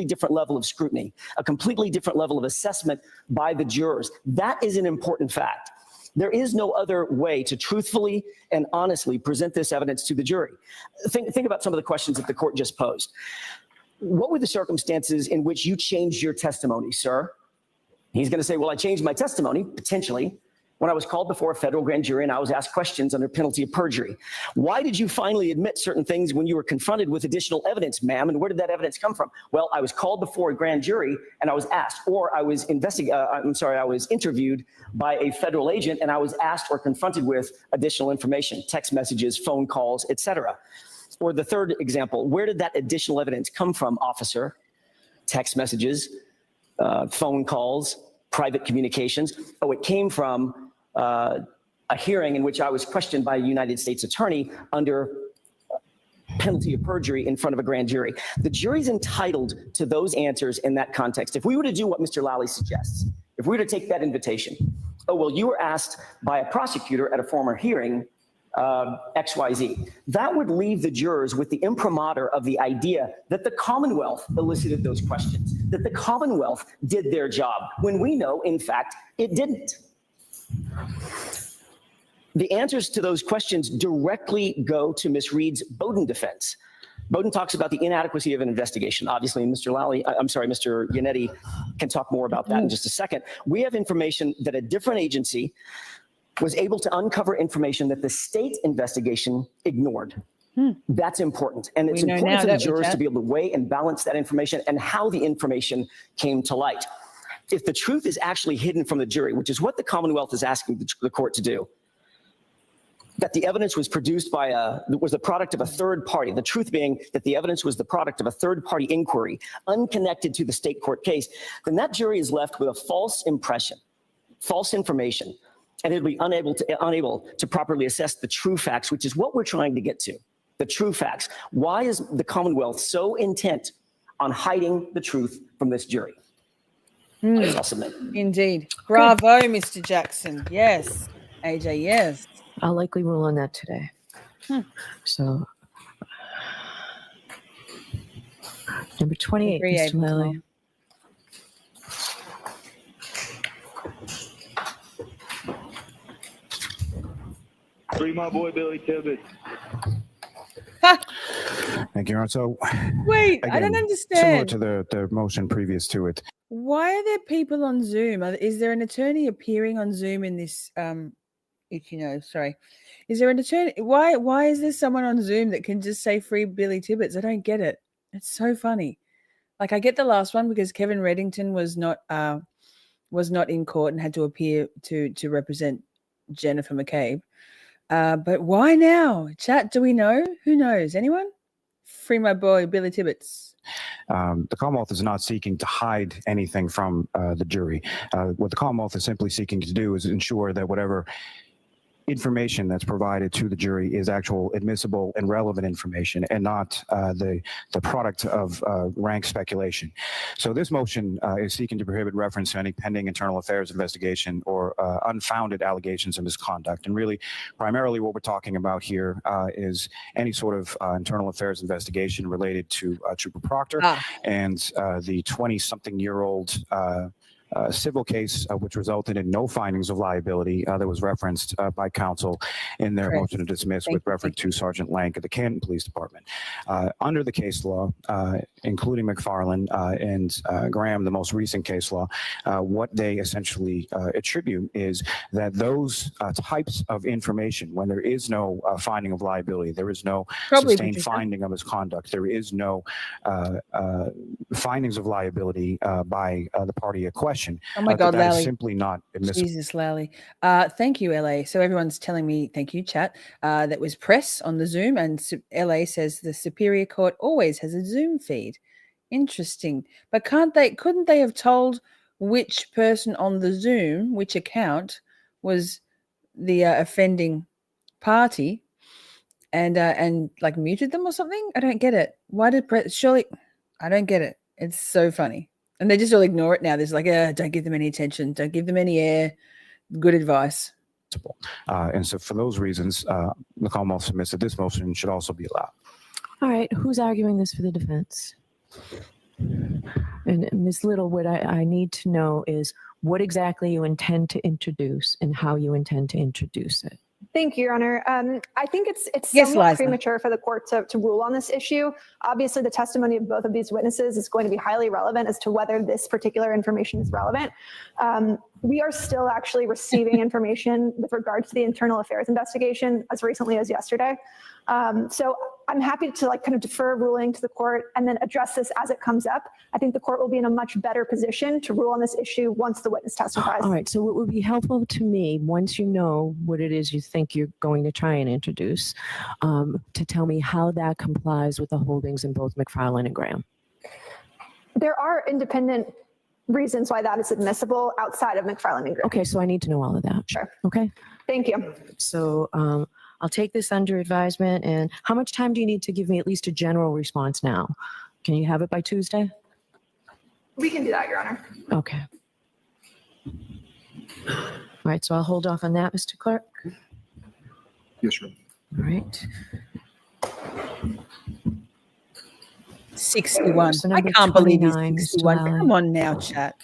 different level of scrutiny, a completely different level of assessment by the jurors. That is an important fact. There is no other way to truthfully and honestly present this evidence to the jury. Think about some of the questions that the court just posed. What were the circumstances in which you changed your testimony, sir? He's going to say, well, I changed my testimony, potentially, when I was called before a federal grand jury and I was asked questions under penalty of perjury. Why did you finally admit certain things when you were confronted with additional evidence, ma'am? And where did that evidence come from? Well, I was called before a grand jury and I was asked, or I was I was interviewed by a federal agent and I was asked or confronted with additional information, text messages, phone calls, etc. Or the third example, where did that additional evidence come from, officer? Text messages, phone calls, private communications. Oh, it came from a hearing in which I was questioned by a United States attorney under penalty of perjury in front of a grand jury. The jury's entitled to those answers in that context. If we were to do what Mr. Lally suggests, if we were to take that invitation, oh, well, you were asked by a prosecutor at a former hearing XYZ. That would leave the jurors with the imprimatur of the idea that the Commonwealth elicited those questions, that the Commonwealth did their job, when we know, in fact, it didn't. The answers to those questions directly go to Ms. Reed's Bowden defense. Bowden talks about the inadequacy of an investigation. Obviously, Mr. Yannetti can talk more about that in just a second. We have information that a different agency was able to uncover information that the state investigation ignored. That's important. And it's important for the jurors to be able to weigh and balance that information and how the information came to light. If the truth is actually hidden from the jury, which is what the Commonwealth is asking the court to do, that the evidence was produced by was the product of a third party, the truth being that the evidence was the product of a third party inquiry, unconnected to the state court case, then that jury is left with a false impression, false information, and it'll be unable to properly assess the true facts, which is what we're trying to get to, the true facts. Why is the Commonwealth so intent on hiding the truth from this jury? I'll submit. Indeed. Bravo, Mr. Jackson. Yes. AJ, yes. I'll likely rule on that today. So, number 28, Mr. Lally. Free my boy Billy Tibbetts. Thank you, Aaron. So, wait, again, I don't understand. similar to the motion previous to it. Why are there people on Zoom? Is there an attorney appearing on Zoom in this? Sorry. Is there an attorney? Why is there someone on Zoom that can just say free Billy Tibbetts? I don't get it. It's so funny. Like, I get the last one because Kevin Reddington was not in court and had to appear to represent Jennifer McCabe. But why now? Chat, do we know? Who knows? Anyone? Free my boy Billy Tibbetts. The Commonwealth is not seeking to hide anything from the jury. What the Commonwealth is simply seeking to do is ensure that whatever information that's provided to the jury is actual admissible and relevant information and not the product of rank speculation. So this motion is seeking to prohibit reference to any pending internal affairs investigation or unfounded allegations of misconduct. And really, primarily what we're talking about here is any sort of internal affairs investigation related to Trooper Proctor and the 20-something-year-old civil case, which resulted in no findings of liability that was referenced by counsel in their Correct. motion to dismiss Thank with you. reference to Sergeant Lank of the Canton Police Department. Under the case law, including McFarland and Graham, the most recent case law, what they essentially attribute is that those types of information, when there is no finding of liability, there is no Probably, sustained Patricia. finding of misconduct, there is no findings of liability by the party at question. Oh my God, that is Lally. simply not admissible. Jesus, Lally. Thank you, LA. So everyone's telling me, thank you, chat. That was press on the Zoom, and LA says the Superior Court always has a Zoom feed. Interesting. But couldn't they have told which person on the Zoom, which account was the offending party and like muted them or something? I don't get it. Why did surely I don't get it. It's so funny. And they just all ignore it now. There's like, don't give them any attention. Don't give them any air. Good advice. And so for those reasons, the Commonwealth submits that this motion should also be allowed. All right, who's arguing this for the defense? And Ms. Little, what I need to know is what exactly you intend to introduce and how you intend to introduce it. Thank you, Your Honor. I think it's Yes, somewhat Liza. premature for the court to rule on this issue. Obviously, the testimony of both of these witnesses is going to be highly relevant as to whether this particular information is relevant. We are still actually receiving information with regard to the internal affairs investigation as recently as yesterday. So I'm happy to kind of defer ruling to the court and then address this as it comes up. I think the court will be in a much better position to rule on this issue once the witness testifies. All right, so what would be helpful to me, once you know what it is you think you're going to try and introduce, to tell me how that complies with the holdings in both McFarland and Graham. There are independent reasons why that is admissible outside of McFarland and Graham. Okay, so I need to know all of that. Sure. Okay. Thank you. So I'll take this under advisement. And how much time do you need to give me at least a general response now? Can you have it by Tuesday? We can do that, Your Honor. Okay. All right, so I'll hold off on that, Mr. Clerk. Yes, sir. All right. 61. So I number can't believe he's 29, Mr. 61. Lally. Come on now, chat.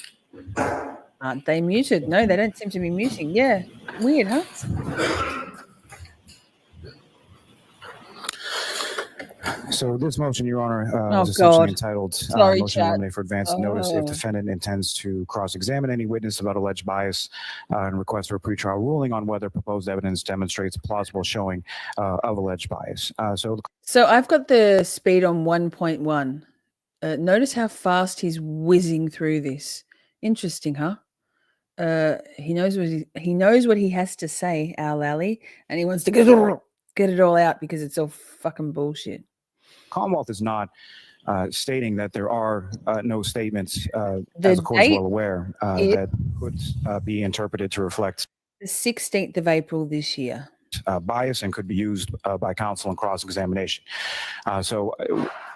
Aren't they muted? No, they don't seem to be muting. Yeah. Weird, huh? So this motion, Your Honor, Oh, is essentially God. entitled Sorry, motion to chat. eliminate for advance notice if Oh. defendant intends to cross-examine any witness about alleged bias and request for a pretrial ruling on whether proposed evidence demonstrates a plausible showing of alleged bias. So I've got the speed on 1.1. Notice how fast he's whizzing through this. Interesting, huh? He knows what he has to say, our Lally, and he wants to get it all out because it's all fucking bullshit. Commonwealth is not stating that there are no statements, The as the court is date well aware, is- that could be interpreted to reflect The 16th of April this year. bias and could be used by counsel in cross-examination.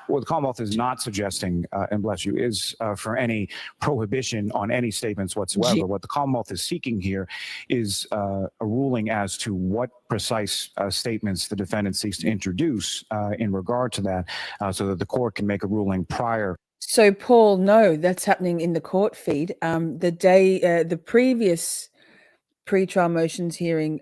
What the Commonwealth is not suggesting, and bless you, is for any prohibition on any statements whatsoever. What the Commonwealth is seeking here is a ruling as to what precise statements the defendant seeks to introduce in regard to that, so that the court can make a ruling prior. So, Paul, no, that's happening in the court feed. The previous pre-trial motions hearing,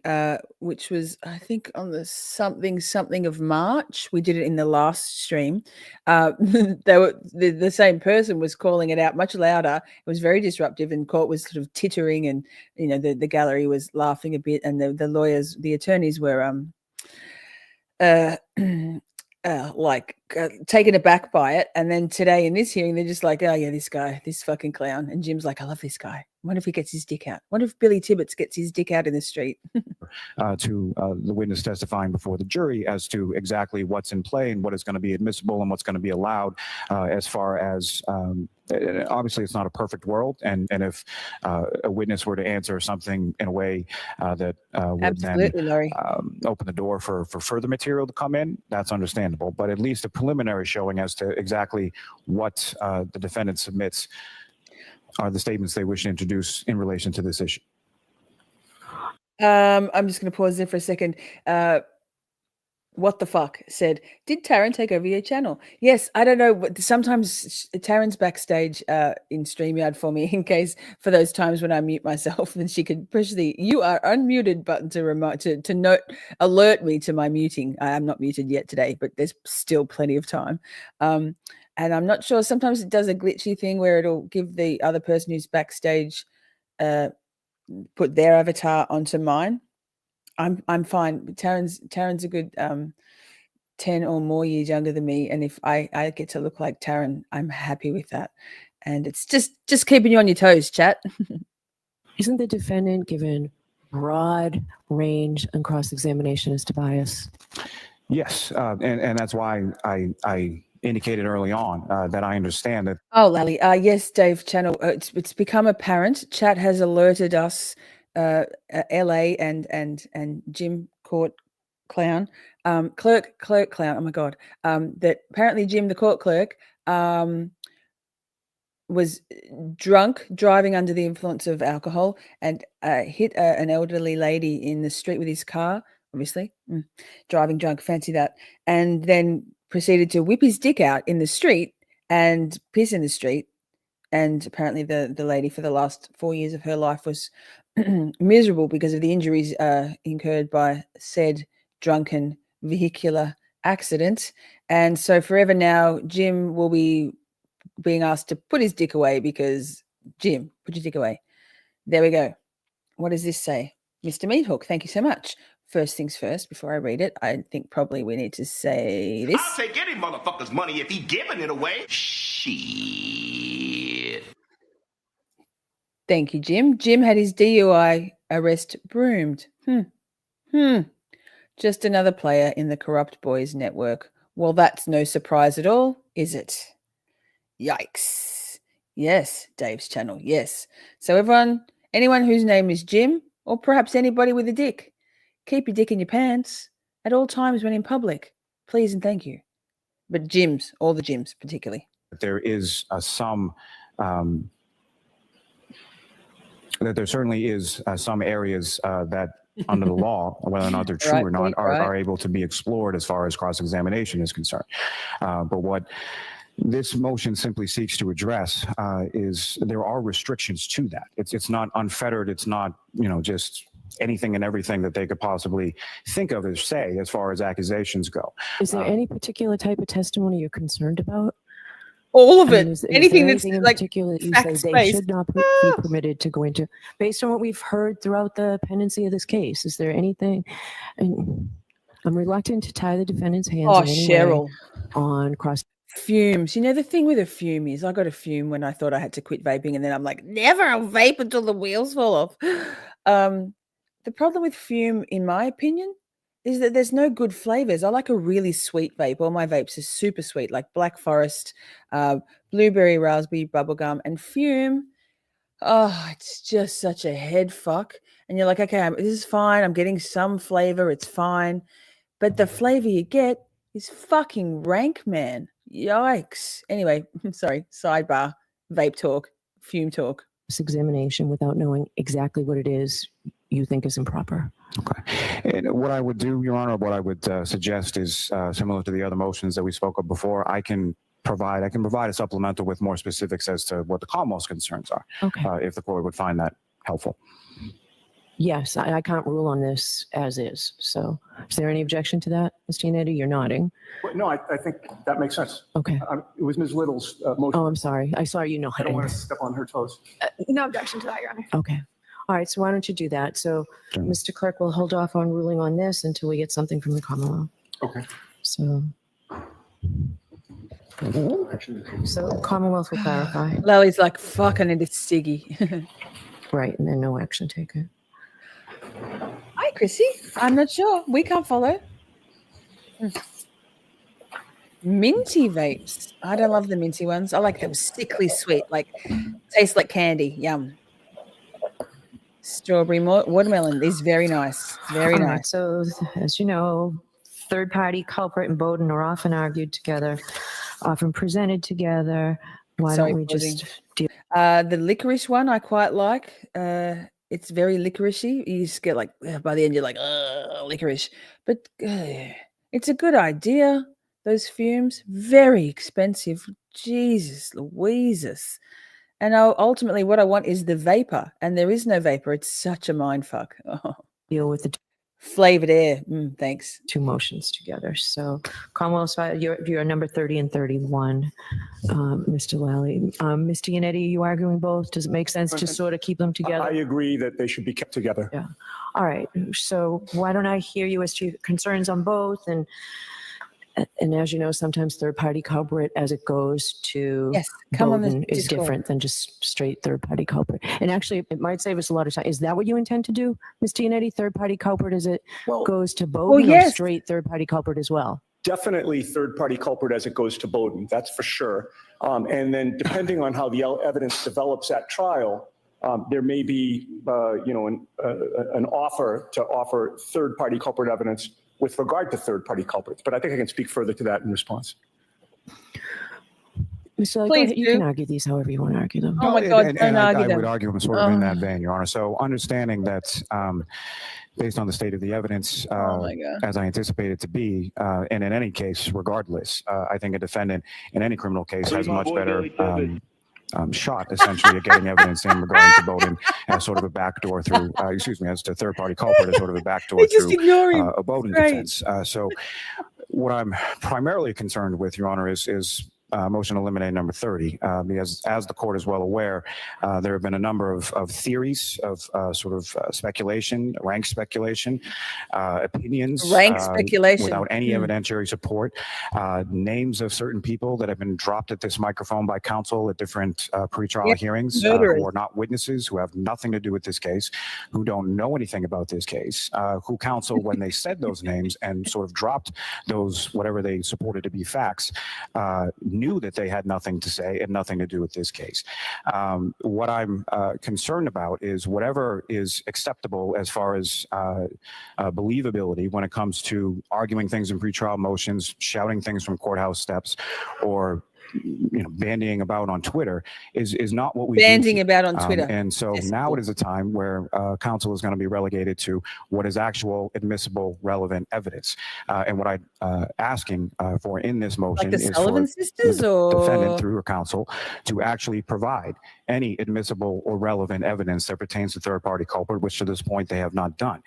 which was, I think, on the something of March. We did it in the last stream. The same person was calling it out much louder. It was very disruptive, and court was sort of tittering, and the gallery was laughing a bit, and the attorneys were taken aback by it. And then today in this hearing, they're just like, oh yeah, this guy, this fucking clown. And Jim's like, I love this guy. What if he gets his dick out? What if Billy Tibbetts gets his dick out in the street? To the witness testifying before the jury as to exactly what's in play and what is going to be admissible and what's going to be allowed, as far as obviously it's not a perfect world, and if a witness were to answer something in a way that would Absolutely, then Laurie. open the door for further material to come in, that's understandable. But at least a preliminary showing as to exactly what the defendant submits are the statements they wish to introduce in relation to this issue. I'm just going to pause there for a second. what the fuck said, did Taryn take over your channel? Yes, I don't know. Sometimes Taryn's backstage in StreamYard for me, in case for those times when I mute myself, and she could push the "you are unmuted" button to note alert me to my muting. I am not muted yet today, but there's still plenty of time. And I'm not sure. Sometimes it does a glitchy thing where it'll give the other person who's backstage put their avatar onto mine. I'm fine. Taryn's a good 10 or more years younger than me, and if I get to look like Taryn, I'm happy with that. And it's just keeping you on your toes, chat. Isn't the defendant given broad range and cross-examination as to bias? Yes, and that's why I indicated early on that I understand that. Oh, Lally. Yes, Dave Channel. It's become apparent. Chat has alerted us, LA and Jim Court Clown, clerk Clown. Oh my God. That apparently Jim the court clerk was drunk, driving under the influence of alcohol, and hit an elderly lady in the street with his car. Obviously, driving drunk, fancy that, and then proceeded to whip his dick out in the street and piss in the street. And apparently the lady for the last 4 years of her life was miserable because of the injuries incurred by said drunken vehicular accident. And so forever now, Jim will be being asked to put his dick away because, Jim, put your dick away. There we go. What does this say? Mr. Meathook, thank you so much. First things first, before I read it, I think probably we need to say this. I'll take any motherfucker's money if he giving it away. Shit. Thank you, Jim. Jim had his DUI arrest broomed. Just another player in the corrupt boys network. Well, that's no surprise at all, is it? Yikes. Yes, Dave's channel, yes. So anyone whose name is Jim, or perhaps anybody with a dick, keep your dick in your pants at all times when in public. Please and thank you. But gyms, all the gyms particularly. There is some that there certainly is some areas that under the law, whether or not they're true or not, are able to be explored as far as cross-examination is concerned. But what this motion simply seeks to address is there are restrictions to that. It's not unfettered. It's not, just anything and everything that they could possibly think of or say as far as accusations go. Is there any particular type of testimony you're concerned about? All of it. Anything that's in like particular that you say they should not be permitted to go into, based on what we've heard throughout the pendency of this case? Is there anything? And I'm reluctant to tie the defendant's hands in any way on cross. Fumes. The thing with a fume is I got a fume when I thought I had to quit vaping, and then I'm like, never, I'll vape until the wheels fall off. The problem with fume, in my opinion, is that there's no good flavors. I like a really sweet vape. All my vapes are super sweet, like Black Forest, blueberry, raspberry, bubblegum, and fume. Oh, it's just such a head fuck. And you're like, okay, this is fine. I'm getting some flavor. It's fine. But the flavor you get is fucking rank, man. Yikes. Anyway, sorry, sidebar, vape talk, fume talk. Examination without knowing exactly what it is you think is improper. Okay. And what I would do, Your Honor, what I would suggest is similar to the other motions that we spoke of before. I can provide a supplemental with more specifics as to what the Commonwealth's concerns are. Okay. If the court would find that helpful. Yes, I can't rule on this as is. So is there any objection to that, Ms. Giannetti? You're nodding. No, I think that makes sense. Okay. It was Ms. Little's motion. Oh, I'm sorry. I saw you nodding. I don't want to step on her toes. No objection to that, Your Honor. Okay. All right. So why don't you do that? So Sure. Mr. Clerk will hold off on ruling on this until we get something from the Commonwealth. Okay. So Commonwealth will clarify. Lally's like, fuck, I need a ciggy. Right. And then no action taken. Hi, Chrissy. I'm not sure. We can't follow. Minty vapes. I don't love the minty ones. I like them sickly sweet, like taste like candy. Yum. Strawberry watermelon. These very nice. Very All nice. right, so as you know, third-party culprit and Bowden are often argued together, often presented together. Why don't we just deal? The licorice one I quite like. It's very licoricey. You just get like, by the end, you're like, licorice. But it's It's a good idea. Those fumes, very expensive. Jesus Louises. And ultimately, what I want is the vapor, and there is no vapor. It's such a mind fuck. Oh. Deal with the Flavored air. Thanks. two motions together. So Commonwealth side, you're number 30 and 31, Mr. Lally. Mr. Yannetti, you arguing both? Does it make sense to sort of keep them together? I agree that they should be kept together. Yeah. All right. So why don't I hear you as to your concerns on both? And as you know, sometimes third-party culprit as it goes to Yes, come on the Bowden is Discord. different than just straight third-party culprit. And actually, it might save us a lot of time. Is that what you intend to do, Mr. Yannetti? Third-party culprit as it goes to Bowden, or yes. straight third-party culprit as well? Definitely third-party culprit as it goes to Bowden, that's for sure. And then depending on how the evidence develops at trial, there may be, an offer to offer third-party culprit evidence with regard to third-party culprits. But I think I can speak further to that in response. Mr. Lally, go ahead. You can argue these however you want to argue them. Oh my God, And don't argue I them. would argue them sort of in that vein, Your Honor. So understanding that based on the state of the evidence, Oh my God. as I anticipate it to be, and in any case, regardless, I think a defendant in any criminal case has a much better shot, essentially, at getting evidence in regarding to Bowden as sort of a backdoor through, as to third-party culprit as sort of a backdoor Just through ignore him. a Bowden Great. defense. So what I'm primarily concerned with, Your Honor, is motion to eliminate number 30, because as the court is well aware, there have been a number of theories of speculation, rank speculation, opinions, Rank speculation. without any evidentiary support, names of certain people that have been dropped at this microphone by counsel at different pretrial hearings, murderers. who are not witnesses, who have nothing to do with this case, who don't know anything about this case, who counsel when they said those names and sort of dropped those, whatever they supported to be facts, knew that they had nothing to say and nothing to do with this case. What I'm concerned about is whatever is acceptable as far as believability when it comes to arguing things in pretrial motions, shouting things from courthouse steps, or bandying about on Twitter is not what we Banding about on Twitter. And so now it is a time where counsel is going to be relegated to what is actual, admissible, relevant evidence. And what I'm asking for in this motion Like the is Sullivan for sisters, the or defendant through her counsel to actually provide any admissible or relevant evidence that pertains to third-party culprit, which to this point they have not done.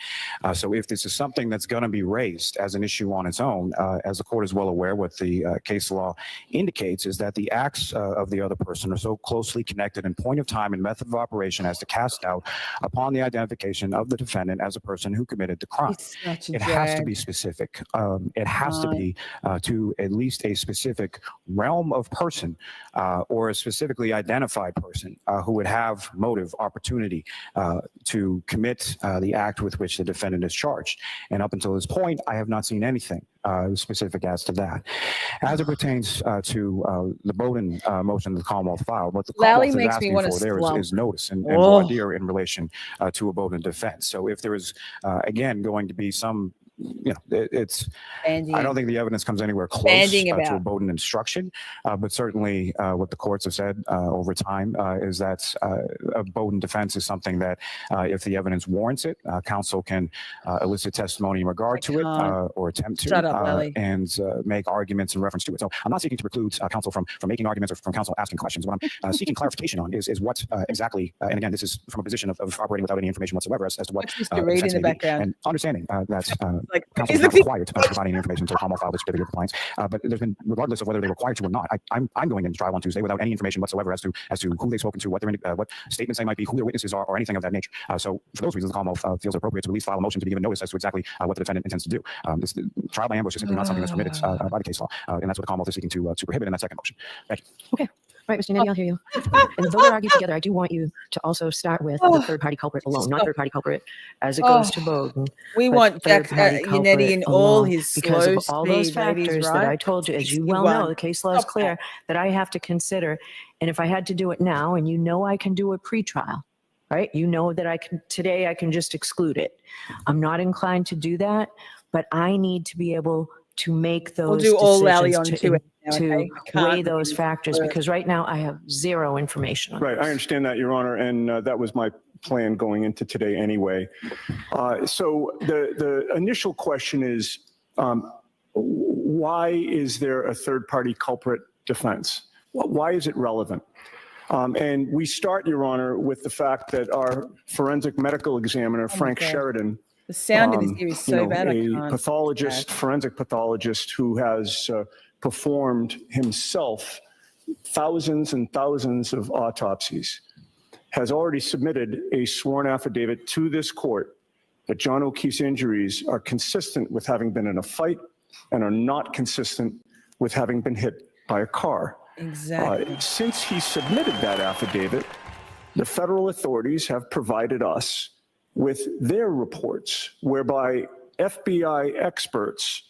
So if this is something that's going to be raised as an issue on its own, as the court is well aware, what the case law indicates is that the acts of the other person are so closely connected in point of time and method of operation as to cast doubt upon the identification of the defendant as a person who committed the crime. It has to be specific. It has to be to at least a specific realm of person or a specifically identified person who would have motive, opportunity to commit the act with which the defendant is charged. And up until this point, I have not seen anything specific as to that. As it pertains to the Bowden motion that the Commonwealth filed, what the Lally Commonwealth is makes me asking want to for there slump. is notice and voir dire in relation to a Bowden defense. So if there is, again, going to be some, it's, Banding. I don't think the evidence comes anywhere close Banding to a about. Bowden instruction, but certainly what the courts have said over time is that a Bowden defense is something that if the evidence warrants it, counsel can elicit testimony in regard to it or attempt to Shut up, Lally. and make arguments in reference to it. So I'm not seeking to preclude counsel from making arguments or from counsel asking questions. What I'm seeking clarification on is what exactly, and again, this is from a position of operating without any information whatsoever as to what Mr. Reid in the may be, background. and understanding that Like, counsel is is not the- required to provide any information until Commonwealth filed its certificate of compliance. But there's been, regardless of whether they're required to or not, I'm going into trial on Tuesday without any information whatsoever as to who they've spoken to, what statements they might be, who their witnesses are, or anything of that nature. So for those reasons, the Commonwealth feels appropriate to at least file a motion to be given notice as to exactly what the defendant intends to do. This trial by ambush is simply not something that's permitted by the case law, and that's what the Commonwealth is seeking to prohibit in that second motion. Thank you. Okay. All right, Mr. Yannetti, I'll hear you. And though they're argued together, I do want you to also start with the third-party culprit alone, not third-party culprit as it goes to Bowden. We but want Jack third-party Yannetti culprit in all alone, his because slow of all those speed, factors ladies, that right? I told you, as you well know, the case law is clear that I have to consider. And if I had to do it now, and I can do it pre-trial, right? You know that today I can just exclude it. I'm not inclined to do that, but I need to be able to make those We'll do all Lally on decisions 2 now, to okay? I can't weigh those really- factors, because right now I have zero information on Right, this. I understand that, Your Honor, and that was my plan going into today anyway. So the initial question is, why is there a third-party culprit defense? Why is it relevant? And we start, Your Honor, with the fact that our forensic medical examiner, Frank God. Sheridan, The sound of this ear is so bad. I a can't. pathologist, forensic pathologist who has performed himself thousands and thousands of autopsies, has already submitted a sworn affidavit to this court that John O'Keefe's injuries are consistent with having been in a fight and are not consistent with having been hit by a car. Exactly. Since he submitted that affidavit, the federal authorities have provided us with their reports, whereby FBI experts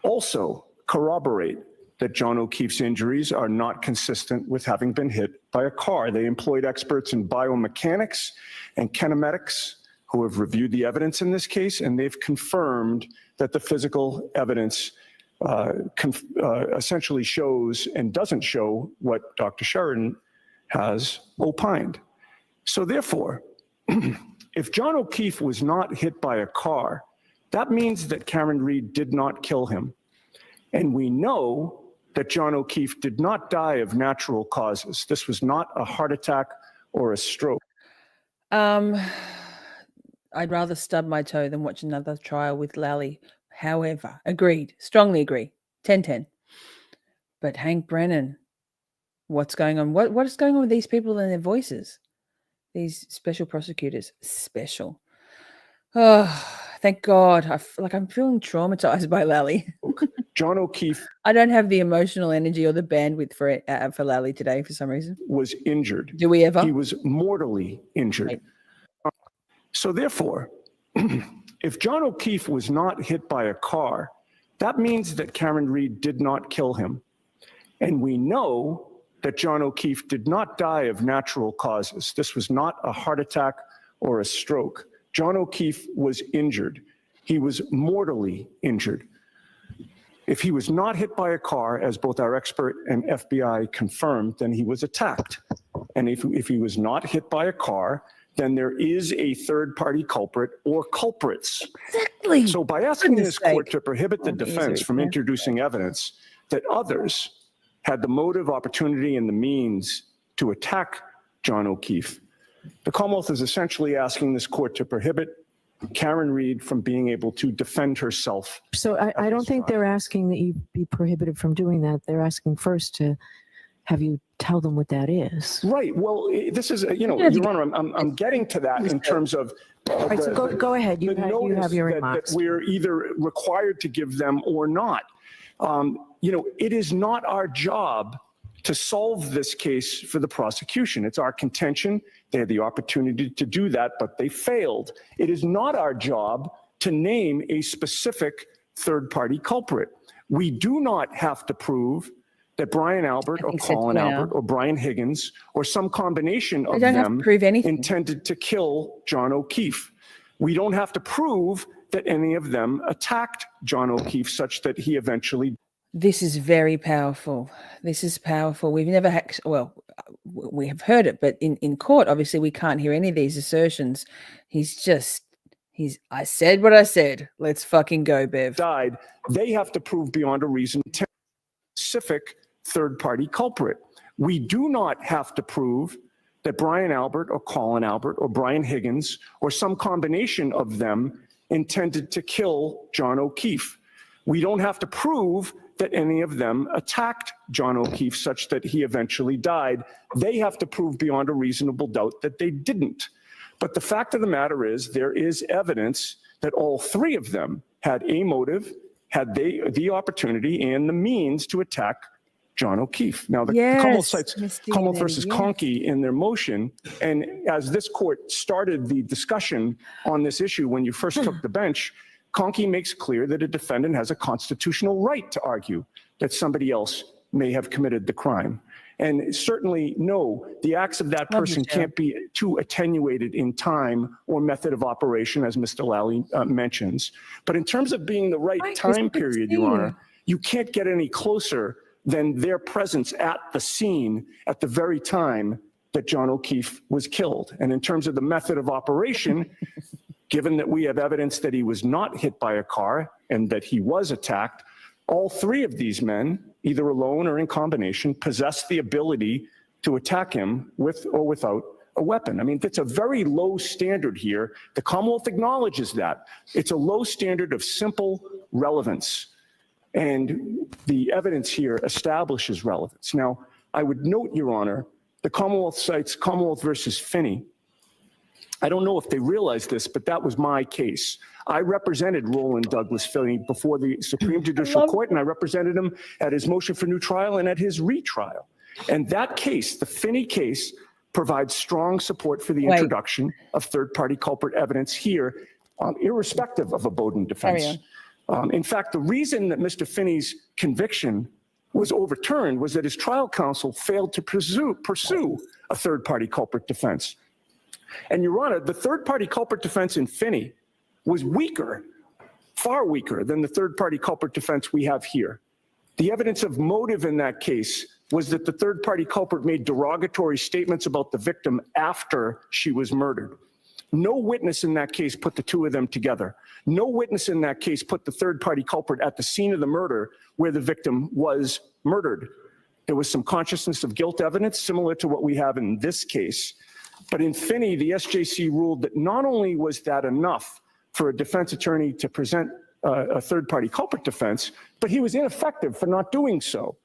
also corroborate that John O'Keefe's injuries are not consistent with having been hit by a car. They employed experts in biomechanics and kinematics who have reviewed the evidence in this case, and they've confirmed that the physical evidence essentially shows and doesn't show what Dr. Sheridan has opined. So therefore, if John O'Keefe was not hit by a car, that means that Karen Reed did not kill him. And we know that John O'Keefe did not die of natural causes. This was not a heart attack or a stroke. I'd rather stub my toe than watch another trial with Lally. However, agreed, strongly agree, 10-10. But Hank Brennan, what's going on? What is going on with these people and their voices? These special prosecutors, special. Oh, thank God. I'm feeling traumatized by Lally. John O'Keefe. I don't have the emotional energy or the bandwidth for Lally today for some reason. Was injured. Do we ever? He was mortally injured. Right. So therefore, if John O'Keefe was not hit by a car, that means that Karen Reed did not kill him. And we know that John O'Keefe did not die of natural causes. This was not a heart attack or a stroke. John O'Keefe was injured. He was mortally injured. If he was not hit by a car, as both our expert and FBI confirmed, then he was attacked. And if he was not hit by a car, then there is a third-party culprit or culprits. Exactly. So by asking this court to prohibit the defense from introducing evidence that others had the motive, opportunity, and the means to attack John O'Keefe, the Commonwealth is essentially asking this court to prohibit Karen Reed from being able to defend herself. So I don't think they're asking that you be prohibited from doing that. They're asking first to have you tell them what that is. Right. Well, this is, Your Honor, I'm getting to that in terms of. All right, so go ahead. You have your remarks. That we're either required to give them or not. It is not our job to solve this case for the prosecution. It's our contention. They had the opportunity to do that, but they failed. It is not our job to name a specific third-party culprit. We do not have to prove that Brian Albert or Colin Albert or Brian Higgins or some combination of them intended to kill John O'Keefe. We don't have to prove that any of them attacked John O'Keefe such that he eventually. This is very powerful. This is powerful. We've never had, well, we have heard it, but in court, obviously, we can't hear any of these assertions. I said what I said. Let's fucking go, Bev. Died. They have to prove beyond a reason specific third-party culprit. We do not have to prove that Brian Albert or Colin Albert or Brian Higgins or some combination of them intended to kill John O'Keefe. We don't have to prove that any of them attacked John O'Keefe such that he eventually died. They have to prove beyond a reasonable doubt that they didn't. But the fact of the matter is there is evidence that all three of them had a motive, had the opportunity and the means to attack John O'Keefe. Now, the Commonwealth cites Commonwealth versus Conkey in their motion, and as this court started the discussion on this issue when you first took the bench, Conkey makes clear that a defendant has a constitutional right to argue that somebody else may have committed the crime. And certainly, no, the acts of that person can't be too attenuated in time or method of operation, as Mr. Lally mentions. But in terms of being the right time period, Your Honor, you can't get any closer than their presence at the scene at the very time that John O'Keefe was killed. And in terms of the method of operation, given that we have evidence that he was not hit by a car and that he was attacked, all three of these men, either alone or in combination, possessed the ability to attack him with or without a weapon. I mean, that's a very low standard here. The Commonwealth acknowledges that. It's a low standard of simple relevance. And the evidence here establishes relevance. Now, I would note, Your Honor, the Commonwealth cites Commonwealth versus Finney. I don't know if they realize this, but that was my case. I represented Roland Douglas Finney before the Supreme Judicial Court, and I represented him at his motion for new trial and at his retrial. And that case, the Finney case, provides strong support for the introduction of third-party culprit evidence here, irrespective of a Bowden defense. In fact, the reason that Mr. Finney's conviction was overturned was that his trial counsel failed to pursue a third-party culprit defense. And Your Honor, the third-party culprit defense in Finney was weaker, far weaker than the third-party culprit defense we have here. The evidence of motive in that case was that the third-party culprit made derogatory statements about the victim after she was murdered. No witness in that case put the two of them together. No witness in that case put the third-party culprit at the scene of the murder where the victim was murdered. There was some consciousness of guilt evidence similar to what we have in this case. But in Finney, the SJC ruled that not only was that enough for a defense attorney to present a third-party culprit defense, but he was ineffective for not doing so.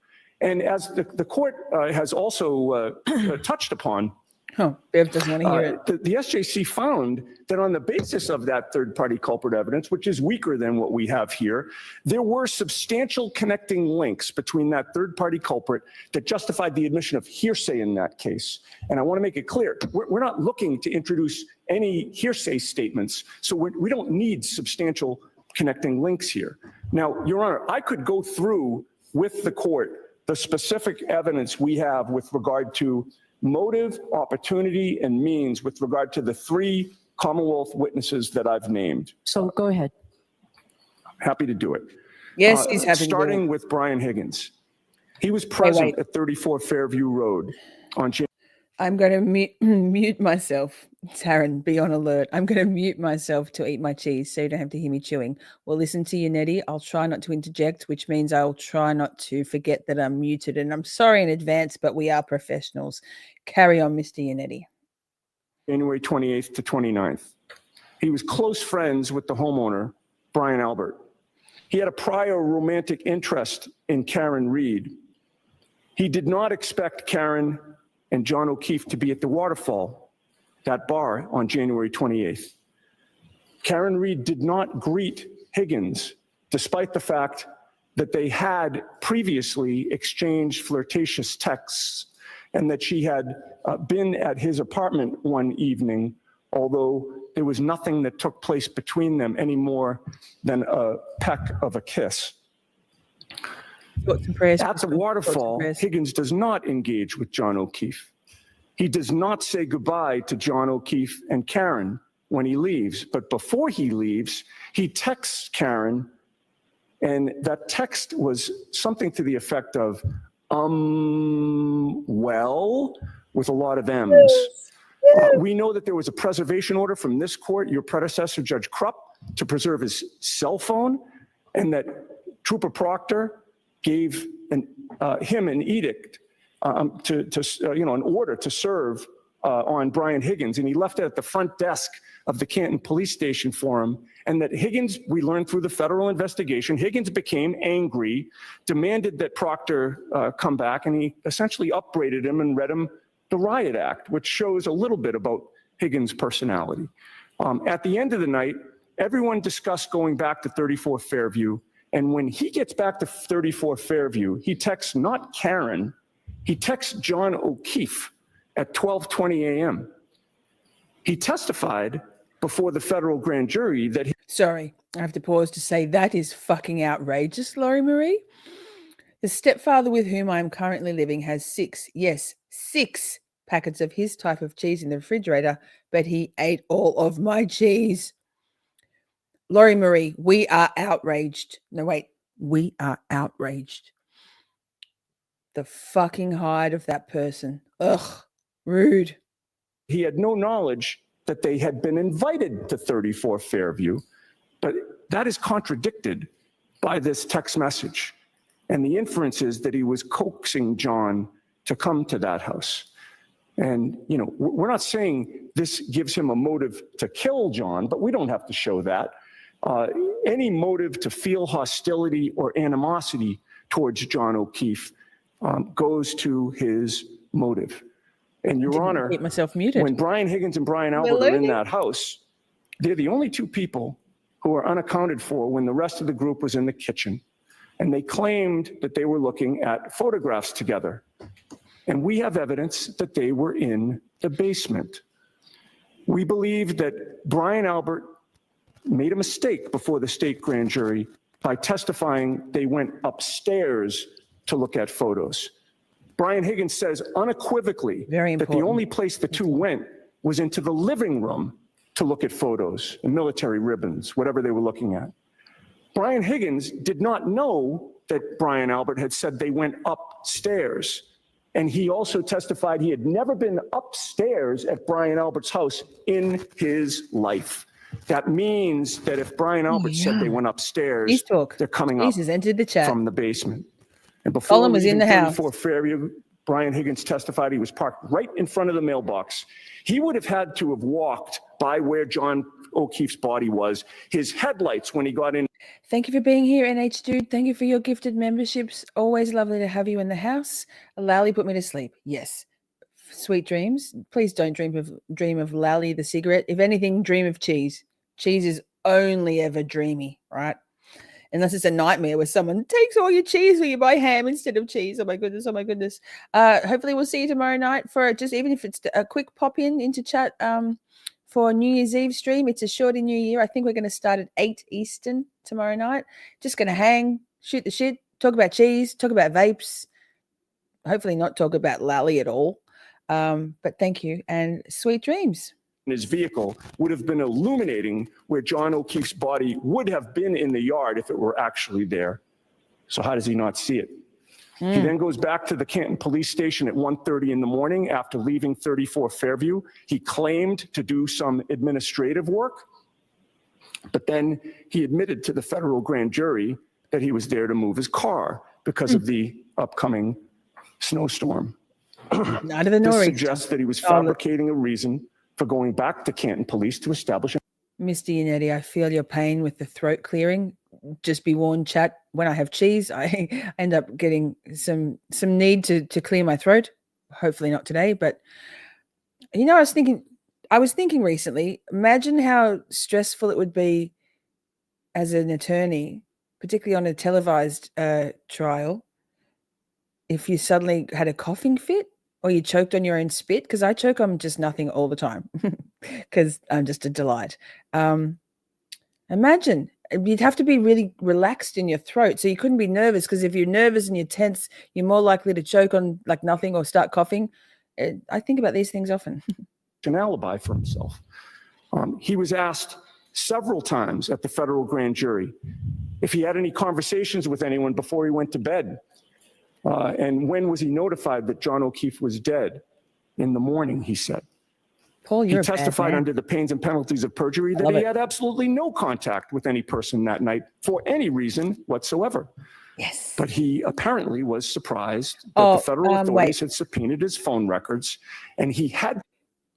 And as the court has also touched upon, Bev doesn't want to hear it. The SJC found that on the basis of that third-party culprit evidence, which is weaker than what we have here, there were substantial connecting links between that third-party culprit that justified the admission of hearsay in that case. And I want to make it clear, we're not looking to introduce any hearsay statements, so we don't need substantial connecting links here. Now, Your Honor, I could go through with the court the specific evidence we have with regard to motive, opportunity, and means with regard to the three Commonwealth witnesses that I've named. So go ahead. Happy to do it. Yes, he's happy to do Starting it. with Brian Higgins. He was present at 34 Fairview Road on January. I'm going to mute myself. Taryn, be on alert. I'm going to mute myself to eat my cheese so you don't have to hear me chewing. We'll listen to you, Nettie. I'll try not to interject, which means I'll try not to forget that I'm muted. And I'm sorry in advance, but we are professionals. Carry on, Mr. Yannetti. January 28th to 29th. He was close friends with the homeowner, Brian Albert. He had a prior romantic interest in Karen Reed. He did not expect Karen and John O'Keefe to be at the Waterfall, that bar, on January 28th. Karen Reed did not greet Higgins, despite the fact that they had previously exchanged flirtatious texts and that she had been at his apartment one evening, although there was nothing that took place between them any more than a peck of a kiss. At the Waterfall, Higgins does not engage with John O'Keefe. He does not say goodbye to John O'Keefe and Karen when he leaves, but before he leaves, he texts Karen, and that text was something to the effect of, well, with a lot of M's. We know that there was a preservation order from this court, your predecessor, Judge Krupp, to preserve his cell phone, and that Trooper Proctor gave him an edict an order to serve on Brian Higgins, and he left it at the front desk of the Canton Police Station for him. And that Higgins, we learned through the federal investigation, Higgins became angry, demanded that Proctor come back, and he essentially upbraided him and read him the riot act, which shows a little bit about Higgins' personality. At the end of the night, everyone discussed going back to 34 Fairview. And when he gets back to 34 Fairview, he texts not Karen, he texts John O'Keefe at 12:20 a.m. He testified before the federal grand jury that he— Sorry, I have to pause to say that is fucking outrageous, Laurie Marie. The stepfather with whom I am currently living has 6 packets of his type of cheese in the refrigerator, but he ate all of my cheese. Laurie Marie, we are outraged. No, wait, we are outraged. The fucking hide of that person. Ugh, rude. He had no knowledge that they had been invited to 34 Fairview, but that is contradicted by this text message. And the inference is that he was coaxing John to come to that house. And, you know, we're not saying this gives him a motive to kill John, but we don't have to show that. Any motive to feel hostility or animosity towards John O'Keefe goes to his motive. And Your Honor, keep myself muted. when Brian Higgins and Brian Albert are in that house, they're the only two people who are unaccounted for when the rest of the group was in the kitchen. And they claimed that they were looking at photographs together. And we have evidence that they were in the basement. We believe that Brian Albert made a mistake before the state grand jury by testifying they went upstairs to look at photos. Brian Higgins says unequivocally that the only place the two went was into the living room to look at photos and military ribbons, whatever they were looking at. Brian Higgins did not know that Brian Albert had said they went upstairs. And he also testified he had never been upstairs at Brian Albert's house in his life. That means that if Brian Albert said they went upstairs, they're coming up entered the chat from the basement. And before Colin was in the house. 34 Fairview, Brian Higgins testified he was parked right in front of the mailbox. He would have had to have walked by where John O'Keefe's body was. His headlights when he got in. Thank you for being here, NH Dude. Thank you for your gifted memberships. Always lovely to have you in the house. Lally put me to sleep. Yes. Sweet dreams. Please don't dream of Lally the cigarette. If anything, dream of cheese. Cheese is only ever dreamy, right? Unless it's a nightmare where someone takes all your cheese or you buy ham instead of cheese. Oh my goodness. Oh my goodness. Hopefully we'll see you tomorrow night for just, even if it's a quick pop into chat for New Year's Eve stream. It's a shorty New Year. I think we're going to start at 8 Eastern tomorrow night. Just going to hang, shoot the shit, talk about cheese, talk about vapes. Hopefully not talk about Lally at all. But thank you and sweet dreams. His vehicle would have been illuminating where John O'Keefe's body would have been in the yard if it were actually there. So how does he not see it? He then goes back to the Canton police station at 1:30 in the morning after leaving 34 Fairview. He claimed to do some administrative work, but then he admitted to the federal grand jury that he was there to move his car because of the upcoming snowstorm. Not of the This Norries. suggests that he was fabricating a reason for going back to Canton police to establish. Mr. Yannetti, I feel your pain with the throat clearing. Just be warned, chat, when I have cheese, I end up getting some need to clear my throat. Hopefully not today, but you know, I was thinking recently, imagine how stressful it would be as an attorney, particularly on a televised trial, if you suddenly had a coughing fit or you choked on your own spit, because I choke on just nothing all the time because I'm just a delight. Imagine you'd have to be really relaxed in your throat. So you couldn't be nervous, because if you're nervous and you're tense, you're more likely to choke on like nothing or start coughing. I think about these things often. An alibi for himself. He was asked several times at the federal grand jury if he had any conversations with anyone before he went to bed. And when was he notified that John O'Keefe was dead? In the morning, he said. Paul, he testified under the pains and penalties of perjury that he had absolutely no contact with any person that night for any reason whatsoever. Yes. But he apparently was surprised that the federal authorities had subpoenaed his phone records, and he had.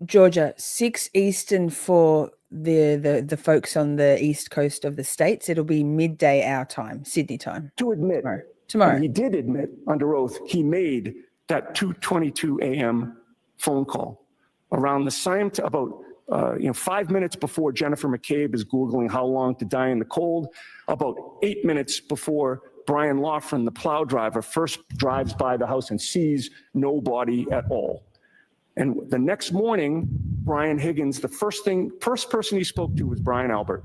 Georgia, 6 Eastern for the folks on the east coast of the states. It'll be midday our time, Sydney time. To admit, tomorrow. And he did admit under oath he made that 2:22 a.m. phone call around the same about 5 minutes before Jennifer McCabe is Googling how long to die in the cold, about 8 minutes before Brian Loughran, the plow driver, first drives by the house and sees nobody at all. And the next morning, Brian Higgins, the first person he spoke to was Brian Albert.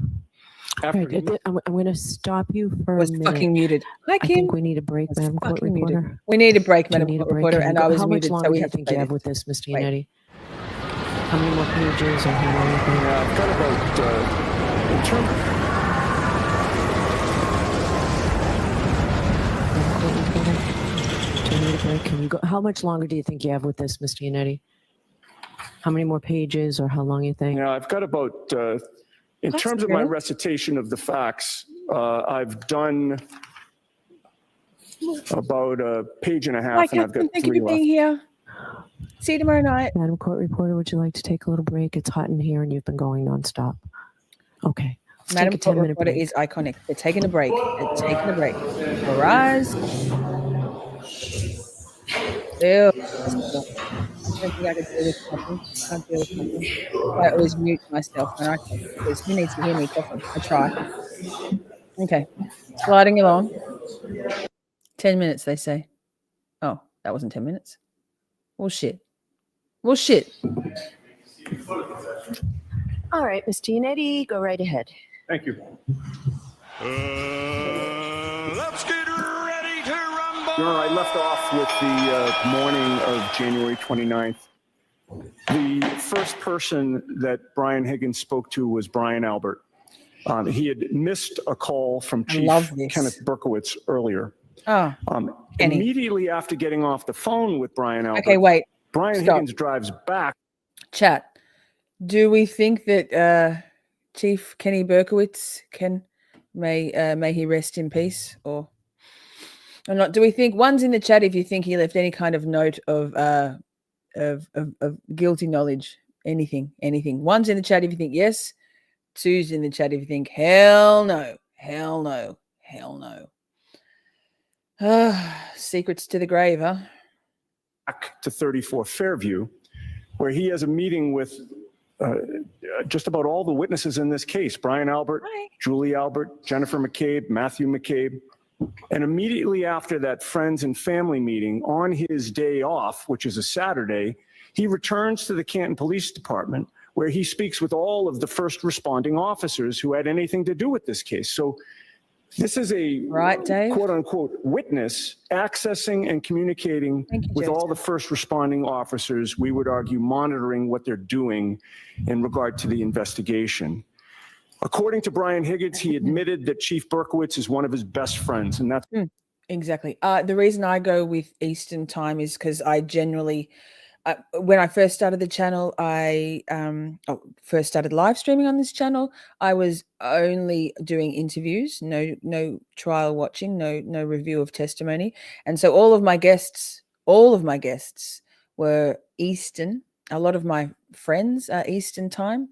I'm going to stop you for a minute. Fucking muted. Hi, Kim. I think we need a break, Madam Court Reporter. Muted. We need a break, Madam Court Reporter, and I was How muted. much longer do you think you have with this, Mr. Yannetti? How many more pages or how long? Yeah, I've got about, in terms Do you need a break? Can you go? How much longer do you think you have with this, Mr. Yannetti? How many more pages or how long you think? Yeah, I've got about, in terms of my recitation of the facts, I've done about a page and a half, Hi, and I've got Captain. Thank you 3 for left. being here. See you tomorrow night. Madam Court Reporter, would you like to take a little break? It's hot in here and you've been going nonstop. Okay. Let's Madam take a Court 10-minute Reporter break. is iconic. They're taking a break. They're taking a break. All rise. Ew. I don't think I could deal with coughing. I can't deal with coughing. I always mute myself when I cough because who needs to hear me coughing? I try. Okay. Sliding along. 10 minutes, they say. Oh, that wasn't 10 minutes. Well, shit. Well, shit. All right, Ms. Gianetti, go right ahead. Thank you. Let's get ready to rumble. Your Honor, I left off with the morning of January 29th. The first person that Brian Higgins spoke to was Brian Albert. He had missed a call from Chief Kenneth Berkowitz earlier. Oh, Kenny. Immediately after getting off the phone with Brian Albert, Okay, wait. Brian Stop. Higgins drives back. Chat. Do we think that Chief Kenny Berkowitz may he rest in peace or not? Do we think one's in the chat if you think he left any kind of note of guilty knowledge, anything? One's in the chat if you think yes. Two's in the chat if you think hell no. Secrets to the grave, huh? Back to 34 Fairview, where he has a meeting with just about all the witnesses in this case: Brian Albert, Julie Albert, Jennifer McCabe, Matthew McCabe. And immediately after that friends and family meeting on his day off, which is a Saturday, he returns to the Canton Police Department, where he speaks with all of the first responding officers who had anything to do with this case. So this is a quote unquote witness accessing and communicating with all the first responding officers, we would argue monitoring what they're doing in regard to the investigation. According to Brian Higgins, he admitted that Chief Berkowitz is one of his best friends, and that's exactly. The reason I go with Eastern time is because I generally, when I first started the channel, I first started live streaming on this channel. I was only doing interviews, no trial watching, no review of testimony, and so all of my guests were Eastern. A lot of my friends are Eastern time,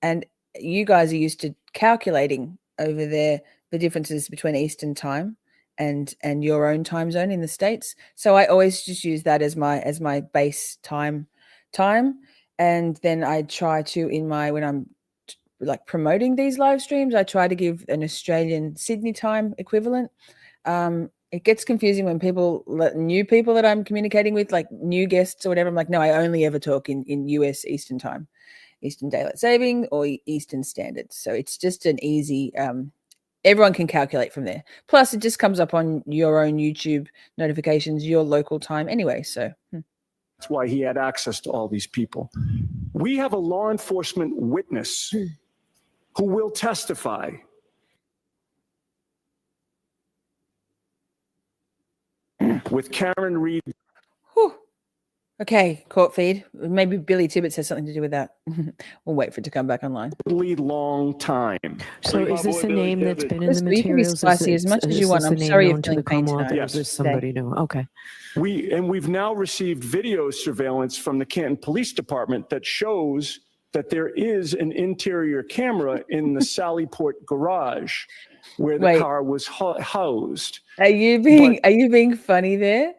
and you guys are used to calculating over there the differences between Eastern time and your own time zone in the States. So I always just use that as my base time. And then I try to, when I'm like promoting these live streams, I try to give an Australian Sydney time equivalent. It gets confusing when new people that I'm communicating with, like new guests or whatever, I'm like, no, I only ever talk in US Eastern time. Eastern Daylight Saving or Eastern Standard. So it's just an easy, everyone can calculate from there. Plus, it just comes up on your own YouTube notifications, your local time anyway. So that's why he had access to all these people. We have a law enforcement witness who will testify. With Karen Reed. Whew. Okay, court feed. Maybe Billy Tibbetts has something to do with that. We'll wait for it to come back online. Long time. So is this a name that's been in the You can be materials? spicy as much as you want. I'm sorry you're feeling pain tonight. Yes. Is this somebody new? Okay. We've now received video surveillance from the Canton Police Department that shows that there is an interior camera in the Sallyport garage where the car was housed. Are you being funny there,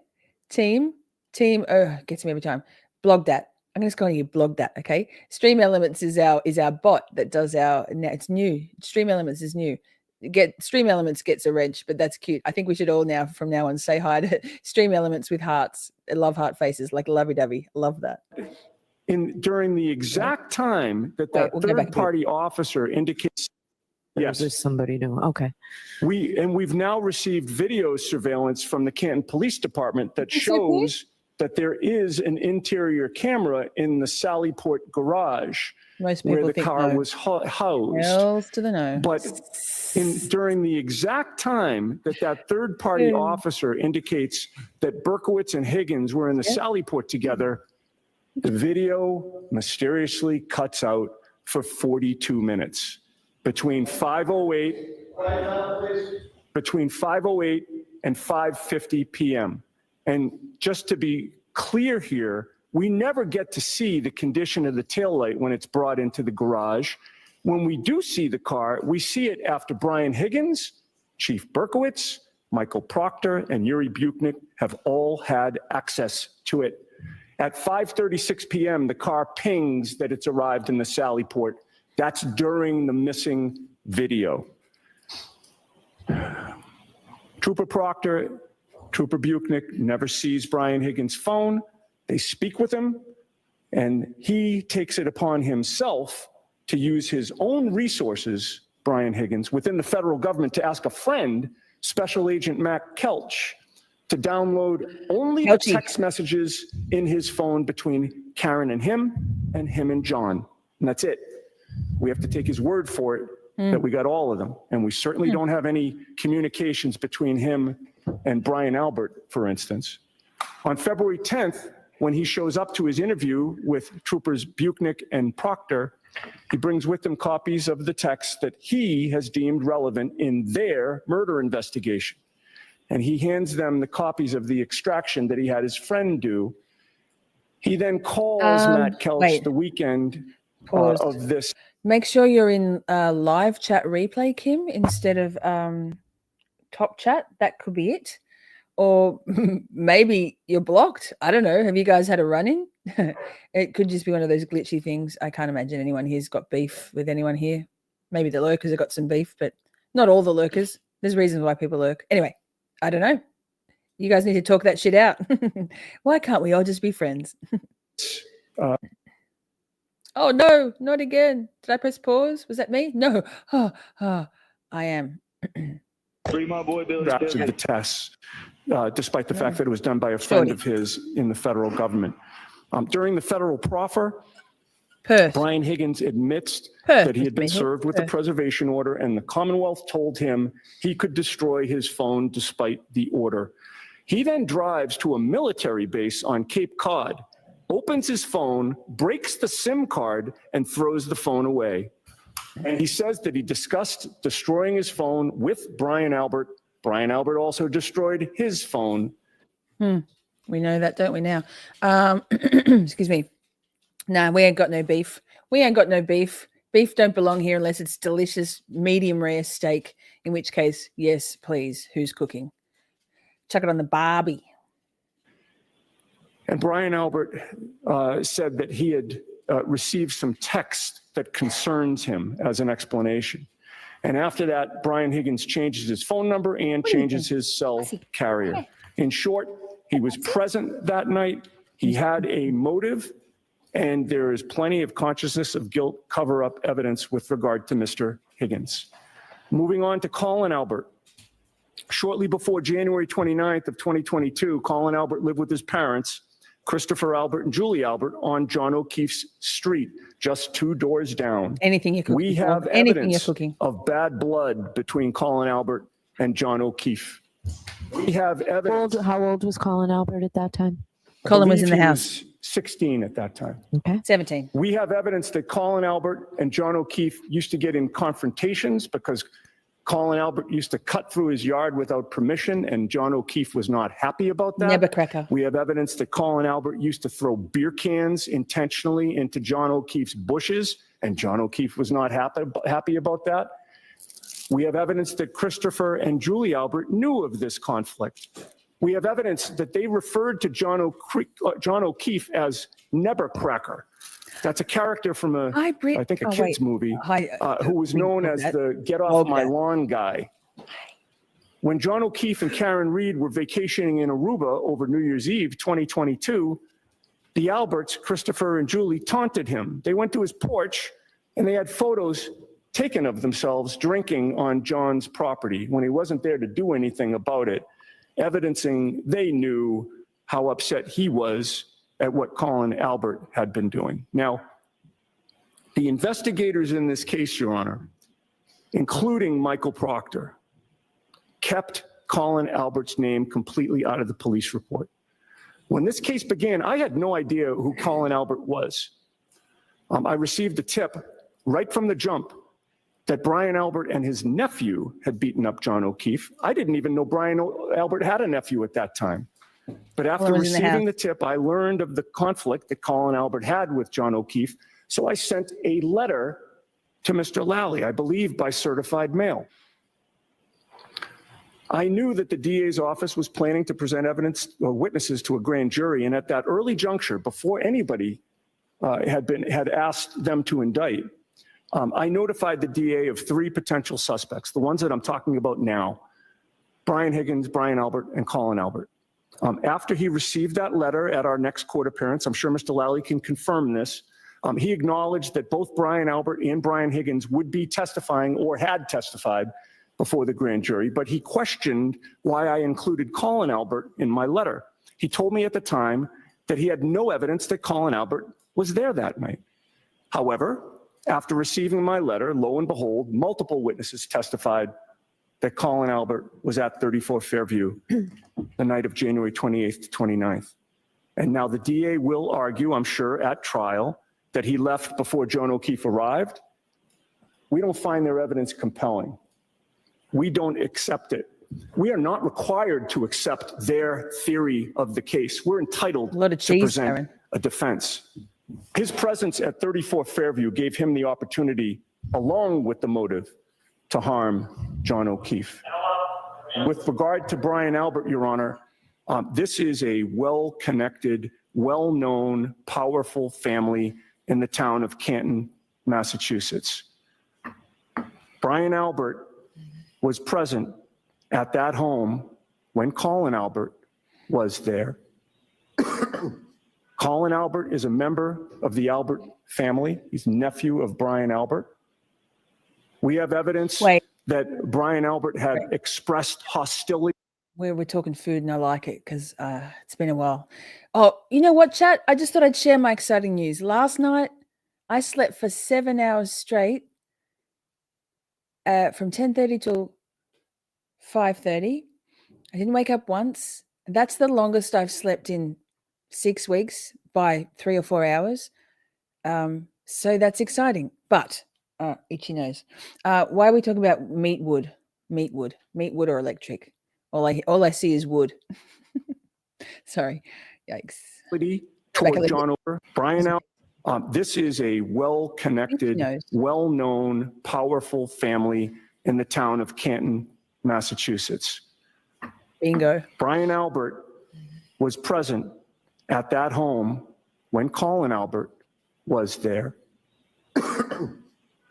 team? Oh, gets me every time. Blog that. I'm just going to blog that. Okay. Stream Elements is our bot that does it's new. Stream Elements is new. Stream Elements gets a wrench, but that's cute. I think we should all from now on say hi to Stream Elements with hearts. I love heart faces, like lovey-dovey. Love that. During the exact time that third-party officer indicates. Yes. Is somebody new? Okay. We've now received video surveillance from the Canton Police Department that shows that there is an interior camera in the Sallyport garage where the car was housed. Hells to the no. But during the exact time that third-party officer indicates that Berkowitz and Higgins were in the Sallyport together, the video mysteriously cuts out for 42 minutes. between 5:08 and 5:50 p.m. And just to be clear here, we never get to see the condition of the taillight when it's brought into the garage. When we do see the car, we see it after Brian Higgins, Chief Berkowitz, Michael Proctor, and Yuri Buchnick have all had access to it. At 5:36 p.m., the car pings that it's arrived in the Sallyport. That's during the missing video. Trooper Proctor, Trooper Buchnick never sees Brian Higgins' phone. They speak with him, and he takes it upon himself to use his own resources, Brian Higgins, within the federal government to ask a friend, Special Agent Matt Kelch, to download only the text messages in his phone between Karen and him and John. And that's it. We have to take his word for it that we got all of them. And we certainly don't have any communications between him and Brian Albert, for instance. On February 10th, when he shows up to his interview with Troopers Buchnick and Proctor, he brings with him copies of the text that he has deemed relevant in their murder investigation. And he hands them the copies of the extraction that he had his friend do. He then calls Matt Kelch the weekend of this. Make sure you're in live chat replay, Kim, instead of top chat. That could be it. Or maybe you're blocked. I don't know. Have you guys had a run-in? It could just be one of those glitchy things. I can't imagine anyone here's got beef with anyone here. Maybe the lurkers have got some beef, but not all the lurkers. There's reasons why people lurk. Anyway, I don't know. You guys need to talk that shit out. Why can't we all just be friends? Oh, no, not again. Did I press pause? Was that me? No. I am. Free my boy Billy Drafts Tibbetts. of the tests, despite the fact that it was done by a friend of his in the federal government. During the federal proffer, Brian Higgins admits that he had been served with a preservation order, and the Commonwealth told him he could destroy his phone despite the order. He then drives to a military base on Cape Cod, opens his phone, breaks the SIM card, and throws the phone away. And he says that he discussed destroying his phone with Brian Albert. Brian Albert also destroyed his phone. We know that, don't we now? Excuse me. No, we ain't got no beef. We ain't got no beef. Beef don't belong here unless it's delicious, medium rare steak, in which case, yes, please. Who's cooking? Chuck it on the barbie. And Brian Albert said that he had received some text that concerns him as an explanation. And after that, Brian Higgins changes his phone number and changes his cell carrier. In short, he was present that night. He had a motive, and there is plenty of consciousness of guilt cover-up evidence with regard to Mr. Higgins. Moving on to Colin Albert. Shortly before January 29th of 2022, Colin Albert lived with his parents, Christopher Albert and Julie Albert, on John O'Keefe's street, just 2 doors down. Anything you're cooking. We have evidence of bad blood between Colin Albert and John O'Keefe. We have evidence. How old was Colin Albert at that time? Colin was in the house. He was 16 at that time. Okay. 17. We have evidence that Colin Albert and John O'Keefe used to get in confrontations because Colin Albert used to cut through his yard without permission, and John O'Keefe was not happy about that. Never cracker. We have evidence that Colin Albert used to throw beer cans intentionally into John O'Keefe's bushes, and John O'Keefe was not happy about that. We have evidence that Christopher and Julie Albert knew of this conflict. We have evidence that they referred to John O'Keefe as Nebercracker. That's a character from I think a kids movie, who was known as the Get Off My Lawn guy. When John O'Keefe and Karen Reed were vacationing in Aruba over New Year's Eve 2022, the Alberts, Christopher and Julie, taunted him. They went to his porch and they had photos taken of themselves drinking on John's property when he wasn't there to do anything about it, evidencing they knew how upset he was at what Colin Albert had been doing. Now, the investigators in this case, Your Honor, including Michael Proctor, kept Colin Albert's name completely out of the police report. When this case began, I had no idea who Colin Albert was. I received a tip right from the jump that Brian Albert and his nephew had beaten up John O'Keefe. I didn't even know Brian Albert had a nephew at that time. But after was in the receiving house. the tip, I learned of the conflict that Colin Albert had with John O'Keefe. So I sent a letter to Mr. Lally, I believe by certified mail. I knew that the DA's office was planning to present evidence or witnesses to a grand jury. And at that early juncture, before anybody had asked them to indict, I notified the DA of 3 potential suspects, the ones that I'm talking about now: Brian Higgins, Brian Albert, and Colin Albert. After he received that letter at our next court appearance, I'm sure Mr. Lally can confirm this, he acknowledged that both Brian Albert and Brian Higgins would be testifying or had testified before the grand jury, but he questioned why I included Colin Albert in my letter. He told me at the time that he had no evidence that Colin Albert was there that night. However, after receiving my letter, lo and behold, multiple witnesses testified that Colin Albert was at 34 Fairview the night of January 28th to 29th. And now the DA will argue, I'm sure, at trial, that he left before John O'Keefe arrived. We don't find their evidence compelling. We don't accept it. We are not required to accept their theory of the case. We're entitled to present Aaron. a defense. His presence at 34 Fairview gave him the opportunity, along with the motive, to harm John O'Keefe. With regard to Brian Albert, Your Honor, this is a well-connected, well-known, powerful family in the town of Canton, Massachusetts. Brian Albert was present at that home when Colin Albert was there. Colin Albert is a member of the Albert family. He's nephew of Brian Albert. We have evidence that Brian Albert had expressed hostility. We're talking food, and I like it because it's been a while. Oh, you know what, chat? I just thought I'd share my exciting news. Last night, I slept for 7 hours straight from 10:30 till 5:30. I didn't wake up once. That's the longest I've slept in 6 weeks by 3 or 4 hours. So that's exciting. But itchy nose. Why are we talking about meatwood or electric? All I see is wood. Sorry. Yikes. Toward John Over. Brian Albert. This is a well-connected, well-known, powerful family in the town of Canton, Massachusetts. Bingo. Brian Albert was present at that home when Colin Albert was there.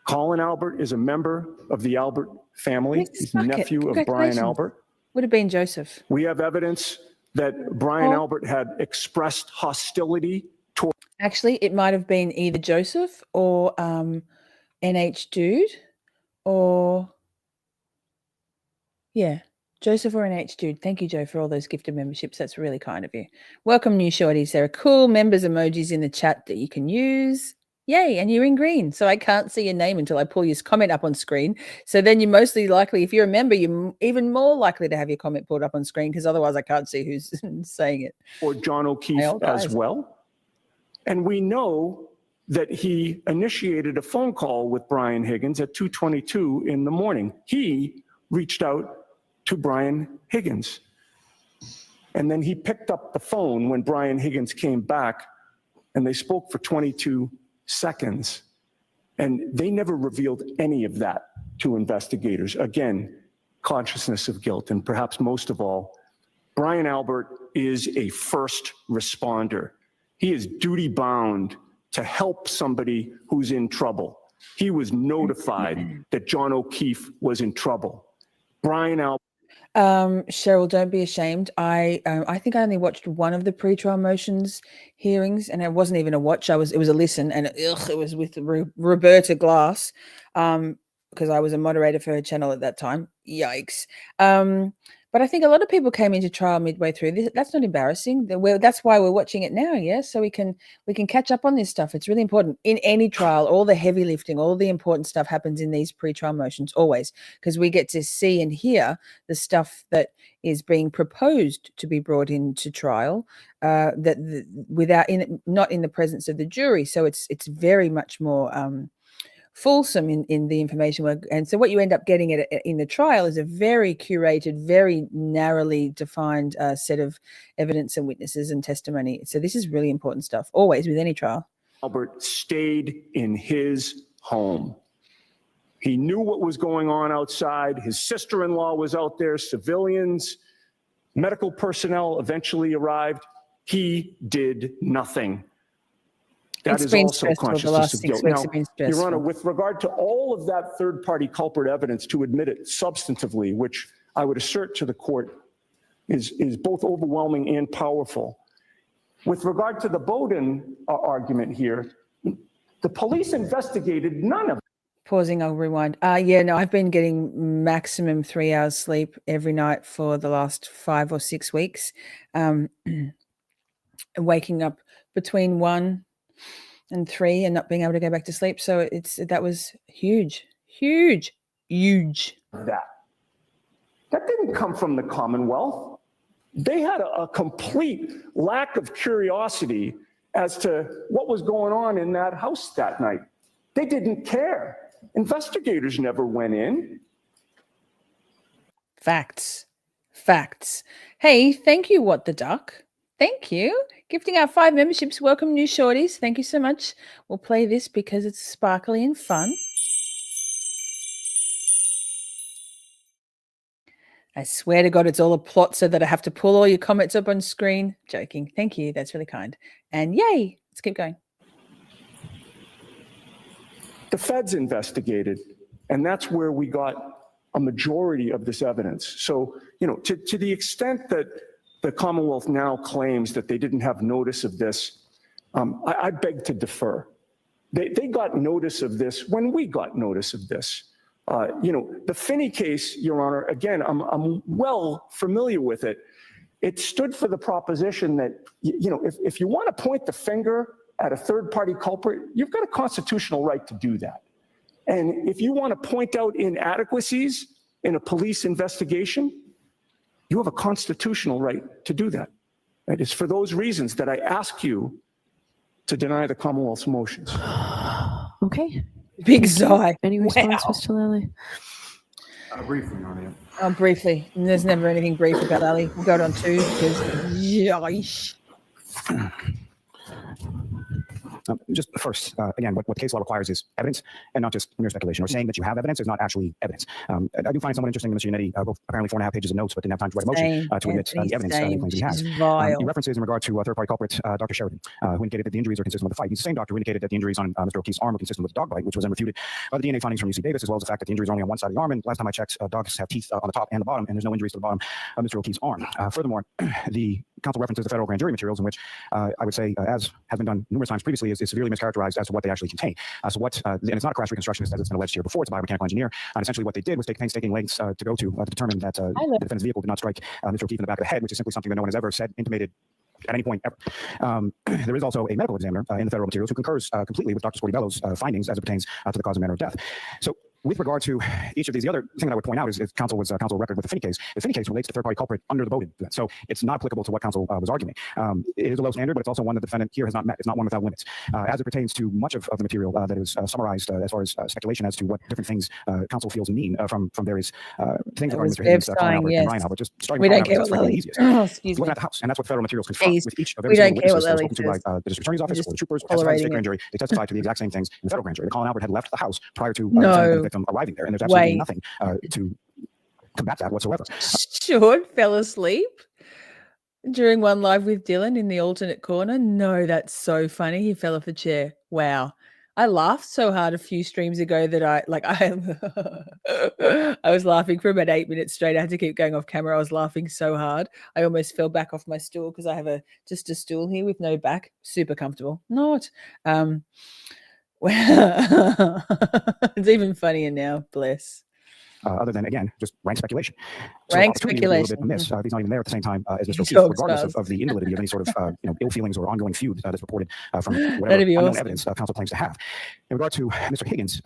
Colin Albert is a member of the Albert family. He's nephew of Brian Albert. Would have been Joseph. We have evidence that Brian Albert had expressed hostility toward. Actually, it might have been either Joseph or NH Dude or, yeah, Joseph or NH Dude. Thank you, Joe, for all those gifted memberships. That's really kind of you. Welcome, new shorties. There are cool members emojis in the chat that you can use. Yay, and you're in green, so I can't see your name until I pull your comment up on screen. So then you're mostly likely, if you're a member, you're even more likely to have your comment pulled up on screen because otherwise I can't see who's saying it. Or John O'Keefe as well. And we know that he initiated a phone call with Brian Higgins at 2:22 in the morning. He reached out to Brian Higgins. And then he picked up the phone when Brian Higgins came back, and they spoke for 22 seconds. And they never revealed any of that to investigators. Again, consciousness of guilt. And perhaps most of all, Brian Albert is a first responder. He is duty bound to help somebody who's in trouble. He was notified that John O'Keefe was in trouble. Brian Albert. Cheryl, don't be ashamed. I think I only watched one of the pretrial motions hearings, and it wasn't even a watch. It was a listen, and it was with Roberta Glass, because I was a moderator for her channel at that time. Yikes. But I think a lot of people came into trial midway through. That's not embarrassing. That's why we're watching it now, yes? So we can catch up on this stuff. It's really important. In any trial, all the heavy lifting, all the important stuff happens in these pre-trial motions, always, because we get to see and hear the stuff that is being proposed to be brought into trial, not in the presence of the jury. So it's very much more fulsome in the information work. And so what you end up getting in the trial is a very curated, very narrowly defined set of evidence and witnesses and testimony. So this is really important stuff, always with any trial. Albert stayed in his home. He knew what was going on outside. His sister-in-law was out there, civilians, medical personnel eventually arrived. He did nothing. That is also consciousness of guilt. Now, Your Honor, with regard to all of that third-party culprit evidence, to admit it substantively, which I would assert to the court is both overwhelming and powerful. With regard to the Bowden argument here, the police investigated none of it. Pausing, I'll rewind. Yeah, no, I've been getting maximum 3 hours sleep every night for the last 5 or 6 weeks. Waking up between 1 and 3 and not being able to go back to sleep. So that was huge. That didn't come from the Commonwealth. They had a complete lack of curiosity as to what was going on in that house that night. They didn't care. Investigators never went in. Facts. Hey, thank you, What the Duck. Thank you. Gifting out 5 memberships. Welcome, new shorties. Thank you so much. We'll play this because it's sparkly and fun. I swear to God, it's all a plot so that I have to pull all your comments up on screen. Joking. Thank you. That's really kind. And yay. Let's keep going. The feds investigated, and that's where we got a majority of this evidence. So, to the extent that the Commonwealth now claims that they didn't have notice of this, I beg to defer. They got notice of this when we got notice of this. The Finney case, Your Honor, again, I'm well familiar with it. It stood for the proposition that, if you want to point the finger at a third-party culprit, you've got a constitutional right to do that. And if you want to point out inadequacies in a police investigation, you have a constitutional right to do that. It is for those reasons that I ask you to deny the Commonwealth's motions. Okay. Big sigh. Any response, Mr. Lally? Briefly, Your Honor. Briefly. There's never anything brief about Lally. We'll go on 2 because yish. Just first, again, what case law requires is evidence and not just mere speculation. Or saying that you have evidence is not actually evidence. I do find it somewhat interesting that Mr. Yannetti wrote apparently 4.5 pages of notes, but didn't have time to write a motion to admit the evidence that he claims he has. He references in regard to third-party culprit, Dr. Sheridan, who indicated that the injuries are consistent with the fight. He's the same doctor who indicated that the injuries on Mr. O'Keefe's arm were consistent with the dog bite, which was then refuted by the DNA findings from UC Davis, as well as the fact that the injuries are only on one side of the arm. And last time I checked, dogs have teeth on the top and the bottom, and there's no injuries to the bottom of Mr. O'Keefe's arm. Furthermore, the counsel references the federal grand jury materials, in which I would say, as has been done numerous times previously, is severely mischaracterized as to what they actually contain. And it's not a crash reconstructionist as it's been alleged here before, it's a biomechanical engineer. And essentially what they did was take painstaking lengths to go to determine that the defendant's vehicle did not strike Mr. O'Keefe in the back of the head, which is simply something that no one has ever said, intimated at any point ever. There is also a medical examiner in the federal materials who concurs completely with Dr. Scorti-Bello's findings as it pertains to the cause and manner of death. So with regard to each of these, the other thing that I would point out is counsel record with the Finney case. The Finney case relates to third-party culprit under the Bowden. So it's not applicable to what counsel was arguing. It is a low standard, but it's also one that the defendant here has not met. It's not one without limits. As it pertains to much of the material that is summarized as far as speculation as to what different things counsel feels mean from various things regarding Mr. Higgins, Colin Albert, and Ryan Albert. Just starting with Colin Albert, that's probably the easiest. Looking at the house, and that's what federal materials confront with each of every single witness that was spoken to by the district attorney's office or the troopers, testified in the state grand jury. They testified to the exact same things in the federal grand jury. Colin Albert had left the house prior to the victim arriving there, and there's absolutely nothing to combat that whatsoever. Sean fell asleep during one live with Dylan in the alternate corner. No, that's so funny. He fell off the chair. Wow. I laughed so hard a few streams ago that I was laughing for about 8 minutes straight. I had to keep going off camera. I was laughing so hard. I almost fell back off my stool because I have just a stool here with no back. Super comfortable. Not. It's even funnier now. Bless. Other than, again, just rank speculation. Rank speculation. He's not even there at the same time as Mr. O'Keefe, regardless of the invalidity of any sort of ill feelings or ongoing feud that is reported from whatever unknown evidence counsel claims to have. In regard to Mr. Higgins,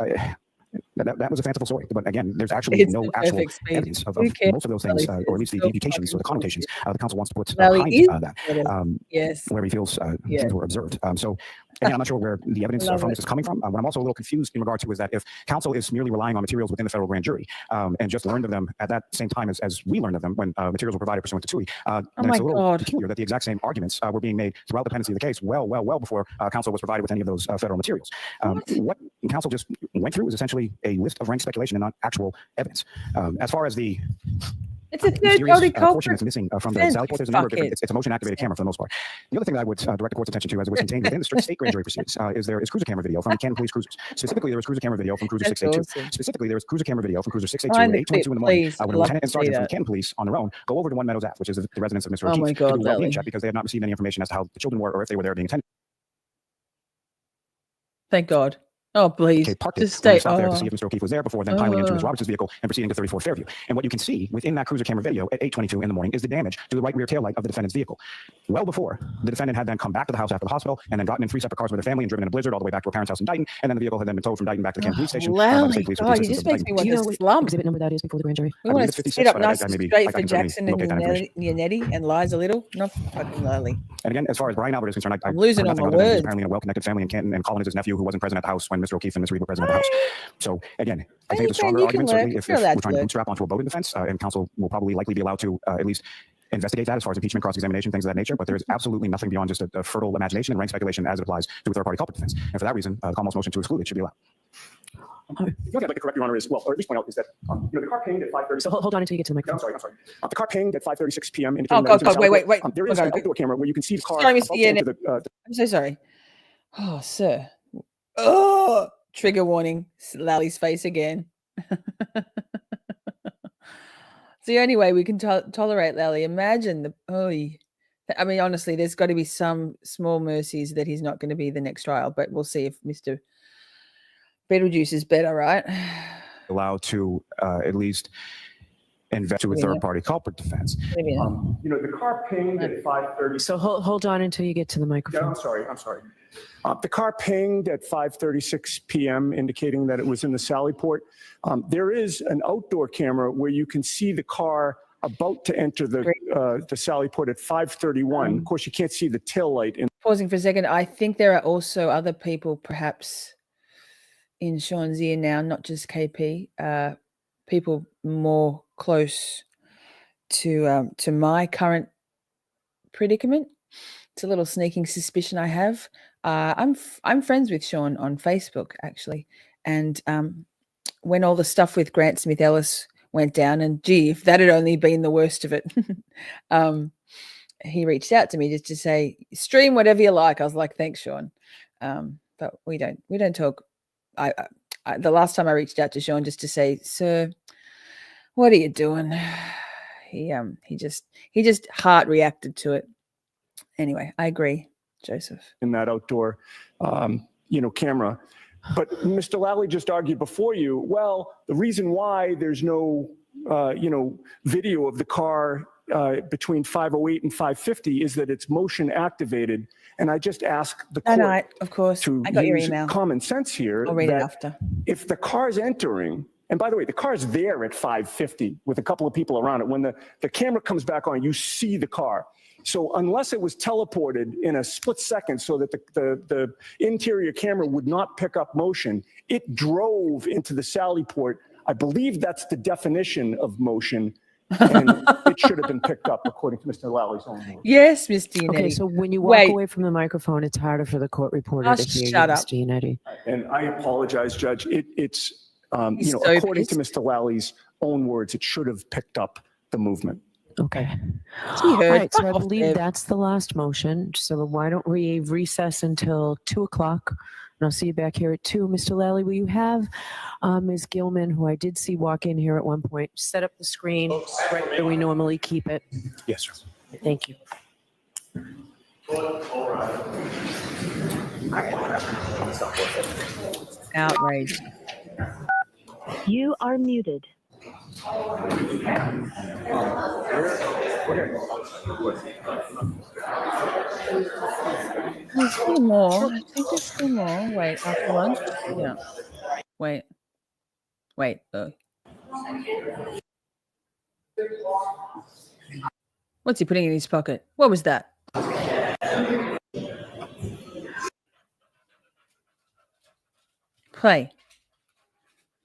that was a fanciful story, but again, there's actually no actual evidence of most of those things, or at least the imputations or the connotations the counsel wants to put behind that, yes, where he feels things were observed. So Again, I'm not sure where the evidence Love from it. this is coming from. What I'm also a little confused in regard to is that if counsel is merely relying on materials within the federal grand jury and just learned of them at that same time as we learned of them when materials were provided pursuant to TUI, then my it's a little God. peculiar that the exact same arguments were being made throughout the pendency of the case well before counsel was provided with any of those federal materials. What counsel just went through is essentially a list of rank speculation and not actual evidence. As far as the It's a third mysterious party portion culprit. that's missing from the Sally Port, there's a number of different, Fuckhead. it's a motion activated camera for the most part. The other thing that I would direct the court's attention to, as it was contained within the strict state grand jury proceedings, is cruiser camera video from Cannone police cruisers. Specifically, there was cruiser camera video from cruiser That's 682. awesome. Specifically, there was cruiser camera video from cruiser 682 Find at the clip, 8:22 in the morning please. when I'd a love lieutenant to and see sergeant from that. the Cannone police on their own go over to One Meadows Ave, which is the residence of Mr. Oh O'Keefe, my to God, do a well-being Lally. check because they had not received any information as to how the children were or if they were there being attended. Thank God. Oh, please. Okay, parked Just it when stay. we stopped there to see if Mr. O'Keefe was there before then piling into Ms. Roberts' vehicle and proceeding to 34 Fairview. And what you can see within that cruiser camera video at 8:22 in the morning is the damage to the right rear tail light of the defendant's vehicle. Well before the defendant had then come back to the house after the hospital and then gotten in 3 separate cars with their family and driven in a blizzard all the way back to her parents' house in Dighton. And then the vehicle had then been towed from Dighton back to the Canton police station. By the Lally, state police with the God, he assistance just of makes Dighton. me want Do you know to what slump. exhibit number that is before the grand jury? We I want believe to it's 56, sit up but nice I and maybe- straight I for can certainly Jackson and locate that information. Yannetti and lies a little. Not fucking Lally. And again, as far as Brian Albert is concerned, I'm losing all nothing my other than he's words. apparently in a well-connected family in Canton, and Colin is his nephew who wasn't present at the house when Mr. O'Keefe and Ms. Reed were present at the house. So again, I think the stronger you can argument, lurk. certainly if You're we're allowed trying to to lurk. bootstrap onto a voting defense, and counsel will probably likely be allowed to at least investigate that as far as impeachment, cross-examination, things of that nature. But there is absolutely nothing beyond just a fertile imagination and rank speculation as it applies to a third-party culprit defense. And for that reason, the Commonwealth's motion to exclude it should be allowed. The other thing I'd like to correct, Your Honor, is, well, or at least point out, is that the car pinged at 5:30. So hold on until you get to the microphone. I'm sorry. The car pinged at 5:36 p.m. Oh, God, God, wait. There is an outdoor camera where you can see the car. Sorry, Mr. above Yannetti. the I'm so sorry. Oh, sir. Oh, trigger warning. Lally's face again. It's the only way we can tolerate Lally. Imagine the. I mean, honestly, there's got to be some small mercies that he's not going to be the next trial, but we'll see if Mr. Beetlejuice is better, right? allowed to at least invest to a third-party culprit defense. The car pinged at 5:30. So hold on until you get to the Yeah, microphone. I'm sorry. The car pinged at 5:36 p.m., indicating that it was in the Sally Port. There is an outdoor camera where you can see the car about to enter the Sally Port at 5:31. Of course, you can't see the tail light. Pausing for a second. I think there are also other people, perhaps in Sean's ear now, not just KP, people more close to my current predicament. It's a little sneaking suspicion I have. I'm friends with Sean on Facebook, actually, and when all the stuff with Grant Smith Ellis went down, and gee, if that had only been the worst of it, he reached out to me just to say, stream whatever you like. I was like, thanks, Sean, but we don't talk. I the last time I reached out to Sean just to say, sir, what are you doing? He just heart reacted to it. Anyway, I agree, Joseph. In that outdoor, camera. But Mr. Lally just argued before you, well, the reason why there's no, video of the car between 5:08 and 5:50 is that it's motion activated. And I just ask the court of course, to I got your use email. common sense here. I'll read it that after. If the car's entering, and by the way, the car's there at 5:50 with a couple of people around it. When the camera comes back on, you see the car. So unless it was teleported in a split second so that the interior camera would not pick up motion, it drove into the Sally Port. I believe that's the definition of motion, and it should have been picked up according to Mr. Lally's own words. Yes, Mr. Yannetti. Okay, so when you walk away from the microphone, it's harder for the court reporter to hear you, shut up. Mr. Yannetti. And I apologize, Judge. It's so according pissed. to Mr. Lally's own words, it should have picked up the movement. Okay. She All heard. right, so I Fuck off, believe Bev. that's the last motion. So why don't we recess until 2:00? And I'll see you back here at 2. Mr. Lally, will you have Ms. Gilman, who I did see walk in here at one point, set up the screen right where we normally keep it? Yes, sir. Thank you. Outrage. You are muted. There's still more. I think there's still more. Wait, after lunch? Yeah. Wait. What's he putting in his pocket? What was that? Play.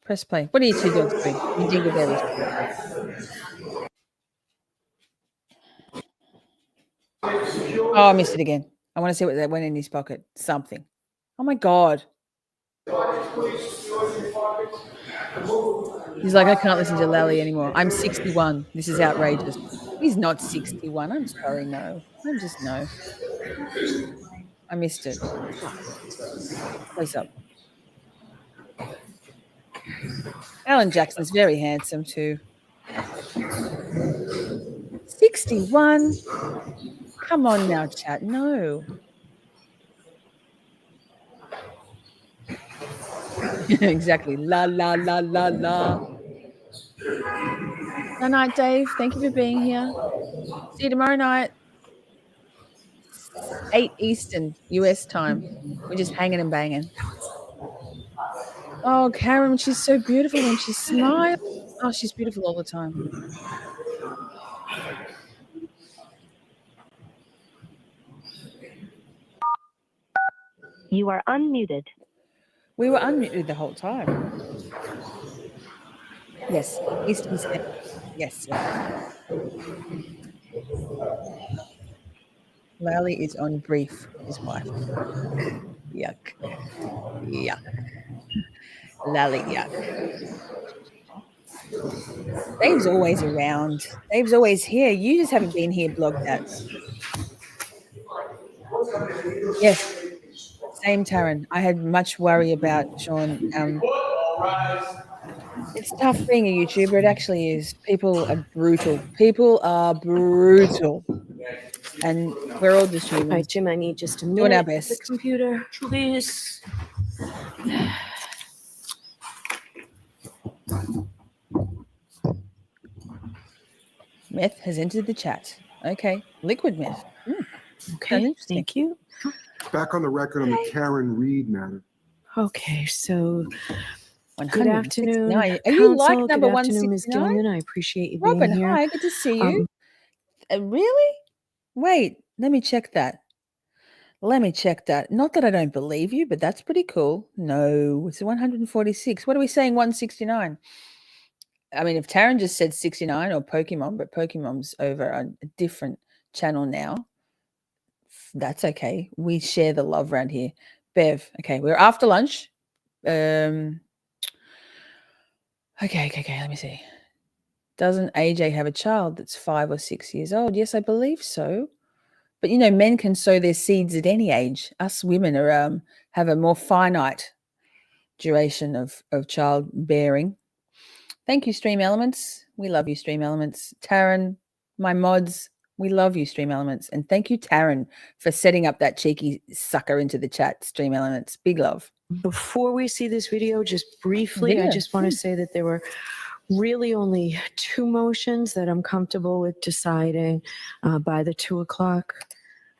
Press play. What are you two dogs doing? You dingleberries. Oh, I missed it again. I want to see what that went in his pocket. Something. Oh my God. He's like, I can't listen to Lally anymore. I'm 61. This is outrageous. He's not 61. I'm sorry. No. I'm just no. I missed it. Close up. Alan Jackson's very handsome too. 61. Come on now, chat. No. Exactly. La, la, la, la, la. Good night, Dave. Thank you for being here. See you tomorrow night. 8 Eastern US time. We're just hanging and banging. Oh, Karen, she's so beautiful when she smiles. Oh, she's beautiful all the time. You are unmuted. We were unmuted the whole time. Yes, Eastern Standard. Yes, yes. Lally is on brief, his wife. Yuck. Yuck. Lally, yuck. Dave's always around. Dave's always here. You just haven't been here, blog that. Yes. Same, Taryn. I had much worry about Sean. It's tough being a YouTuber. It actually is. People are brutal. People are brutal. And we're all just humans. All right, Jim, I need just a minute. Doing our at best. The computer, please. Meth has entered the chat. Okay. Liquid meth. Okay, thank you. Back on the record on the Karen Reed matter. Okay, so good 169. afternoon, Are you like Council. number Good afternoon, Ms. 169? Gilman. I appreciate you Robin, being here. hi. Good to see you. Really? Wait, let me check that. Not that I don't believe you, but that's pretty cool. No, it's 146. What are we saying? 169. I mean, if Taryn just said 69 or Pokemon, but Pokemon's over on a different channel now, that's okay. We share the love around here. Bev, okay, we're after lunch. Okay, let me see. Doesn't AJ have a child that's 5 or 6 years old? Yes, I believe so. But you know, men can sow their seeds at any age. Us women are have a more finite duration of childbearing. Thank you, Stream Elements. We love you, Stream Elements. Taryn, my mods, we love you, Stream Elements. And thank you, Taryn, for setting up that cheeky sucker into the chat, Stream Elements. Big love. Before we see this video, just briefly, I just want to say that there were really only 2 motions that I'm comfortable with deciding by the 2 o'clock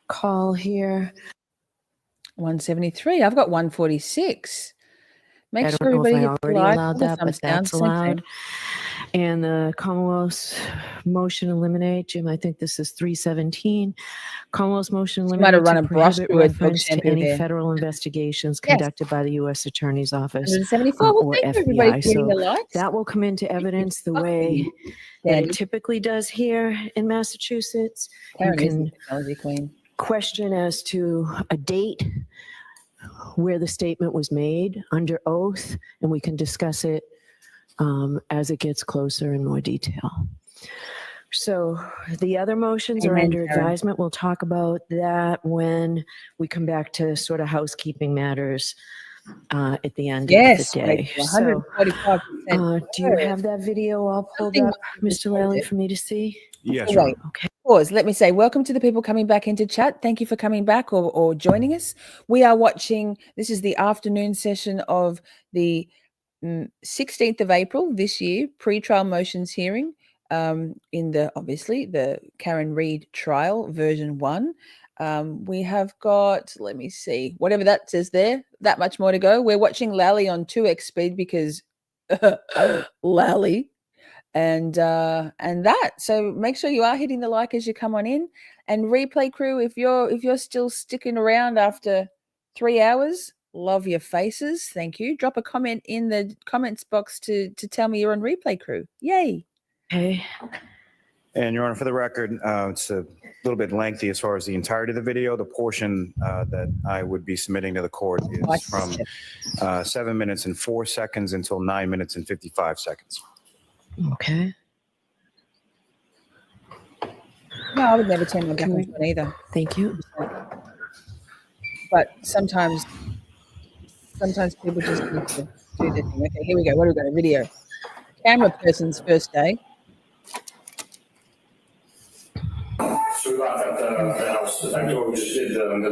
call here. 173. I've got 146. Make I sure don't know if everybody I hits already like, allowed put a that, thumbs but down, that's same thing. allowed. And the Commonwealth's motion eliminate, Jim, I think this is 317. Commonwealth's motion She might have eliminate run to a brush prohibit through her dog reference to shampoo any there. federal investigations Yes. conducted by the U.S. Attorney's Office 174. Well, or thank you, everybody, FBI. for hitting the So likes. that will come into evidence the way that it typically does here in Massachusetts. You Karen is the can technology queen. question as to a date where the statement was made under oath, and we can discuss it as it gets closer in more detail. So the other motions are Amen, under Karen. advisement. We'll talk about that when we come back to sort of housekeeping matters at the end of the day. So 145%. do you have that video all pulled up, Mr. Lally, for me to see? Yes, Wait. Okay. Pause. Let me say welcome to the people coming back into chat. Thank you for coming back or joining us. We are watching, this is the afternoon session of the 16th of April this year, pre-trial motions hearing in obviously the Karen Reed trial version 1. We have got, let me see, whatever that says there, that much more to go. We're watching Lally on 2x speed because Lally. And that, so make sure you are hitting the like as you come on in. And replay crew, if you're still sticking around after 3 hours, Love your faces. Thank you. Drop a comment in the comments box to tell me you're on Replay Crew. Yay. Okay. And Your Honor, for the record, it's a little bit lengthy as far as the entirety of the video. The portion that I would be submitting to the court is from 7 minutes and 4 seconds until 9 minutes and 55 seconds. Okay. No, I would never turn my back on it either. Thank you. But sometimes people just need to do their thing. Okay, here we go. What do we got? A video. Camera person's first day. So we locked up the house. I know we just did the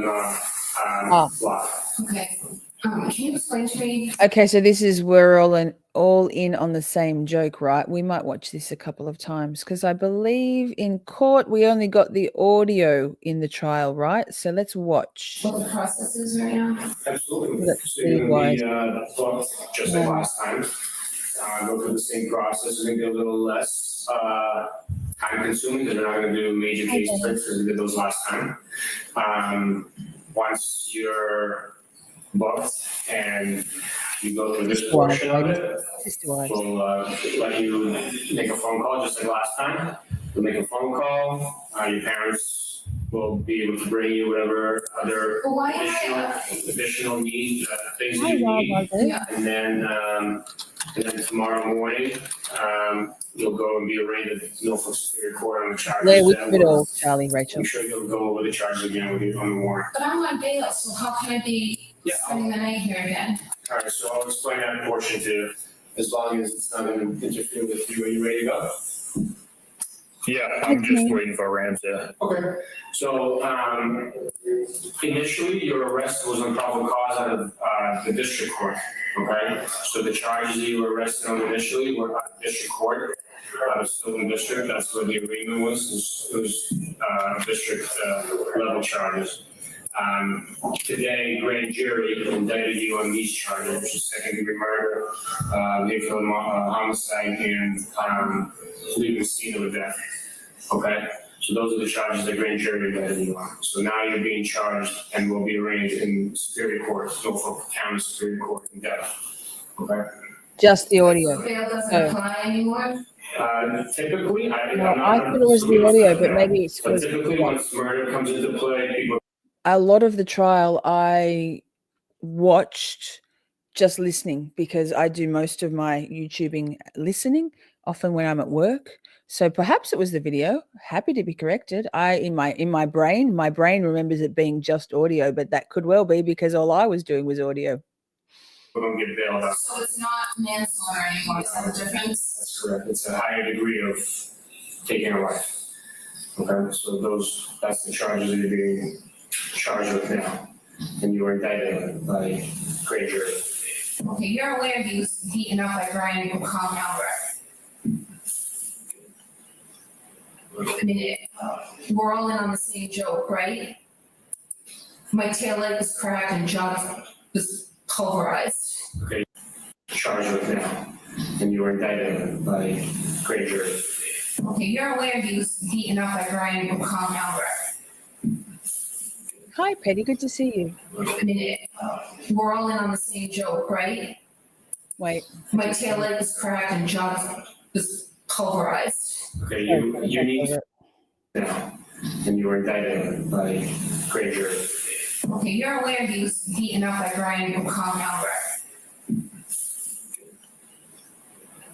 lock. Okay. Can you explain to me? Okay, so this is we're all in on the same joke, right? We might watch this a couple of times because I believe in court we only got the audio in the trial, right? So let's watch. What the process is right now? Absolutely. That's So you're going pretty to be booked just like last time. Go through the same process. It's going to be a little less time consuming because we're not going to do major case splits as we did those last time. Once you're booked and you go through this portion of it, we'll let you make a phone call just like last time. We'll make a phone call. Your parents will be able to bring you whatever other additional needs, things that you need. And then tomorrow morning, you'll go and be arraigned at Norfolk Superior Court on the charges. There we put it all, Charlie, Rachel. I'm sure you'll go over the charges again with you on the warrant. But I'm on bail, so how can I be spending the night here again? All right, so I'll explain that portion to you, as long as it's not going to interfere with you. Are you ready to go? Yeah, I'm just waiting for Ramsey. Okay. So initially, your arrest was on probable cause out of the district court. Okay. So the charges that you were arrested on initially were out of district court. Still in district. That's where the agreement was. It was district level charges. Today, grand jury indicted you on these charges, which is second-degree murder, vehicular homicide, and leaving the scene of a death. Okay, so those are the charges that grand jury indicted you on. So now you're being charged and will be arraigned in Superior Court, Norfolk County Superior Court in death. Okay. Just the audio. So bail doesn't apply anymore? Typically, I thought it was the audio, but maybe it's but typically once murder comes into play, people. A lot of the trial I watched just listening because I do most of my YouTubing listening, often when I'm at work. So perhaps it was the video. Happy to be corrected. In my brain remembers it being just audio, but that could well be because all I was doing was audio. Don't get bailed out. So it's not manslaughter anymore, is that the difference? That's correct. It's a higher degree of taking a life. Okay, so that's the charges that you're being charged with now, and you were indicted by grand jury. Okay, you're aware he was beaten up by Brian McCall Albert. I mean, we're all in on the same joke, right? My tail light was cracked and jaw was pulverized. Okay, charged with now, and you were indicted by grand jury. Okay, you're aware he was beaten up by Brian McCall Albert. Hi, Petty. Good to see you. I mean, we're all in on the same joke, right? Wait. My tail light was cracked and jaw was pulverized. Okay, you need now, and you were indicted by grand jury. Okay, you're aware he was beaten up by Brian McCall Albert.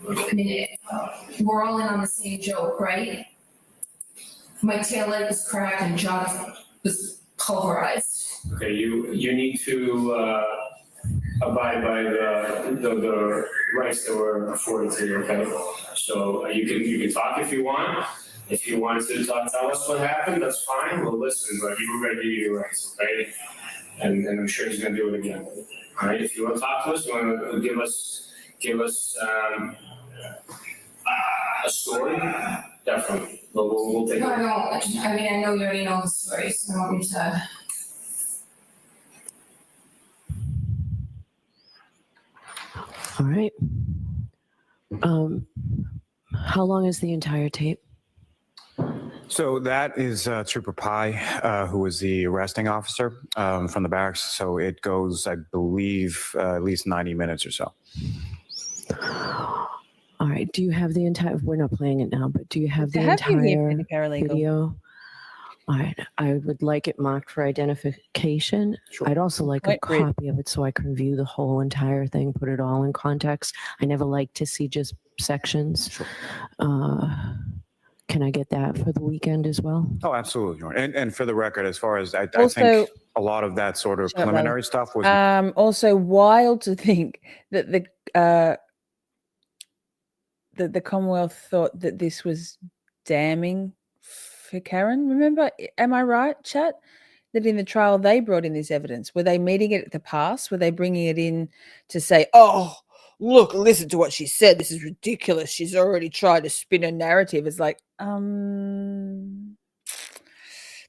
I mean, we're all in on the same joke, right? My tail light was cracked and jaw was pulverized. Okay, you need to abide by the rights that were afforded to you. Okay, so you can talk if you want. If you want to tell us what happened, that's fine. We'll listen, but you were ready to do your rights, okay? And I'm sure he's going to do it again. All right. If you want to talk to us, you want to give us a story, definitely. But we'll take it. No, I don't. I mean, I know you already know the story, so I don't want me to. All right. How long is the entire tape? So that is Trooper Pye, who was the arresting officer from the barracks. So it goes, I believe, at least 90 minutes or so. All right. Do you have the entire? We're not playing it now, but do you have To the have you here, entire paralegal. video? All right. I would like it marked for identification. Sure. I'd also like Point a grid. copy of it so I can view the whole entire thing, put it all in context. I never like to see just sections. Sure. Can I get that for the weekend as well? Oh, absolutely. Your Honor. And for the record, as far as I Also- think a lot of that sort of Shut up, preliminary stuff was Also wild to think that the Commonwealth thought that this was damning for Karen. Remember, am I right, chat? That in the trial they brought in this evidence. Were they meeting it at the pass? Were they bringing it in to say, "Oh, look, listen to what she said. This is ridiculous. She's already tried to spin a narrative." It's like,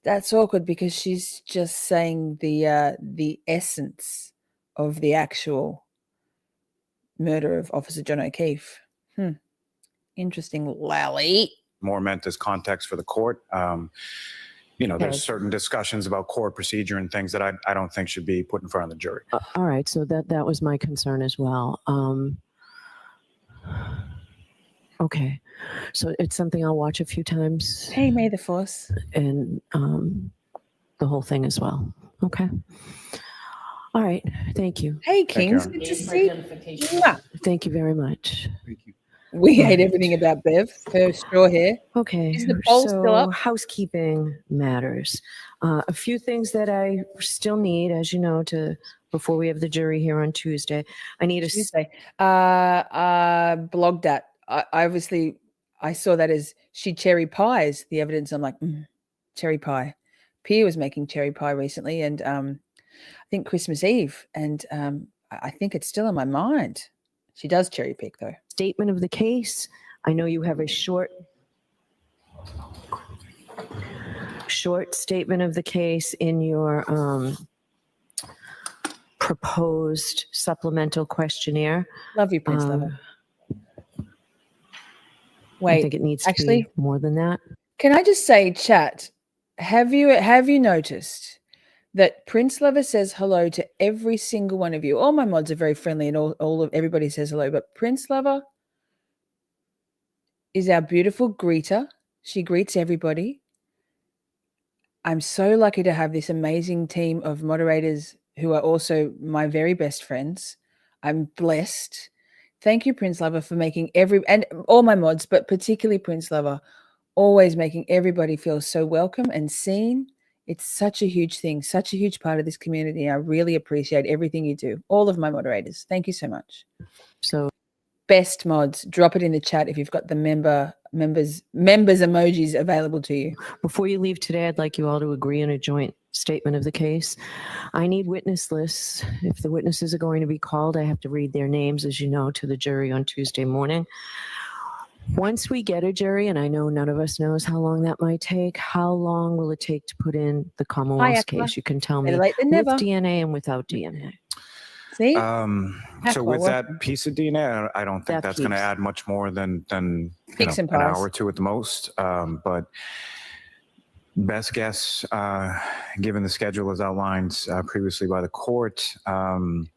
that's awkward because she's just saying the essence of the actual murder of Officer John O'Keefe. Interesting, Lally. more meant as context for the court. There's certain discussions about court procedure and things that I don't think should be put in front of the jury. All right. So that was my concern as well. Okay. So it's something I'll watch a few times. Hey, may the force. And the whole thing as well. Okay. All right. Thank you. Hey, Thank you, Kings. Anna. Good to see you. Mwah. Thank you very much. We hate everything about Bev. Her straw hair. Okay. Is the poll still up? Housekeeping matters. A few things that I still need, as you know, before we have the jury here on Tuesday. I need a Tuesday. Blogged that. I saw that as she cherry pies the evidence. I'm like, cherry pie. Pia was making cherry pie recently, and I think Christmas Eve, and I think it's still in my mind. She does cherry pick though. Statement of the case. I know you have a short statement of the case in your proposed supplemental questionnaire. Love you, Prince Lover. I Wait, think it needs to actually, be more than that. can I just say, chat, have you noticed that Prince Lover says hello to every single one of you? All my mods are very friendly and everybody says hello, but Prince Lover is our beautiful greeter. She greets everybody. I'm so lucky to have this amazing team of moderators who are also my very best friends. I'm blessed. Thank you, Prince Lover, for making and all my mods, but particularly Prince Lover, always making everybody feel so welcome and seen. It's such a huge thing, such a huge part of this community. I really appreciate everything you do. All of my moderators. Thank you so much. So best mods, drop it in the chat if you've got the members emojis available to you. Before you leave today, I'd like you all to agree on a joint statement of the case. I need witness lists. If the witnesses are going to be called, I have to read their names, as you know, to the jury on Tuesday morning. Once we get a jury, and I know none of us knows how long that might take, how long will it take to put in the Commonwealth's case? You can tell me Better late than with never. DNA and without DNA. See? So with that piece of DNA, I don't think that's going to add much more than an hour or two at the most. But best guess, given the schedule as outlined previously by the court, I'd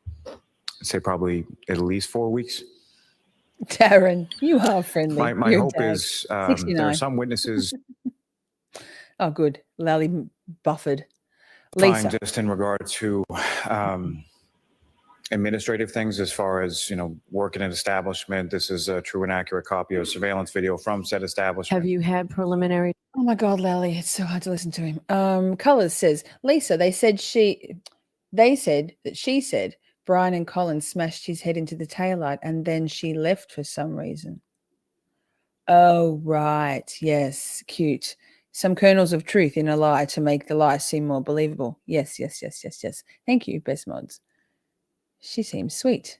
say probably at least 4 weeks. Darren, you are friendly. My You're hope dad. is there are 69. some witnesses Oh, good. Lally buffered. fine Lisa. just in regard to administrative things as far as, work in an establishment. This is a true and accurate copy of surveillance video from said establishment. Have you had preliminary? Oh my God, Lally, it's so hard to listen to him. Colors says, Lisa, they said she said Brian and Colin smashed his head into the taillight and then she left for some reason. Oh, right. Yes. Cute. Some kernels of truth in a lie to make the lie seem more believable. Yes. Thank you, best mods. She seems sweet.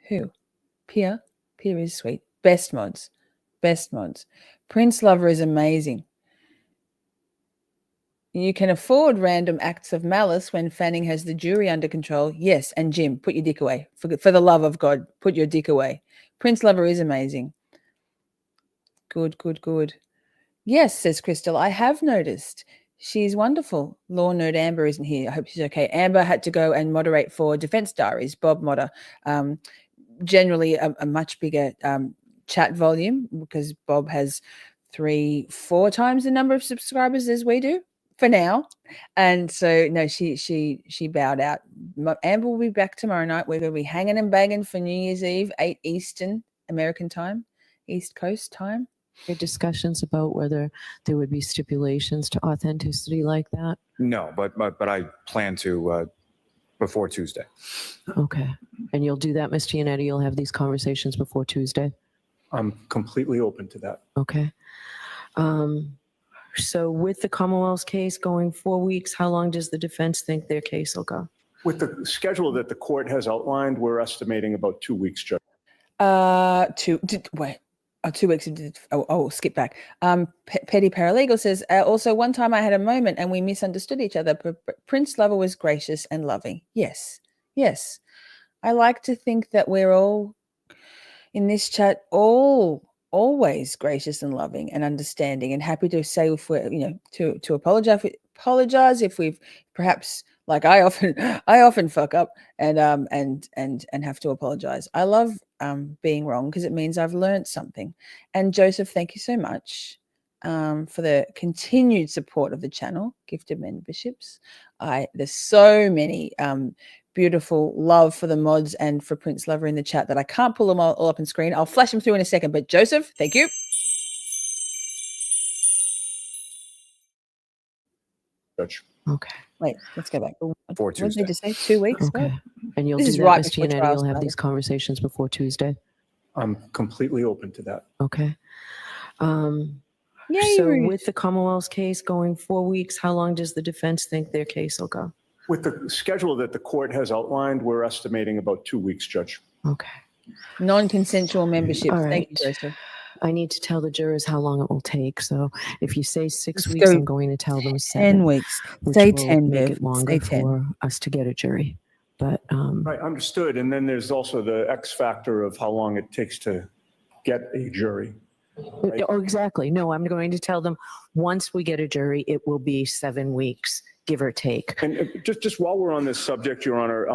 Who? Pia? Pia is sweet. Best mods. Prince Lover is amazing. You can afford random acts of malice when Fanning has the jury under control. Yes, and Jim, put your dick away. For the love of God, put your dick away. Prince Lover is amazing. Good. Yes, says Crystal, I have noticed. She's wonderful. Law nerd Amber isn't here. I hope she's okay. Amber had to go and moderate for Defense Diaries, Bob Motter. Generally a much bigger chat volume because Bob has 3-4 times the number of subscribers as we do for now. And so no, she bowed out. Amber will be back tomorrow night. We're going to be hanging and banging for New Year's Eve, 8 Eastern American time, East Coast time. Discussions about whether there would be stipulations to authenticity like that? No, but I plan to before Tuesday. Okay. And you'll do that, Ms. Giannetti? You'll have these conversations before Tuesday? I'm completely open to that. Okay. So with the Commonwealth's case going 4 weeks, how long does the defense think their case will go? With the schedule that the court has outlined, we're estimating about 2 weeks, Judge. 2 weeks. Skip back. Petty Paralegal says, also one time I had a moment and we misunderstood each other. Prince Lover was gracious and loving. Yes. I like to think that we're all in this chat, always gracious and loving and understanding and happy to say if we're, to apologize if we've perhaps, like I often fuck up and have to apologize. I love being wrong because it means I've learned something. And Joseph, thank you so much for the continued support of the channel, gifted memberships. There's so many beautiful love for the mods and for Prince Lover in the chat that I can't pull them all up on screen. I'll flash them through in a second. But Joseph, thank you. Judge. Okay. Wait, let's go back. For Tuesday. What did you say? 2 weeks? Okay. What? And you'll This do is that, right Ms. before Giannetti? trial You'll have started. these conversations before Tuesday? I'm completely open to that. Okay. Yay, So Ruth. with the Commonwealth's case going 4 weeks, how long does the defense think their case will go? With the schedule that the court has outlined, we're estimating about 2 weeks, Judge. Okay. Non-consensual memberships. All Thank right. you, Joseph. I need to tell the jurors how long it will take. So if you say 6 Let's weeks, go I'm going to tell them 10 7, weeks. which Say will 10, make Bev. it longer Say 10. for us to get a jury. But Right, understood. And then there's also the X factor of how long it takes to get a jury. Right. Oh, exactly. No, I'm going to tell them once we get a jury, it will be 7 weeks, give or take. And just while we're on this subject, Your Honor,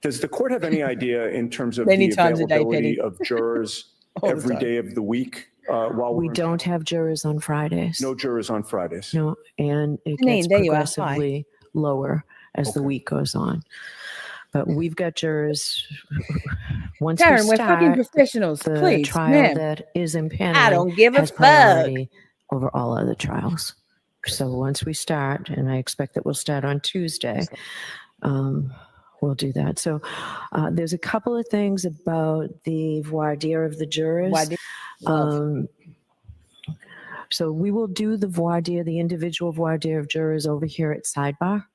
does the court have any idea in terms of Many the times a day, availability Penny. of jurors All the every time. day of the week? While We we're don't have jurors on Fridays. no jurors on Fridays. No, and it Janine, gets there you are. Hi. progressively lower as the Okay. week goes on. But we've got jurors. Once we Karen, we're fucking start, professionals. the Please, trial ma'am. that is I impaneled don't give a has fuck. priority over all other trials. So once we start, and I expect that we'll start on Tuesday, we'll do that. So there's a couple of things about the voir dire of the jurors. Why did- Love. So we will do the voir dire, the individual voir dire of jurors over here at sidebar.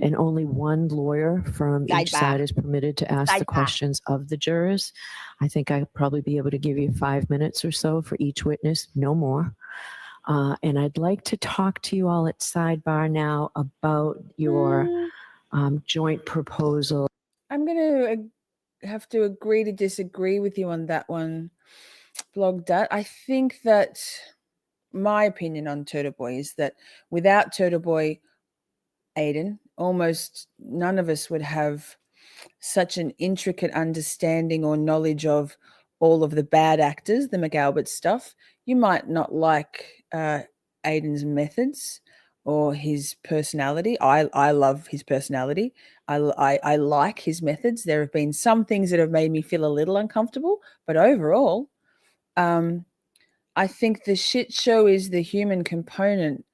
And only one lawyer from each Sidebar. side is permitted to ask the Sidebar. questions of the jurors. I think I'll probably be able to give you 5 minutes or so for each witness, no more. And I'd like to talk to you all at sidebar now about your joint proposal. I'm going to have to agree to disagree with you on that one, Blog Dat. I think that my opinion on Turtle Boy is that without Turtle Boy, Aiden, almost none of us would have such an intricate understanding or knowledge of all of the bad actors, the McAlbert stuff. You might not like Aiden's methods or his personality. I love his personality. I like his methods. There have been some things that have made me feel a little uncomfortable, but overall, I think the shit show is the human component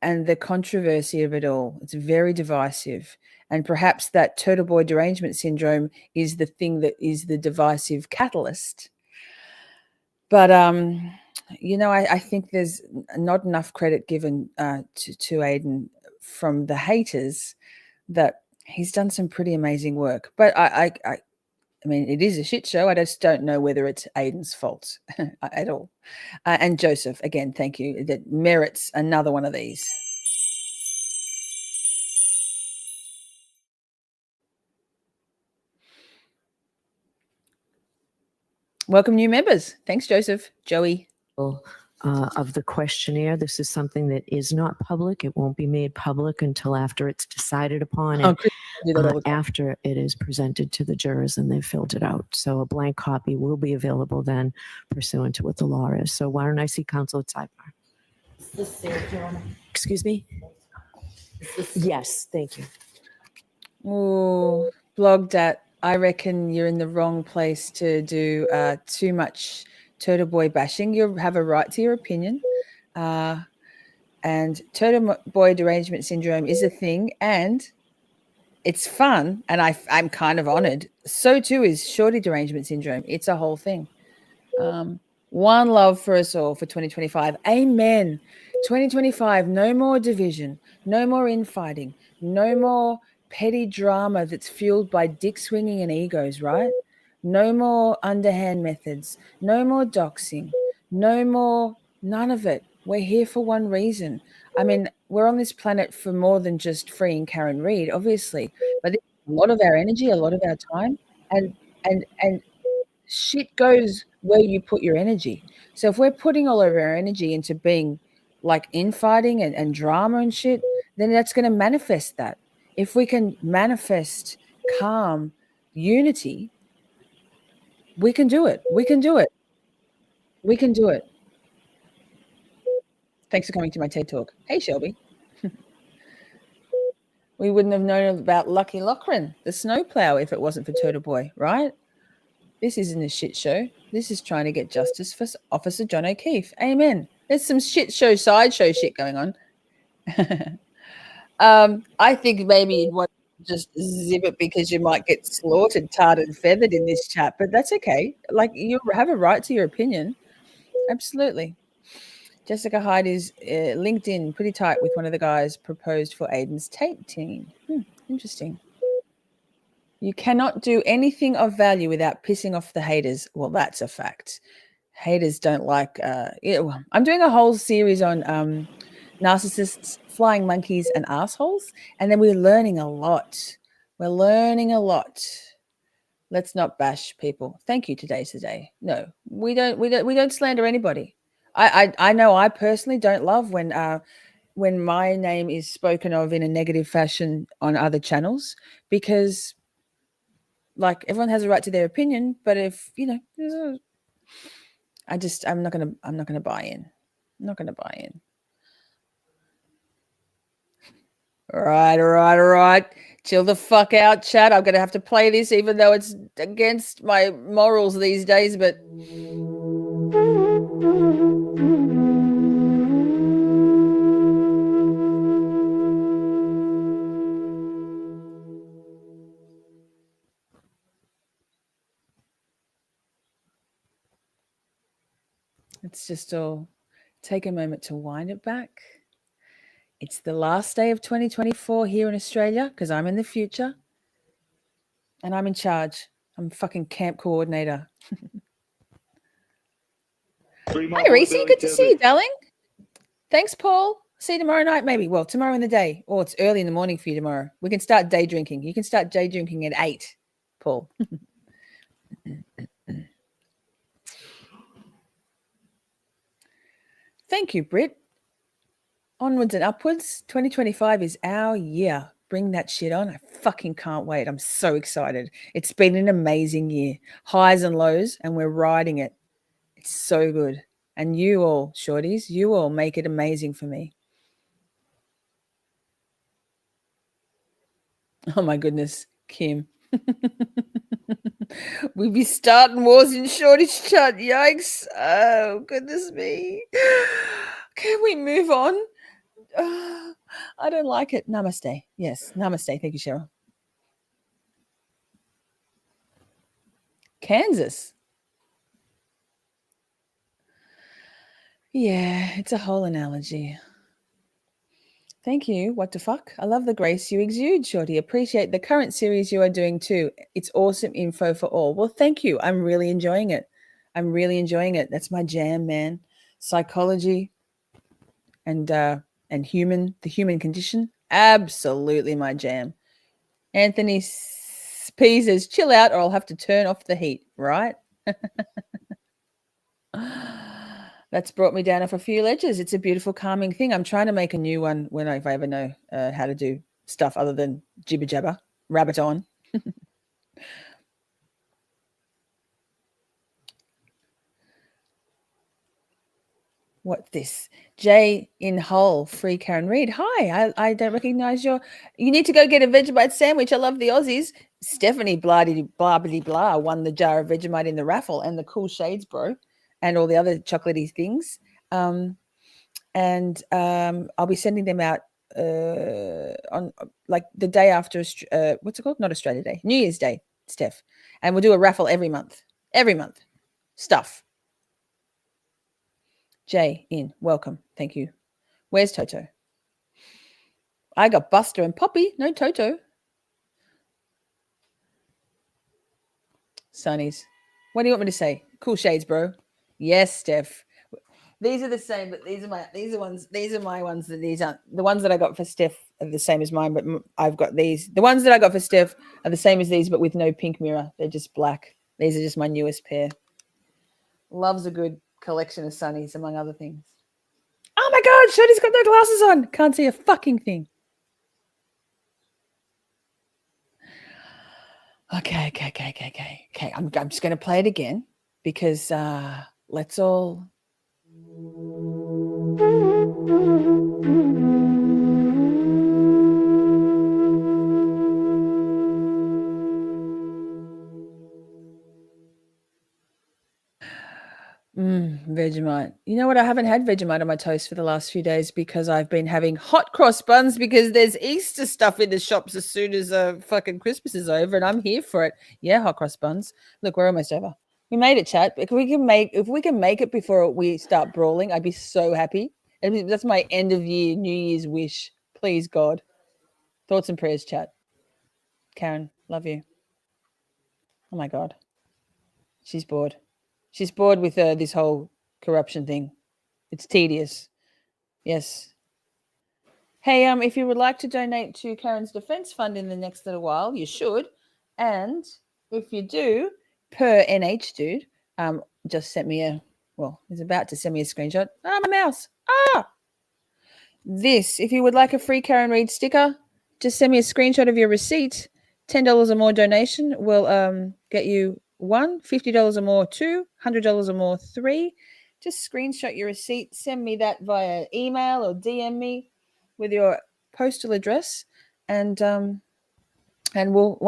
and the controversy of it all. It's very divisive. And perhaps that Turtle Boy derangement syndrome is the thing that is the divisive catalyst. But, I think there's not enough credit given to Aiden from the haters that he's done some pretty amazing work. But I mean, it is a shit show. I just don't know whether it's Aiden's fault at all. And Joseph, again, thank you. That merits another one of these. Welcome new members. Thanks, Joseph. Joey. of the questionnaire. This is something that is not public. It won't be made public until after it's decided upon and Chris, do that all the time. after it is presented to the jurors and they've filled it out. So a blank copy will be available then pursuant to what the law is. So why don't I see counsel at sidebar? Excuse me? Yes, thank you. Oh, blog dat. I reckon you're in the wrong place to do too much turtle boy bashing. You have a right to your opinion. And turtle boy derangement syndrome is a thing and it's fun. And I'm kind of honored. So too is shorty derangement syndrome. It's a whole thing. One love for us all for 2025. Amen. 2025, no more division, no more infighting, no more petty drama that's fueled by dick swinging and egos, right? No more underhand methods, no more doxing, no more, none of it. We're here for one reason. I mean, we're on this planet for more than just freeing Karen Reed, obviously, but a lot of our energy, a lot of our time, and shit goes where you put your energy. So if we're putting all of our energy into being like infighting and drama and shit, then that's going to manifest that. If we can manifest calm, unity, we can do it. We can do it. We can do it. Thanks for coming to my TED Talk. Hey, Shelby. We wouldn't have known about Lucky Lochran, the snowplow, if it wasn't for Turtle Boy, right? This isn't a shit show. This is trying to get justice for Officer John O'Keefe. Amen. There's some shit show, sideshow shit going on. I think maybe you'd want to just zip it because you might get slaughtered, tarred and feathered in this chat, but that's okay. Like, you have a right to your opinion. Absolutely. Jessica Hyde is linked in pretty tight with one of the guys proposed for Aiden's Tate team. Interesting. You cannot do anything of value without pissing off the haters. Well, that's a fact. Haters don't like... I'm doing a whole series on narcissists, flying monkeys, and assholes, and then we're learning a lot. We're learning a lot. Let's not bash people. Thank you. Today's the day. No, we don't slander anybody. I know I personally don't love when my name is spoken of in a negative fashion on other channels, because like everyone has a right to their opinion, but if I'm not gonna buy in. I'm not gonna buy in. All right. Chill the fuck out, chat. I'm gonna have to play this, even though it's against my morals these days, but let's just all take a moment to wind it back. It's the last day of 2024 here in Australia because I'm in the future and I'm in charge. I'm fucking camp coordinator. Hi, Reese. Good to see you, darling. Thanks, Paul. See you tomorrow night, maybe. Well, tomorrow in the day. Or it's early in the morning for you tomorrow. We can start day drinking. You can start day drinking at 8, Paul. Thank you, Britt. Onwards and upwards. 2025 is our year. Bring that shit on. I fucking can't wait. I'm so excited. It's been an amazing year. Highs and lows, and we're riding it. It's so good. And you all, shorties, you all make it amazing for me. Oh, my goodness, Kim. We be starting wars in shortage chat. Yikes. Oh, goodness me. Can we move on? I don't like it. Namaste. Yes, namaste. Thank you, Cheryl. Kansas. Yeah, it's a whole analogy. Thank you. What the fuck? I love the grace you exude, Shorty. Appreciate the current series you are doing too. It's awesome info for all. Well, thank you. I'm really enjoying it. That's my jam, man. Psychology and the human condition. Absolutely my jam. Anthony P says, chill out or I'll have to turn off the heat, right? That's brought me down off a few ledges. It's a beautiful, calming thing. I'm trying to make a new one if I ever know how to do stuff other than jibber jabber, rabbit on. What's this? Jay in Hull, free Karen Reed. Hi, I don't recognize you need to go get a Vegemite sandwich. I love the Aussies. Stephanie blah blah won the jar of Vegemite in the raffle and the cool shades, bro, and all the other chocolatey things. I'll be sending them out on like the day after what's it called? Not Australia Day, New Year's Day, Steph. And we'll do a raffle every month. Stuff. Jay in, welcome. Thank you. Where's Toto? I got Buster and Poppy, no Toto. Sunnies. What do you want me to say? Cool shades, bro. Yes, Steph. These are the same, but these are my ones. These are my ones. These aren't the ones that I got for Steph are the same as mine, but I've got these. The ones that I got for Steph are the same as these, but with no pink mirror. They're just black. These are just my newest pair. Loves a good collection of sunnies, among other things. Oh my God, Shorty's got no glasses on. Can't see a fucking thing. Okay. I'm just going to play it again because let's all. Vegemite. You know what? I haven't had Vegemite on my toast for the last few days because I've been having hot cross buns because there's Easter stuff in the shops as soon as fucking Christmas is over, and I'm here for it. Yeah, hot cross buns. Look, we're almost over. We made it, chat. If we can make it before we start brawling, I'd be so happy. That's my end of year, New Year's wish. Please, God. Thoughts and prayers, chat. Karen, love you. Oh my God. She's bored. She's bored with this whole corruption thing. It's tedious. Yes. Hey, if you would like to donate to Karen's Defense Fund in the next little while, you should. And if you do, per NH dude, just sent me he's about to send me a screenshot. My mouse. This, if you would like a free Karen Reed sticker, just send me a screenshot of your receipt. $10 or more donation will get you $1, $50 or more, $2, $100 or more, $3. Just screenshot your receipt. Send me that via email or DM me with your postal address, and one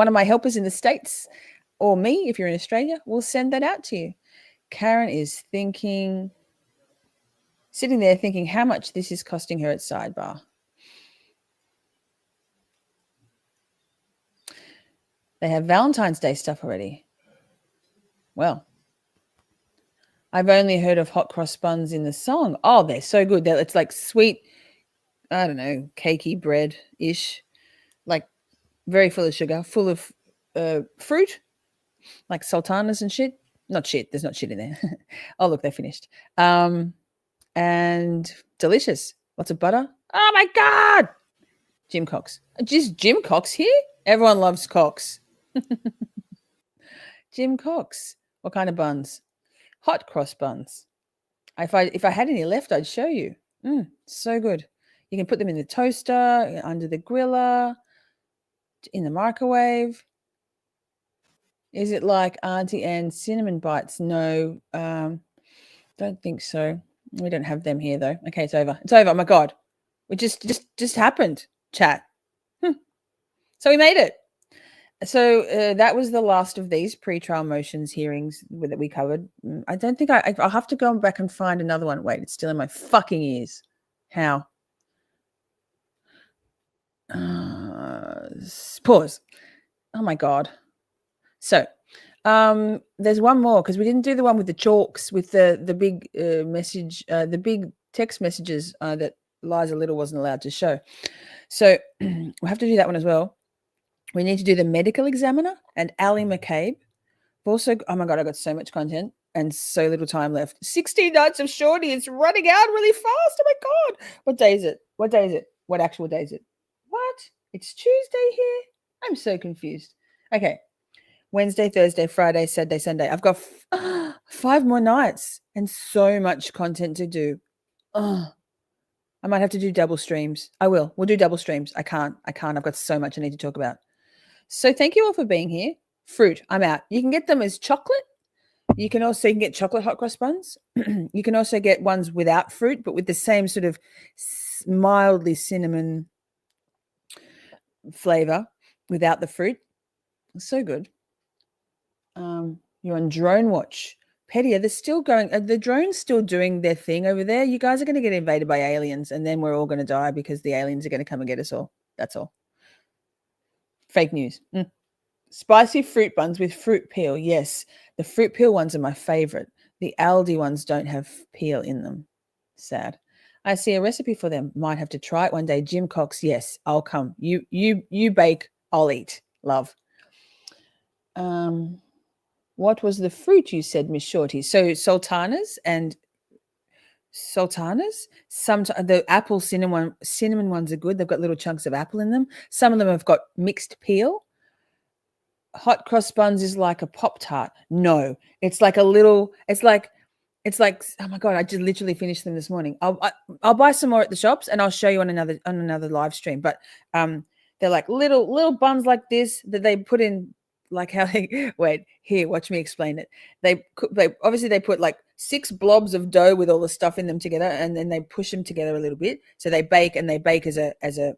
of my helpers in the States or me, if you're in Australia, will send that out to you. Karen is sitting there thinking how much this is costing her at Sidebar. They have Valentine's Day stuff already. Well, I've only heard of hot cross buns in the song. Oh, they're so good. It's like sweet, I don't know, cakey bread-ish, like very full of sugar, full of fruit, like sultanas and shit. Not shit. There's not shit in there. Oh, look, they're finished. And delicious. Lots of butter. Oh, my God. Jim Cox. Just Jim Cox here? Everyone loves Cox. Jim Cox. What kind of buns? Hot cross buns. If I had any left, I'd show you. So good. You can put them in the toaster, under the griller, in the microwave. Is it like Auntie Anne's cinnamon bites? No, don't think so. We don't have them here though. Okay, it's over. It's over. Oh my God, it just happened. Chat. So we made it. So that was the last of these pre-trial motions hearings that we covered. I don't think I'll have to go back and find another one. Wait, it's still in my fucking ears. How? Pause. Oh my God. So there's one more because we didn't do the one with the chalks with the big message, the big text messages that Liza Little wasn't allowed to show. So we'll have to do that one as well. We need to do the medical examiner and Ally McCabe. Also, oh my God, I got so much content and so little time left. 16 nights of Shorty. It's running out really fast. Oh my God. What day is it? What actual day is it? What? It's Tuesday here? I'm so confused. Okay. Wednesday, Thursday, Friday, Saturday, Sunday. I've got 5 more nights and so much content to do. Oh, I might have to do double streams. I will. We'll do double streams. I can't. I've got so much I need to talk about. So thank you all for being here. Fruit, I'm out. You can get them as chocolate. You can get chocolate hot cross buns. You can also get ones without fruit, but with the same sort of mildly cinnamon flavor without the fruit. So good. You're on drone watch. Petty, they're still going. Are the drones still doing their thing over there? You guys are going to get invaded by aliens, and then we're all going to die because the aliens are going to come and get us all. That's all. Fake news. Spicy fruit buns with fruit peel. Yes, the fruit peel ones are my favorite. The Aldi ones don't have peel in them. Sad. I see a recipe for them. Might have to try it one day. Jim Cox. Yes, I'll come. You bake. I'll eat. Love. What was the fruit you said, Miss Shorty? So sultanas. Sometimes the apple cinnamon ones are good. They've got little chunks of apple in them. Some of them have got mixed peel. Hot cross buns is like a Pop-Tart. No, it's like a little. It's like. Oh my god! I just literally finished them this morning. I'll buy some more at the shops and I'll show you on another live stream. But they're like little buns like this that they put in. Like how they wait here, watch me explain it. They obviously put like 6 blobs of dough with all the stuff in them together, and then they push them together a little bit. So they bake as a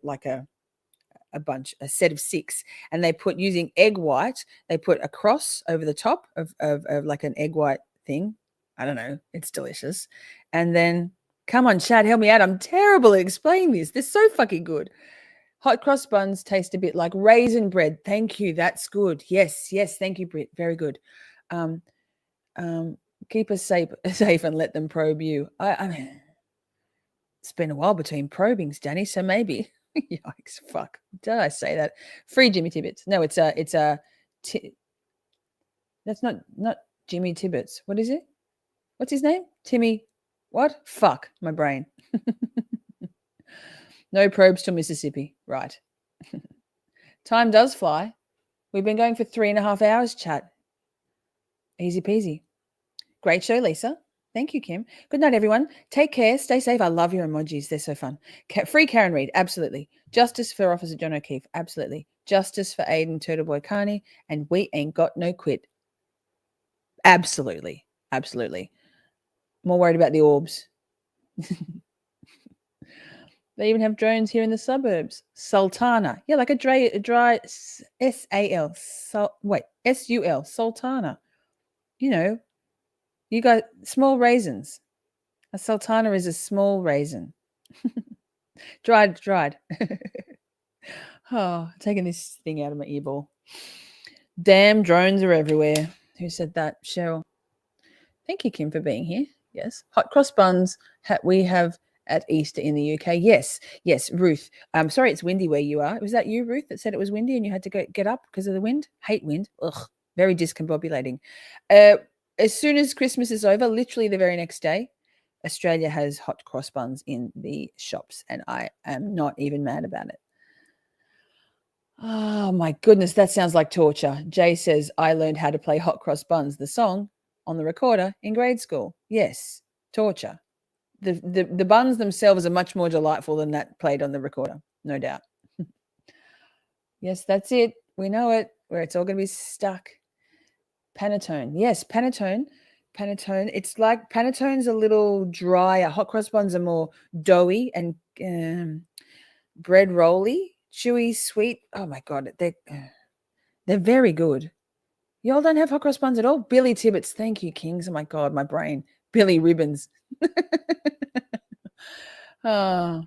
bunch, a set of 6, and they put using egg white. They put a cross over the top of like an egg white thing. I don't know. It's delicious. And then come on, Chad, help me out. I'm terrible at explaining this. They're so fucking good. Hot cross buns taste a bit like raisin bread. Thank you. That's good. Yes. Thank you, Britt. Very good. Keep us safe and let them probe you. I mean, it's been a while between probings, Danny. So maybe. Yikes! Fuck. Did I say that? Free Jimmy Tibbets. No, that's not Jimmy Tibbets. What is it? What's his name? Timmy. What? Fuck my brain. No probes till Mississippi. Right. Time does fly. We've been going for 3.5 hours, chat. Easy peasy. Great show, Lisa. Thank you, Kim. Good night, everyone. Take care. Stay safe. I love your emojis. They're so fun. Free Karen Reid. Absolutely. Justice for Officer John O'Keefe. Absolutely. Justice for Aiden Turtleboy Carney. And we ain't got no quit. Absolutely. More worried about the orbs. They even have drones here in the suburbs. Sultana. Yeah, like a dry S-A-L. S-U-L. Sultana. You know, you got small raisins. A sultana is a small raisin. Dried. Oh, taking this thing out of my earball. Damn, drones are everywhere. Who said that? Cheryl. Thank you, Kim, for being here. Yes. Hot cross buns we have at Easter in the UK. Yes, Ruth. I'm sorry it's windy where you are. Was that you, Ruth, that said it was windy and you had to get up because of the wind? Hate wind. Ugh, very discombobulating. As soon as Christmas is over, literally the very next day, Australia has hot cross buns in the shops, and I am not even mad about it. Oh, my goodness, that sounds like torture. Jay says, I learned how to play Hot Cross Buns, the song, on the recorder in grade school. Yes, torture. The buns themselves are much more delightful than that played on the recorder, no doubt. Yes, that's it. We know it, where it's all going to be stuck. Panettone. Yes, panettone. It's like panettone's a little drier. Hot cross buns are more doughy and bread rolly, chewy, sweet. Oh my God, they're very good. Y'all don't have hot cross buns at all? Billy Tibbets. Thank you, Kings. Oh my God, my brain. Billy Ribbons. Oh,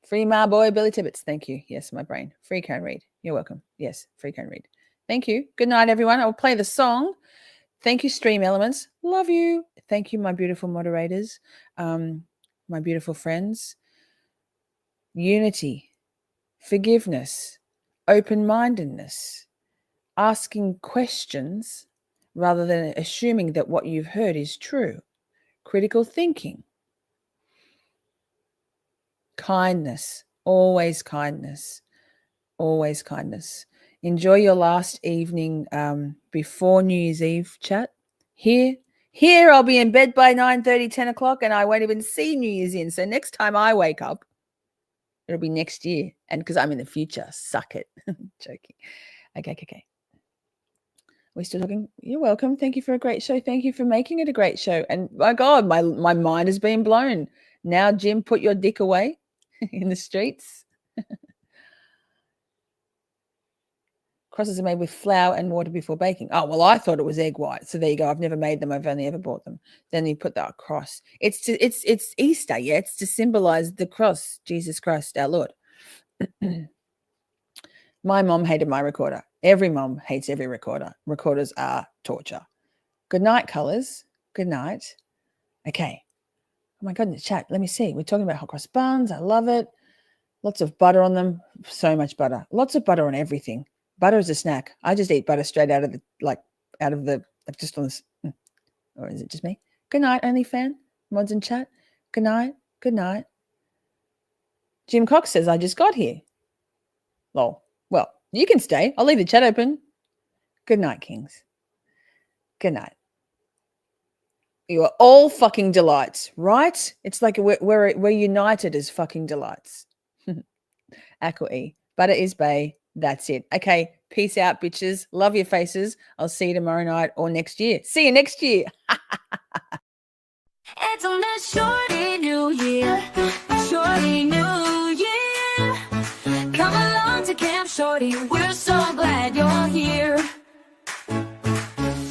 free my boy, Billy Tibbets. Thank you. Yes, my brain. Free Karen Reid. You're welcome. Yes, free Karen Reid. Thank you. Good night, everyone. I'll play the song. Thank you, Stream Elements. Love you. Thank you, my beautiful moderators, my beautiful friends. Unity, forgiveness, open-mindedness, asking questions rather than assuming that what you've heard is true, critical thinking, kindness, always kindness, always kindness. Enjoy your last evening before New Year's Eve, chat. Here I'll be in bed by 9:30, 10 o'clock, and I won't even see New Year's in. So next time I wake up, it'll be next year. And because I'm in the future, suck it. Joking. Okay. We're still talking. You're welcome. Thank you for a great show. Thank you for making it a great show. And my God, my mind has been blown. Now, Jim, put your dick away in the streets. Crosses are made with flour and water before baking. Oh, well, I thought it was egg white. So there you go. I've never made them. I've only ever bought them. Then you put that cross. It's Easter. Yeah, it's to symbolize the cross, Jesus Christ, our Lord. My mom hated my recorder. Every mom hates every recorder. Recorders are torture. Good night, colors. Good night. Okay. Oh my goodness, chat. Let me see. We're talking about hot cross buns. I love it. Lots of butter on them. So much butter. Lots of butter on everything. Butter is a snack. I just eat butter straight out of just on this. Or is it just me? Good night, only fan. Mods in chat. Good night. Good night. Jim Cox says, I just got here. Lol. Well, you can stay. I'll leave the chat open. Good night, kings. Good night. You are all fucking delights, right? It's like we're united as fucking delights. Aqua E. Butter is bay. That's it. Okay. Peace out, bitches. Love your faces. I'll see you tomorrow night or next year. See you next year. It's on a shorty new year. Shorty new year. Come along to Camp Shorty. We're so glad you're here.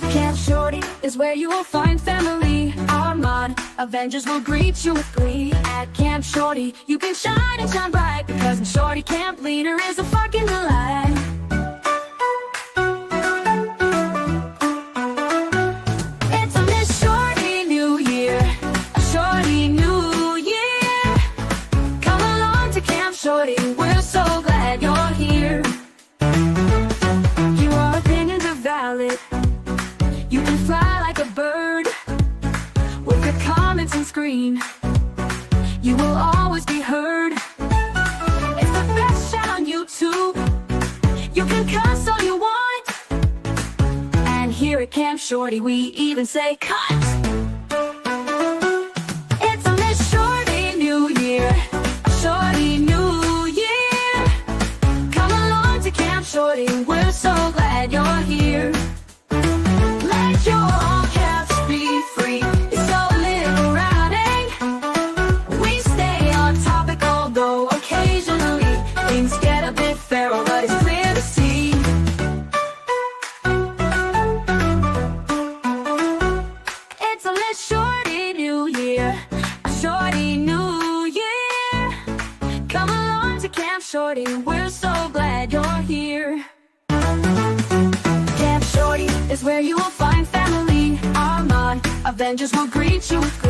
Camp Shorty is where you will find family. Our mod Avengers will greet you with glee. At Camp Shorty, you can shine and shine bright, because in Shorty Camp Leader is a fucking delight. It's on this Shorty New Year, a Shorty New Year. Come along to Camp Shorty, we're so glad you're here. Your opinions are valid. You can fly like a bird with your comments and screen. You will always be heard. It's the best shout on YouTube. You can cuss all you want. And here at Camp Shorty, we even say cut. It's on this Shorty New Year, a Shorty New Year. Come along to Camp Shorty, we're so glad you're here. Let your all caps be free. It's so liberating. We stay on topic, although occasionally things get a bit feral, but it's clear to see. It's a lit Shorty New Year, a Shorty New Year. Come along to Camp Shorty, we're so glad you're here. Camp Shorty is where you will find family. Our mod Avengers will greet you with